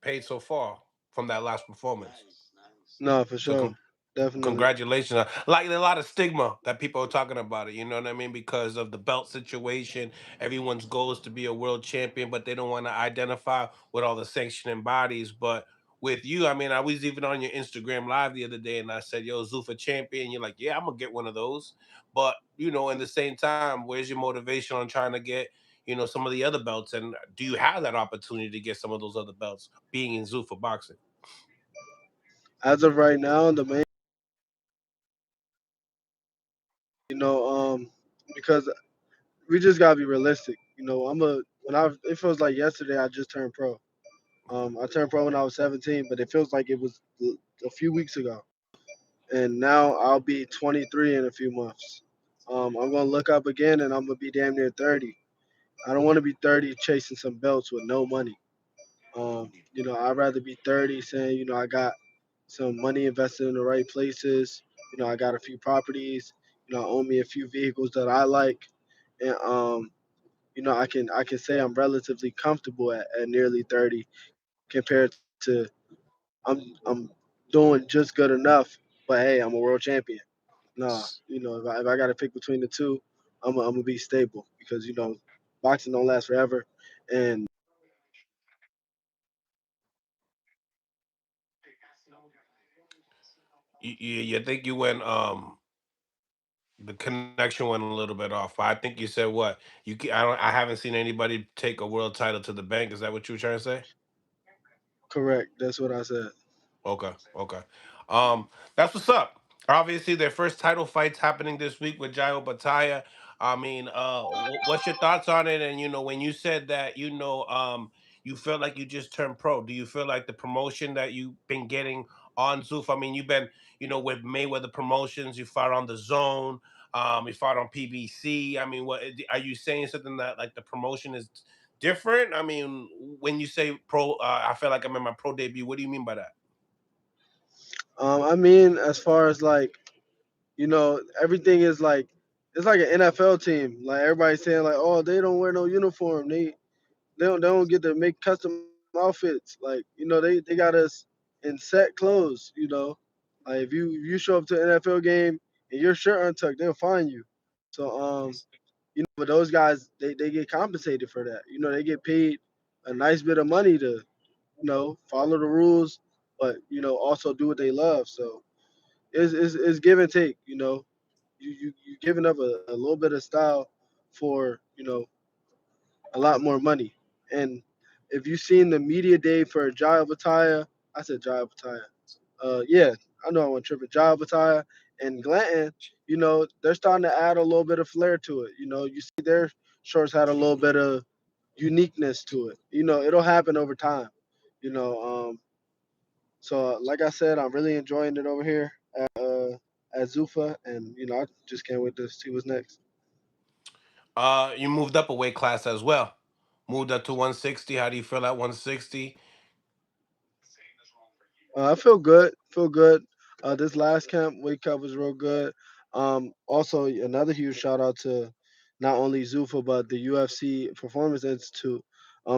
paid so far from that last performance. No, for So sure, definitely. congratulations. Like a lot of stigma that people are talking about it, you know what I mean? Because of the belt situation. Everyone's goal is to be a world champion, but they don't want to identify with all the sanctioning bodies. But with you, I mean, I was even on your Instagram live the other day and I said, yo, Zuffa champion. You're like, yeah, I'm gonna get one of those. But in the same time, where's your motivation on trying to get, some of the other belts? And do you have that opportunity to get some of those other belts being in Zuffa boxing? As of right now, the main, because we just gotta be realistic. It feels like yesterday I just turned pro. I turned pro when I was 17, but it feels like it was a few weeks ago. And now I'll be 23 in a few months. I'm gonna look up again, and I'm gonna be damn near 30. I don't want to be 30 chasing some belts with no money. I'd rather be 30 saying, I got some money invested in the right places. I got a few properties. I own me a few vehicles that I like, and I can say I'm relatively comfortable at nearly 30 compared to I'm doing just good enough. But hey, I'm a world champion. Nah, if I got to pick between the two, I'm gonna be stable because boxing don't last forever, and You think you went the connection went a little bit off. I think you said what I don't I haven't seen anybody take a world title to the bank. Is that what you were trying to say? correct. That's what I said. Okay, okay. That's what's up. Obviously, their first title fight's happening this week with Jairo Bataya. I mean, what's your thoughts on it? And when you said that, you feel like you just turned pro. Do you feel like the promotion that you've been getting on Zoof? I mean, you've been, with Mayweather Promotions. You fought on the Zone. You fought on PBC. I mean, what are you saying? Something that like the promotion is different? I mean, when you say pro, I feel like I'm in my pro debut. What do you mean by that? I mean, as far as like everything is like it's like an NFL team. Like everybody's saying, like, oh, they don't wear no uniform. They don't get to make custom outfits. Like they got us in set clothes. Like if you show up to an NFL game and your shirt untucked, they'll fine you. So but those guys they get compensated for that. They get paid a nice bit of money to follow the rules, but also do what they love. So it's give and take. You giving up a little bit of style for a lot more money. And if you've seen the media day for Jaya Bataya, I said Jaya Bataya. Yeah, I know I want tripping. Jaya Bataya and Glanton, they're starting to add a little bit of flair to it. You see their shorts had a little bit of uniqueness to it. It'll happen over time. You know, so like I said, I'm really enjoying it over here at Zufa, and I just can't wait to see what's next. You moved up a weight class as well. Moved up to 160. How do you feel at 160? I feel good. Feel good. This last camp weight cut was real good. Also, another huge shout out to not only Zufa but the UFC Performance Institute.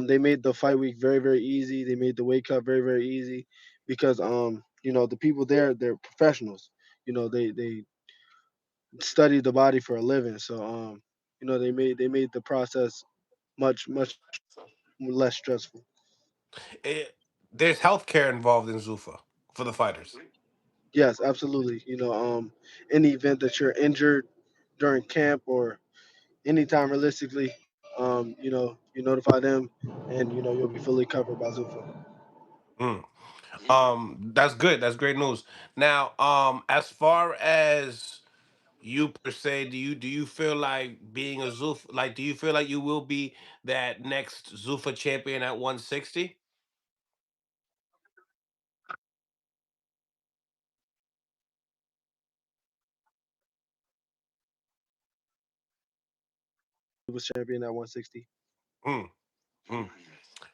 They made the fight week very very easy. They made the weight cut very very easy because the people there they're professionals. They study the body for a living. So they made the process much less stressful. It, there's healthcare involved in Zufa for the fighters. Yes, absolutely. In the event that you're injured during camp or anytime realistically, you notify them, and you'll be fully covered by Zufa. Mm. That's good. That's great news. Now, as far as you per se, do you feel like being a Zufa? Like, do you feel like you will be that next Zufa champion at 160? He was champion at 160. Mm. Mm.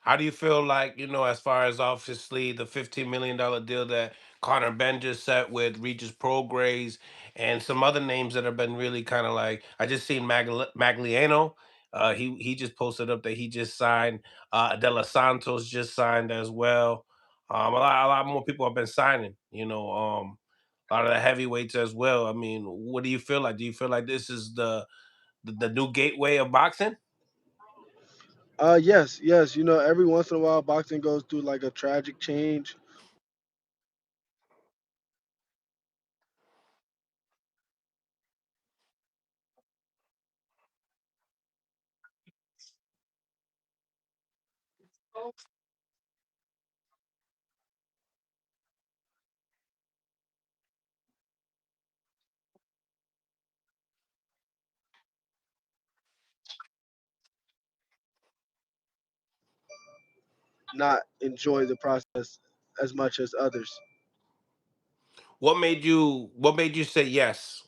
How do you feel like, as far as obviously the $15 million deal that Connor Ben just set with Regis Prograis and some other names that have been really kind of like I just seen Magliano. He just posted up that he just signed. De Los Santos just signed as well. A lot more people have been signing. A lot of the heavyweights as well. I mean, what do you feel like? Do you feel like this is the new gateway of boxing? Yes, yes. Every once in a while, boxing goes through like a tragic change. Not enjoy the process as much as others. What made you say yes,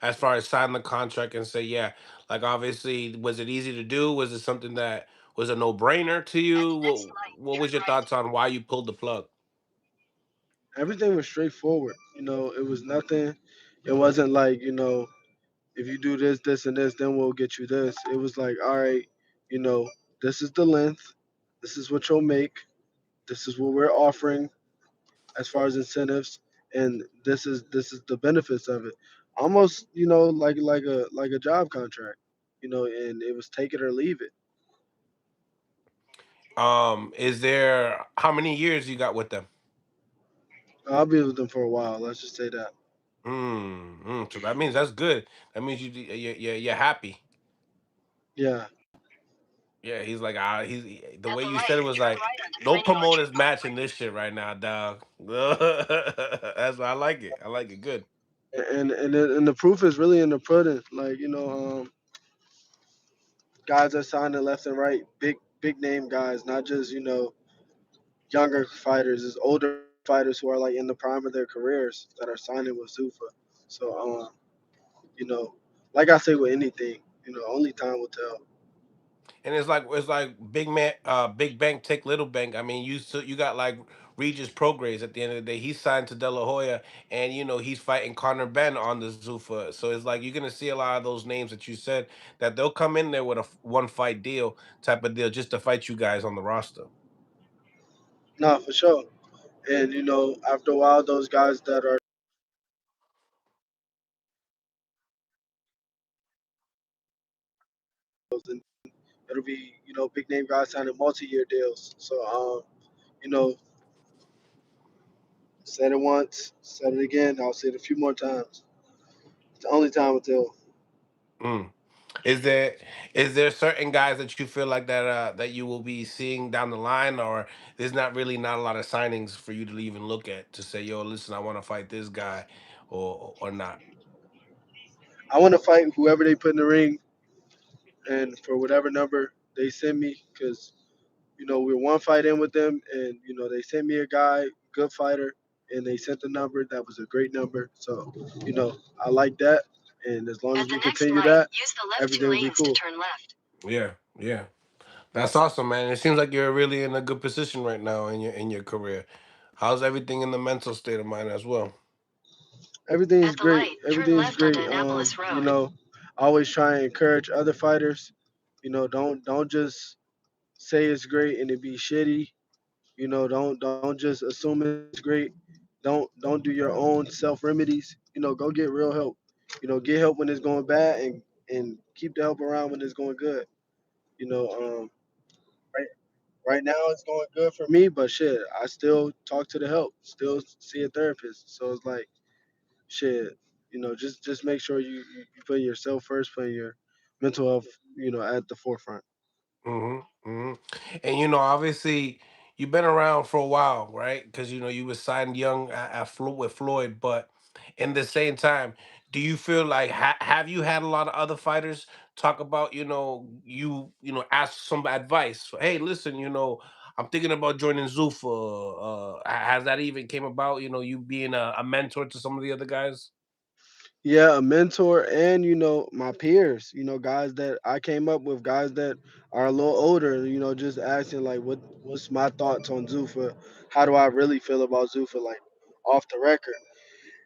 as far as signing the contract and say yeah? Like obviously, was it easy to do? Was it something that was a no-brainer to you? What was your thoughts on why you pulled the plug? Everything was straightforward. It was nothing. It wasn't like if you do this, this, and this, then we'll get you this. It was like, all right, you know, this is the length, this is what you'll make, this is what we're offering. as far as incentives, and this is the benefits of it. Almost, like a job contract, and it was take it or leave it. Is there how many years you got with them? I'll be with them for a while. Let's just say that. So that means that's good. That means you're happy. Yeah. Yeah, he's like the way you said it was like no promoters matching this shit right now, dog. That's why I like it. I like it good. And the proof is really in the pudding. Like, guys are signing left and right, big name guys, not just younger fighters, is older fighters who are like in the prime of their careers that are signing with Zufa. So, you know, like I say with anything, only time will tell. And it's like big bank take little bank. I mean, you got like Regis Prograis at the end of the day. He's signed to De La Hoya, and he's fighting Conor Ben on the Zuffa. So it's like you're gonna see a lot of those names that you said that they'll come in there with a one fight deal type of deal just to fight you guys on the roster. Nah, for sure. And after a while, those guys that are and it'll be big name guys signing multi-year deals. So you know, said it once, said it again. I'll say it a few more times. It's the only time will tell. Mm. Is there certain guys that you feel like that you will be seeing down the line, or there's not a lot of signings for you to even look at to say, yo, listen, I want to fight this guy, or not. I want to fight whoever they put in the ring, and for whatever number they send me, because we're one fight in with them, and they sent me a guy, good fighter, and they sent the number that was a great number. So I like that, and as long as we continue that, everything will be cool. Yeah, yeah, that's awesome, man. It seems like you're really in a good position right now in your career. How's everything in the mental state of mind as well? Everything's great. Everything's great. I always try and encourage other fighters. Don't just say it's great and it be shitty. Don't just assume it's great. Don't do your own self remedies. Go get real help. Get help when it's going bad, and keep the help around when it's going good. You know, right right now it's going good for me, but shit, I still talk to the help, still see a therapist. So it's like shit. Just make sure you put yourself first, put your mental health, at the forefront. And obviously, you've been around for a while, right? Because you were signed young with Floyd, but in the same time, do you feel like have you had a lot of other fighters talk about ask some advice? Hey, listen, I'm thinking about joining Zuffa. Has that even came about? You being a mentor to some of the other guys. Yeah, a mentor, and my peers, guys that I came up with, guys that are a little older, just asking like what's my thoughts on Zufa, how do I really feel about Zufa, like off the record,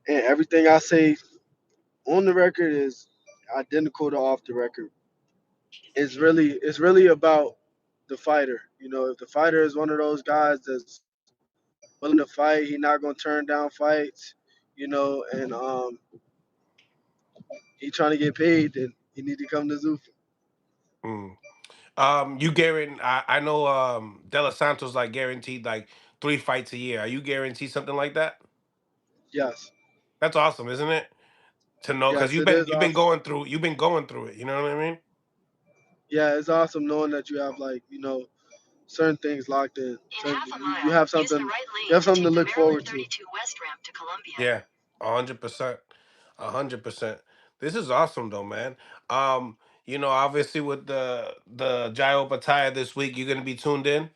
and everything I say on the record is identical to off the record. It's really about the fighter. If the fighter is one of those guys that's willing to fight, he's not gonna turn down fights, and he trying to get paid, then he need to come to Zufa. Mm. You guarantee? I know. De Los Santos like guaranteed like 3 fights a year. Are you guaranteed something like that? Yes, That's awesome, isn't it? To know because yes, you've it been is you've been awesome. going through it. You know what I mean? Yeah, it's awesome knowing that you have like certain things locked in. You have something. You have something to look forward to. Yeah, 100%, 100%. This is awesome though, man. Um, obviously with the Jaio Pataya this week, you're gonna be tuned in.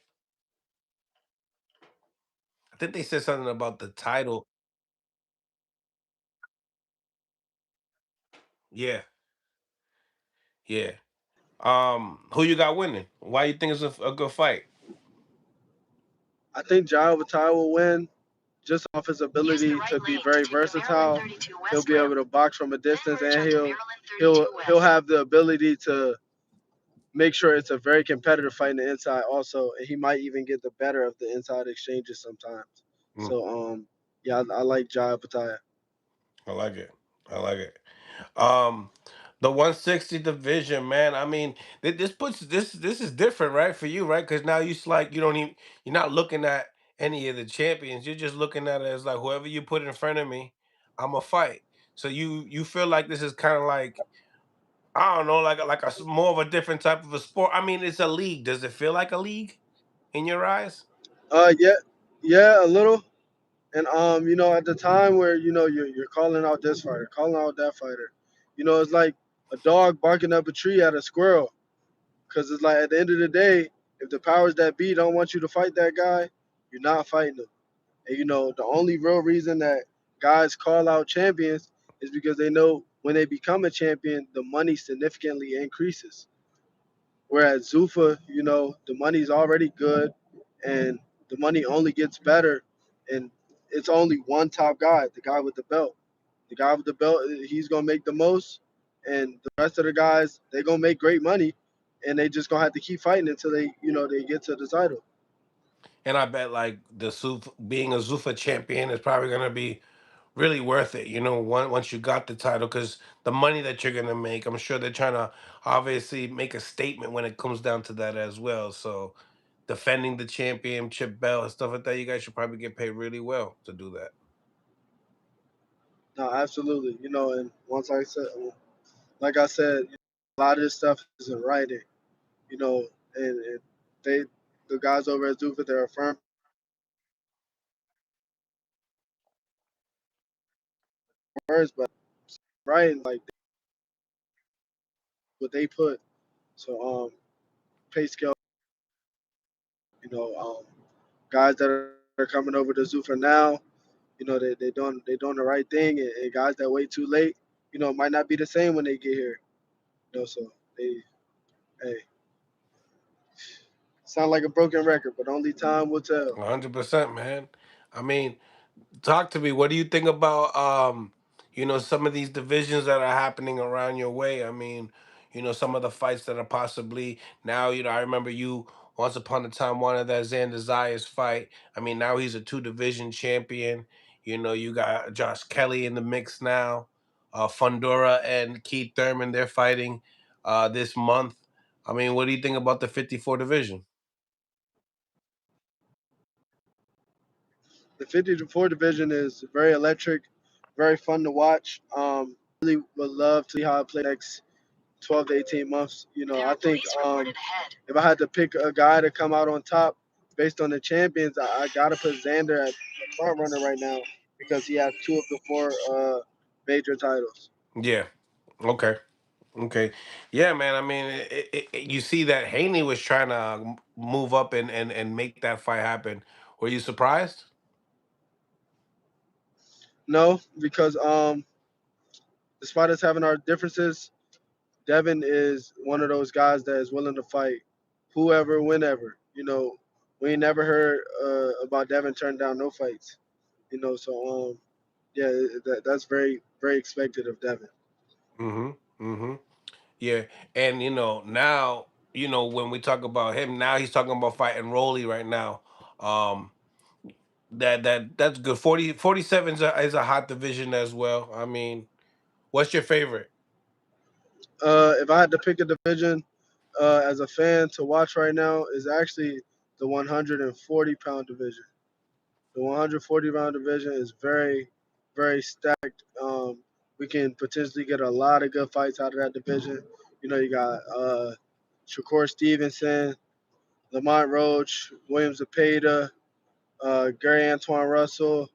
I think they said something about the title. Yeah, yeah. Who you got winning? Why you think it's a good fight? I think Jai Overtime will win just off his ability to be very versatile. He'll be able to box from a distance, and he'll have the ability to make sure it's a very competitive fight in the inside also, and he might even get the better of the inside exchanges sometimes. Mm, So yeah, I like Jai Pattaya. I like it. I like it. Um, the 160 division, man. I mean, this puts this is different, right, for you, right? Because now like you don't even you're not looking at any of the champions. You're just looking at it as like whoever you put in front of me, I'm a fight. So you feel like this is kind of like I don't know, like more of a different type of a sport. I mean, it's a league. Does it feel like a league in your eyes? Yeah, yeah, a little. And at the time where you're calling out this fighter, calling out that fighter, it's like a dog barking up a tree at a squirrel. Because it's like at the end of the day, if the powers that be don't want you to fight that guy, you're not fighting them. And the only real reason that guys call out champions is because they know when they become a champion, the money significantly increases. Whereas Zufa, the money's already good and the money only gets better. And it's only one top guy, the guy with the belt. The guy with the belt, he's going to make the most. And the rest of the guys, they're going to make great money. And they just going to have to keep fighting until they get to the title. And I bet like being a Zufa champion is probably gonna be really worth it. Once you got the title, because the money that you're gonna make, I'm sure they're trying to obviously make a statement when it comes down to that as well. So defending the championship belt and stuff like that, you guys should probably get paid really well to do that. No, absolutely. And once like I said, a lot of this stuff is in writing, and they, the guys over at Zufa, they're affirming words, but writing like what they put. So pay scale, guys that are coming over to Zufa now, they doing the right thing, and guys that wait too late, might not be the same when they get here. So they, hey, sound like a broken record, but only time will tell. 100%, man. I mean, talk to me. What do you think about some of these divisions that are happening around your way? I mean, some of the fights that are possibly now, I remember you once upon a time wanted that Xander Zayas fight. I mean, now he's a two division champion. You got Josh Kelly in the mix now. Fundora and Keith Thurman, they're fighting this month. I mean, what do you think about the 54 division? The 50 to 4 division is very electric, very fun to watch. Really would love to see how it plays next 12 to 18 months. I think if I had to pick a guy to come out on top based on the champions, I got to put Xander at the front runner right now because he has two of the four major titles. Yeah. Okay. Okay. Yeah, man. I mean, you see that Haney was trying to move up and make that fight happen. Were you surprised? No, because despite us having our differences, Devin is one of those guys that is willing to fight whoever, whenever. We ain't never heard about Devin turning down no fights. So yeah, that's very very expected of Devin. Mm-hmm. Mm-hmm. Yeah. And now, when we talk about him, now he's talking about fighting Rolly right now. Um, that's good. 47 is a hot division as well. I mean, what's your favorite? If I had to pick a division as a fan to watch right now, is actually the 140-pound division. The 140-pound division is very, very stacked. We can potentially get a lot of good fights out of that division. You got Shakur Stevenson, Lamont Roach, William Zepeda, Gary Antoine Russell,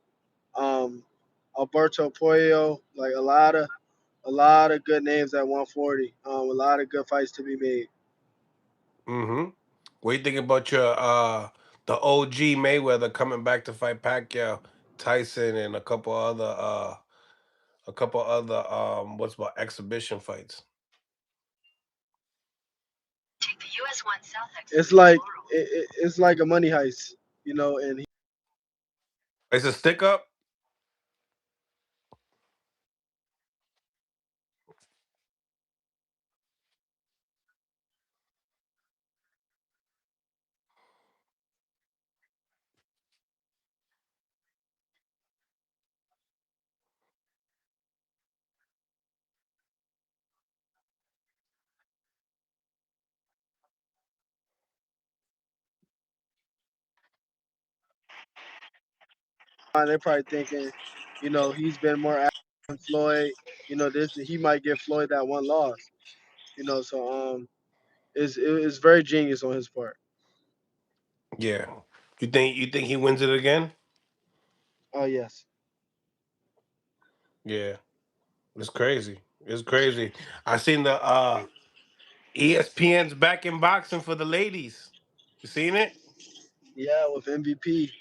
um, Alberto Pollo, like a lot of good names at 140. A lot of good fights to be made. Mm-hmm. What do you think about your the OG Mayweather coming back to fight Pacquiao, Tyson, and a couple other what's about exhibition fights? It's like it's like a money heist, and It's a stick up. mind, they're probably thinking, he's been more active than Floyd. This he might give Floyd that one loss. So it's very genius on his part. Yeah. You think he wins it again? Oh yes. Yeah. It's crazy. It's crazy. I seen the ESPN's back in boxing for the ladies. You seen it? Yeah, with MVP,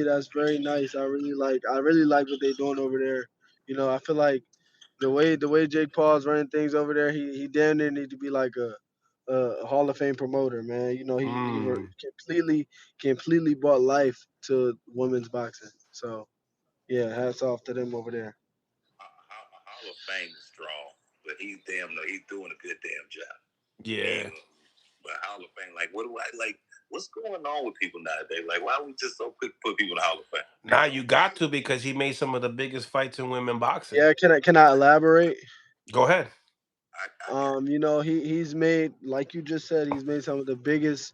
that's very nice. I really like what they're doing over there. I feel like the way Jake Paul's running things over there, he damn near need to be like a Hall of Fame promoter, man. Mm. Completely brought life to women's boxing. So yeah, hats off to them over there. Hall of Fame is strong, but he's doing a good damn job. Yeah. But Hall of Fame, like, what do I like? What's going on with people nowadays? Like, why are we just so quick to put people in the Hall of Fame? Now you got to because he made some of the biggest fights in women boxing. Yeah, can I elaborate? Go ahead. He's made, like you just said, he's made some of the biggest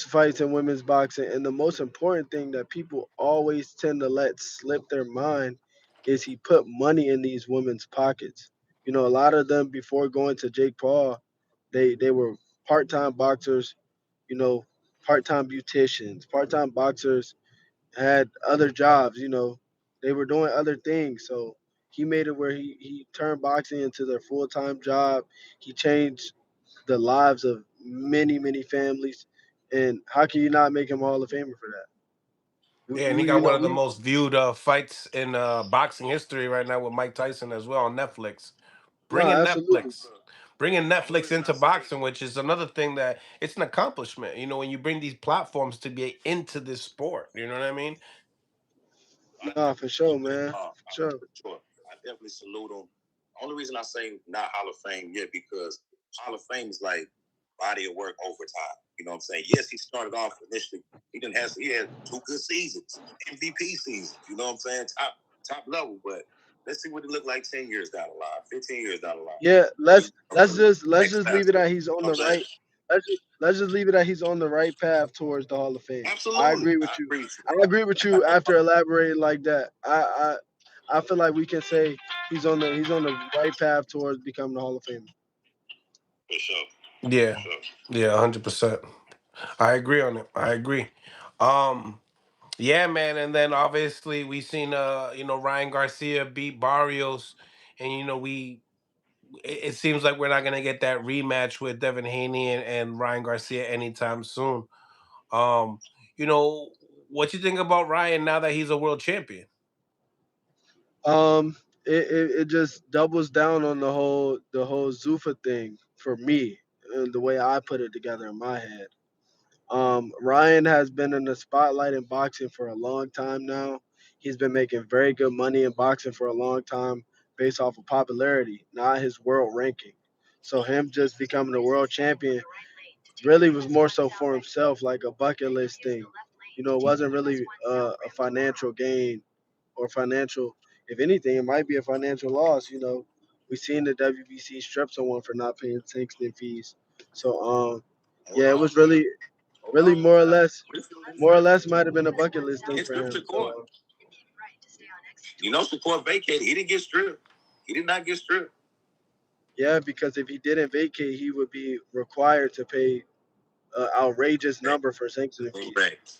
fights in women's boxing. And the most important thing that people always tend to let slip their mind is he put money in these women's pockets. A lot of them before going to Jake Paul, they were part-time boxers, you know, part-time beauticians, part-time boxers had other jobs, they were doing other things. So he made it where he turned boxing into their full-time job. He changed the lives of many, many families. And how can you not make him a Hall of Famer for that? Yeah, and he got one of the most viewed fights in boxing history right now with Mike Tyson as well on Netflix. No, Bringing absolutely. Netflix, bringing Netflix into boxing, which is another thing that it's an accomplishment. When you bring these platforms to be into this sport, you know what I mean? No, for sure, man. For sure. For sure. I definitely salute him. Only reason I say not Hall of Fame yet because Hall of Fame is like body of work overtime. You know what I'm saying? Yes, he started off initially. He had 2 good seasons, MVP seasons. You know what I'm saying? Top level. But let's see what it looked like 10 years down the line, 15 years down the line. Yeah, let's just leave it at he's on the right. Let's just leave it at he's on the right path towards the Hall of Fame. Absolutely. I agree with you. I agree with you after elaborating like that. I feel like we can say he's on the right path towards becoming the Hall of Famer. For sure. Yeah, yeah, 100%. I agree on it. I agree. Um, yeah, man. And then obviously we seen Ryan Garcia beat Barrios, and it seems like we're not gonna get that rematch with Devin Haney and Ryan Garcia anytime soon. Um, you know, what you think about Ryan now that he's a world champion? It just doubles down on the whole Zuffa thing for me, and the way I put it together in my head. Ryan has been in the spotlight in boxing for a long time now. He's been making very good money in boxing for a long time based off of popularity, not his world ranking. So him just becoming a world champion really was more so for himself, like a bucket list thing. It wasn't really a financial gain or financial. If anything, it might be a financial loss. We seen the WBC strip someone for not paying sanctioning fees. So yeah, it was really more or less might have been a bucket list thing for him. So Shakur vacated. He didn't get stripped. He did not get stripped. yeah, because if he didn't vacate, he would be required to pay an outrageous number for sanctioning fees. Correct.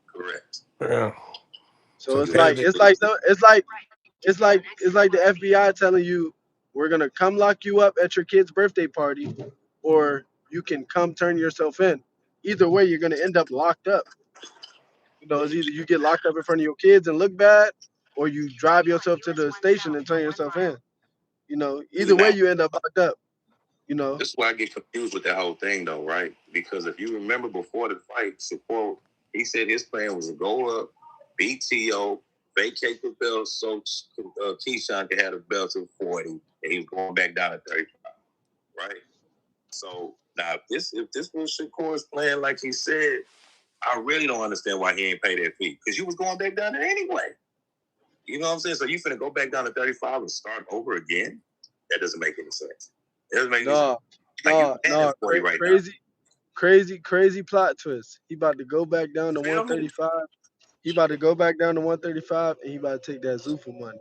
Correct. Yeah, So so it's like crazy. it's like the FBI telling you we're gonna come lock you up at your kid's birthday party, or you can come turn yourself in. Either way, you're gonna end up locked up. It's either you get locked up in front of your kids and look bad, or you drive yourself to the station and turn yourself in. Either way, you end up locked up. This is why I get confused with that whole thing, though, right? Because if you remember before the fight, Shakur, he said his plan was to go up, beat T.O., vacate the belt so Keyshawn could have the belt to 40, and he was going back down to 35, right? So now, if this was Shakur's plan, like he said, I really don't understand why he ain't paid that fee because you was going back down there anyway. You know what I'm saying? So you finna go back down to 35 and start over again? That doesn't make any sense. It doesn't make any sense. No, Like no, you at 40 right now. crazy plot twist. He about to go back down to Feel me? 135. He about to go back down to 135, and he about to take that Zuffa money.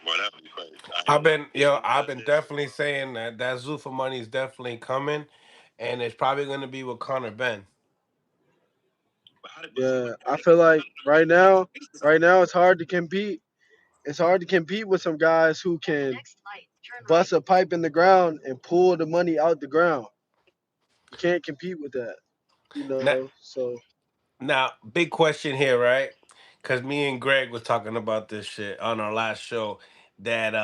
Boy, that'd be crazy. I've been definitely saying that Zuffa money is definitely coming, and it's probably going to be with Conor Ben. Yeah, I feel like right now it's hard to compete. It's hard to compete with some guys who can bust a pipe in the ground and pull the money out the ground. You can't compete with that, Now, So big question here, right? Because me and Greg was talking about this shit on our last show. That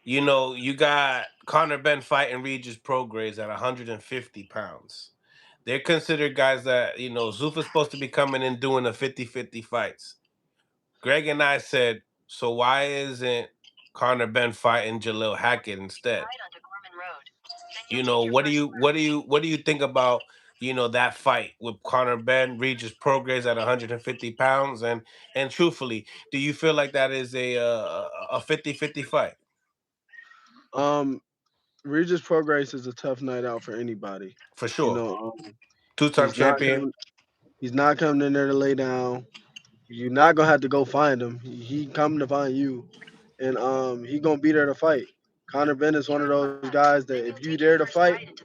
you got Conor Ben fighting Regis Prograis at 150 pounds. They're considered guys that Zuffa's supposed to be coming in doing the 50-50 fights. Greg and I said, so why isn't Conor Ben fighting Jalil Hackett instead? What do you think about that fight with Conor Ben, Regis Prograis at 150 pounds, and truthfully, do you feel like that is a 50-50 fight um, Regis Progress is a tough night out for anybody. for You sure? know, Two-time he's not champion. coming. He's not coming in there to lay down. You're not gonna have to go find him. He coming to find you, and he gonna be there to fight. Conor Ben is one of those guys that if you there to fight,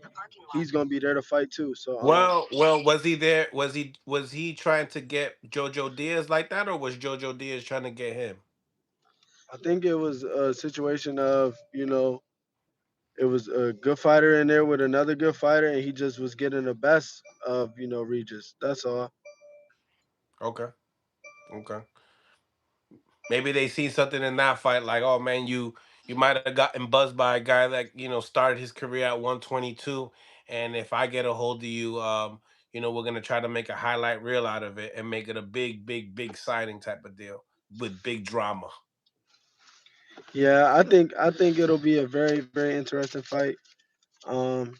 he's gonna be there to fight too. So Well, was he there? Was he trying to get Jojo Diaz like that, or was Jojo Diaz trying to get him? I think it was a situation of it was a good fighter in there with another good fighter, and he just was getting the best of Regis. That's all. Okay, okay. Maybe they see something in that fight, like, oh man, you might have gotten buzzed by a guy that started his career at 122, and if I get a hold of you, we're gonna try to make a highlight reel out of it and make it a big, big, big signing type of deal with big drama. Yeah, I think it'll be a very interesting fight. Um,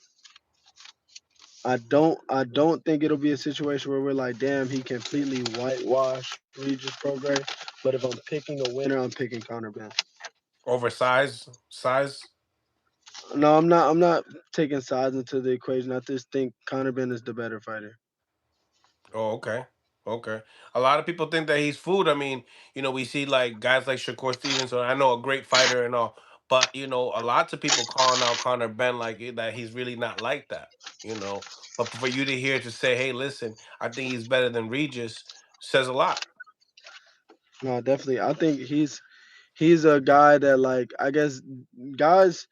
I don't think it'll be a situation where we're like, damn, he completely whitewashed Regis Progress. But if I'm picking a winner, I'm picking Conor Ben. Over size. No, I'm not. I'm not taking sides into the equation. I just think Conor Ben is the better fighter. Oh, okay. Okay. A lot of people think that he's food. I mean, we see like guys like Shakur Stevenson. I know a great fighter and all, but a lots of people calling out Conor Ben like that he's really not like that. You know, but for you to hear to say, "Hey, listen, I think he's better than Regis," says a lot. No, definitely. I think he's a guy that like I guess guys.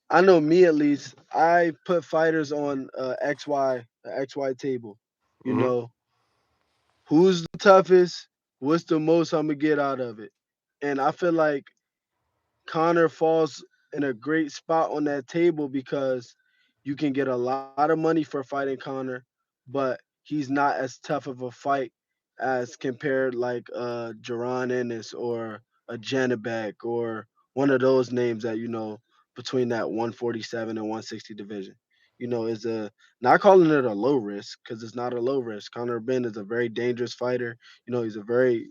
I know me at least. I put fighters on XY table. You Hmm. know, who's the toughest? What's the most I'm gonna get out of it? And I feel like Connor falls in a great spot on that table because you can get a lot of money for fighting Connor, but he's not as tough of a fight as compared like Jaron Ennis or a Janabek or one of those names that between that 147 and 160 division. Is a not calling it a low risk because it's not a low risk. Conor Ben is a very dangerous fighter. He's a very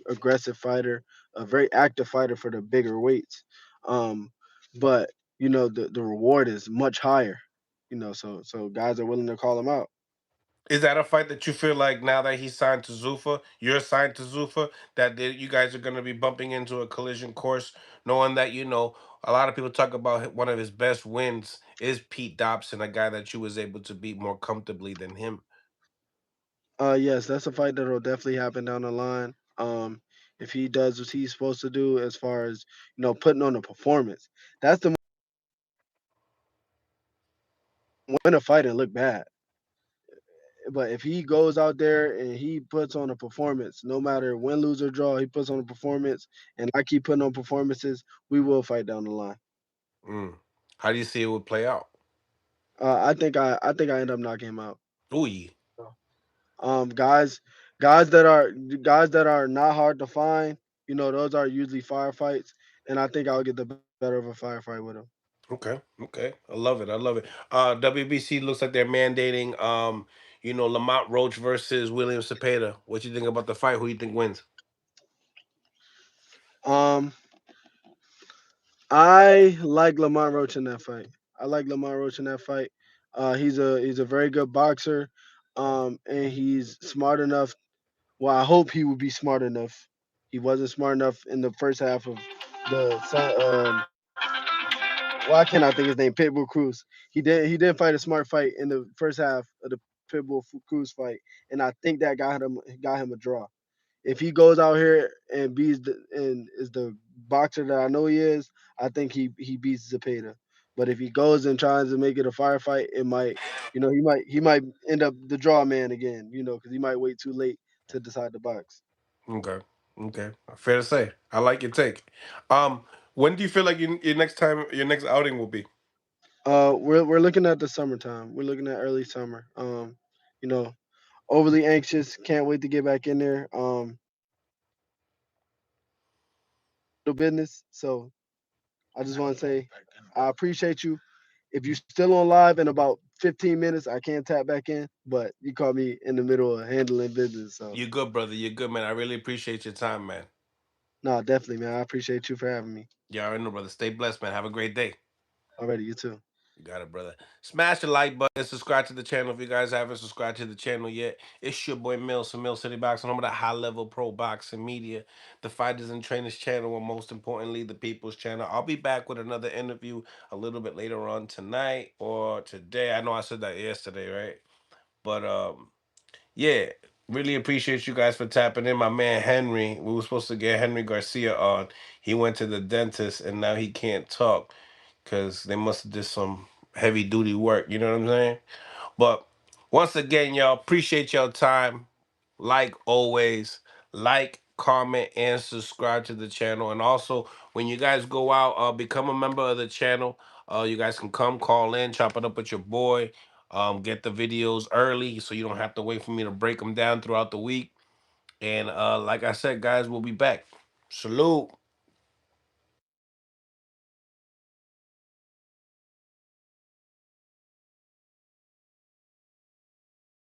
aggressive fighter, a very active fighter for the bigger weights. Um, but the reward is much higher. So guys are willing to call him out. Is that a fight that you feel like now that he's signed to Zuffa, you're signed to Zuffa, that you guys are going to be bumping into a collision course, knowing that a lot of people talk about one of his best wins is Pete Dobson, a guy that you was able to beat more comfortably than him. Yes, that's a fight that'll definitely happen down the line. If he does what he's supposed to do, as far as putting on a performance, that's the win a fight and look bad. But if he goes out there and he puts on a performance, no matter win, lose or draw, he puts on a performance, and I keep putting on performances, we will fight down the line. Mm. How do you see it would play out? I think I end up knocking him out. Ooh. Guys, guys that are not hard to find, those are usually firefights, and I think I'll get the better of a firefight with him. Okay, okay. I love it. I love it. WBC looks like they're mandating Lamont Roach versus William Zepeda. What you think about the fight? Who you think wins? Um, I like Lamont Roach in that fight. I like Lamont Roach in that fight. He's a very good boxer, and he's smart enough. Well, I hope he would be smart enough. He wasn't smart enough in the first half of the why can't I think his name? Pitbull Cruz. He didn't fight a smart fight in the first half of the Cruz fight, and I think that got him a draw. If he goes out here and is the boxer that I know he is, I think he beats Zepeda. But if he goes and tries to make it a firefight, it might, he might end up the draw man again, because he might wait too late to decide the box. Okay. Okay. Fair to say. I like your take. Um, when do you feel like your next outing will be? We're looking at the summertime. We're looking at early summer. You know, overly anxious. Can't wait to get back in there. The business. So I just want to say I appreciate you. If you're still on live in about 15 minutes, I can't tap back in. But you caught me in the middle of handling business. So You're good, brother. You're good, man. I really appreciate your time, man. no, definitely, man. I appreciate you for having me. Yeah, I already know, brother. Stay blessed, man. Have a great day. Already, you too. You got it, brother. Smash the like button. Subscribe to the channel if you guys haven't subscribed to the channel yet. It's your boy Mills from Mill City Boxing, home of the high level pro boxing media, the fighters and trainers channel, and most importantly, the people's channel. I'll be back with another interview a little bit later on tonight or today. I know I said that yesterday, right? But yeah, really appreciate you guys for tapping in. My man Henry, we were supposed to get Henry Garcia on. He went to the dentist and now he can't talk because they must have did some heavy duty work. You know what I'm saying? But once again, y'all, appreciate y'all time. Like always, like, comment, and subscribe to the channel. And also, when you guys go out, become a member of the channel. You guys can come, call in, chop it up with your boy. Get the videos early so you don't have to wait for me to break them down throughout the week. And like I said, guys, we'll be back. Salute.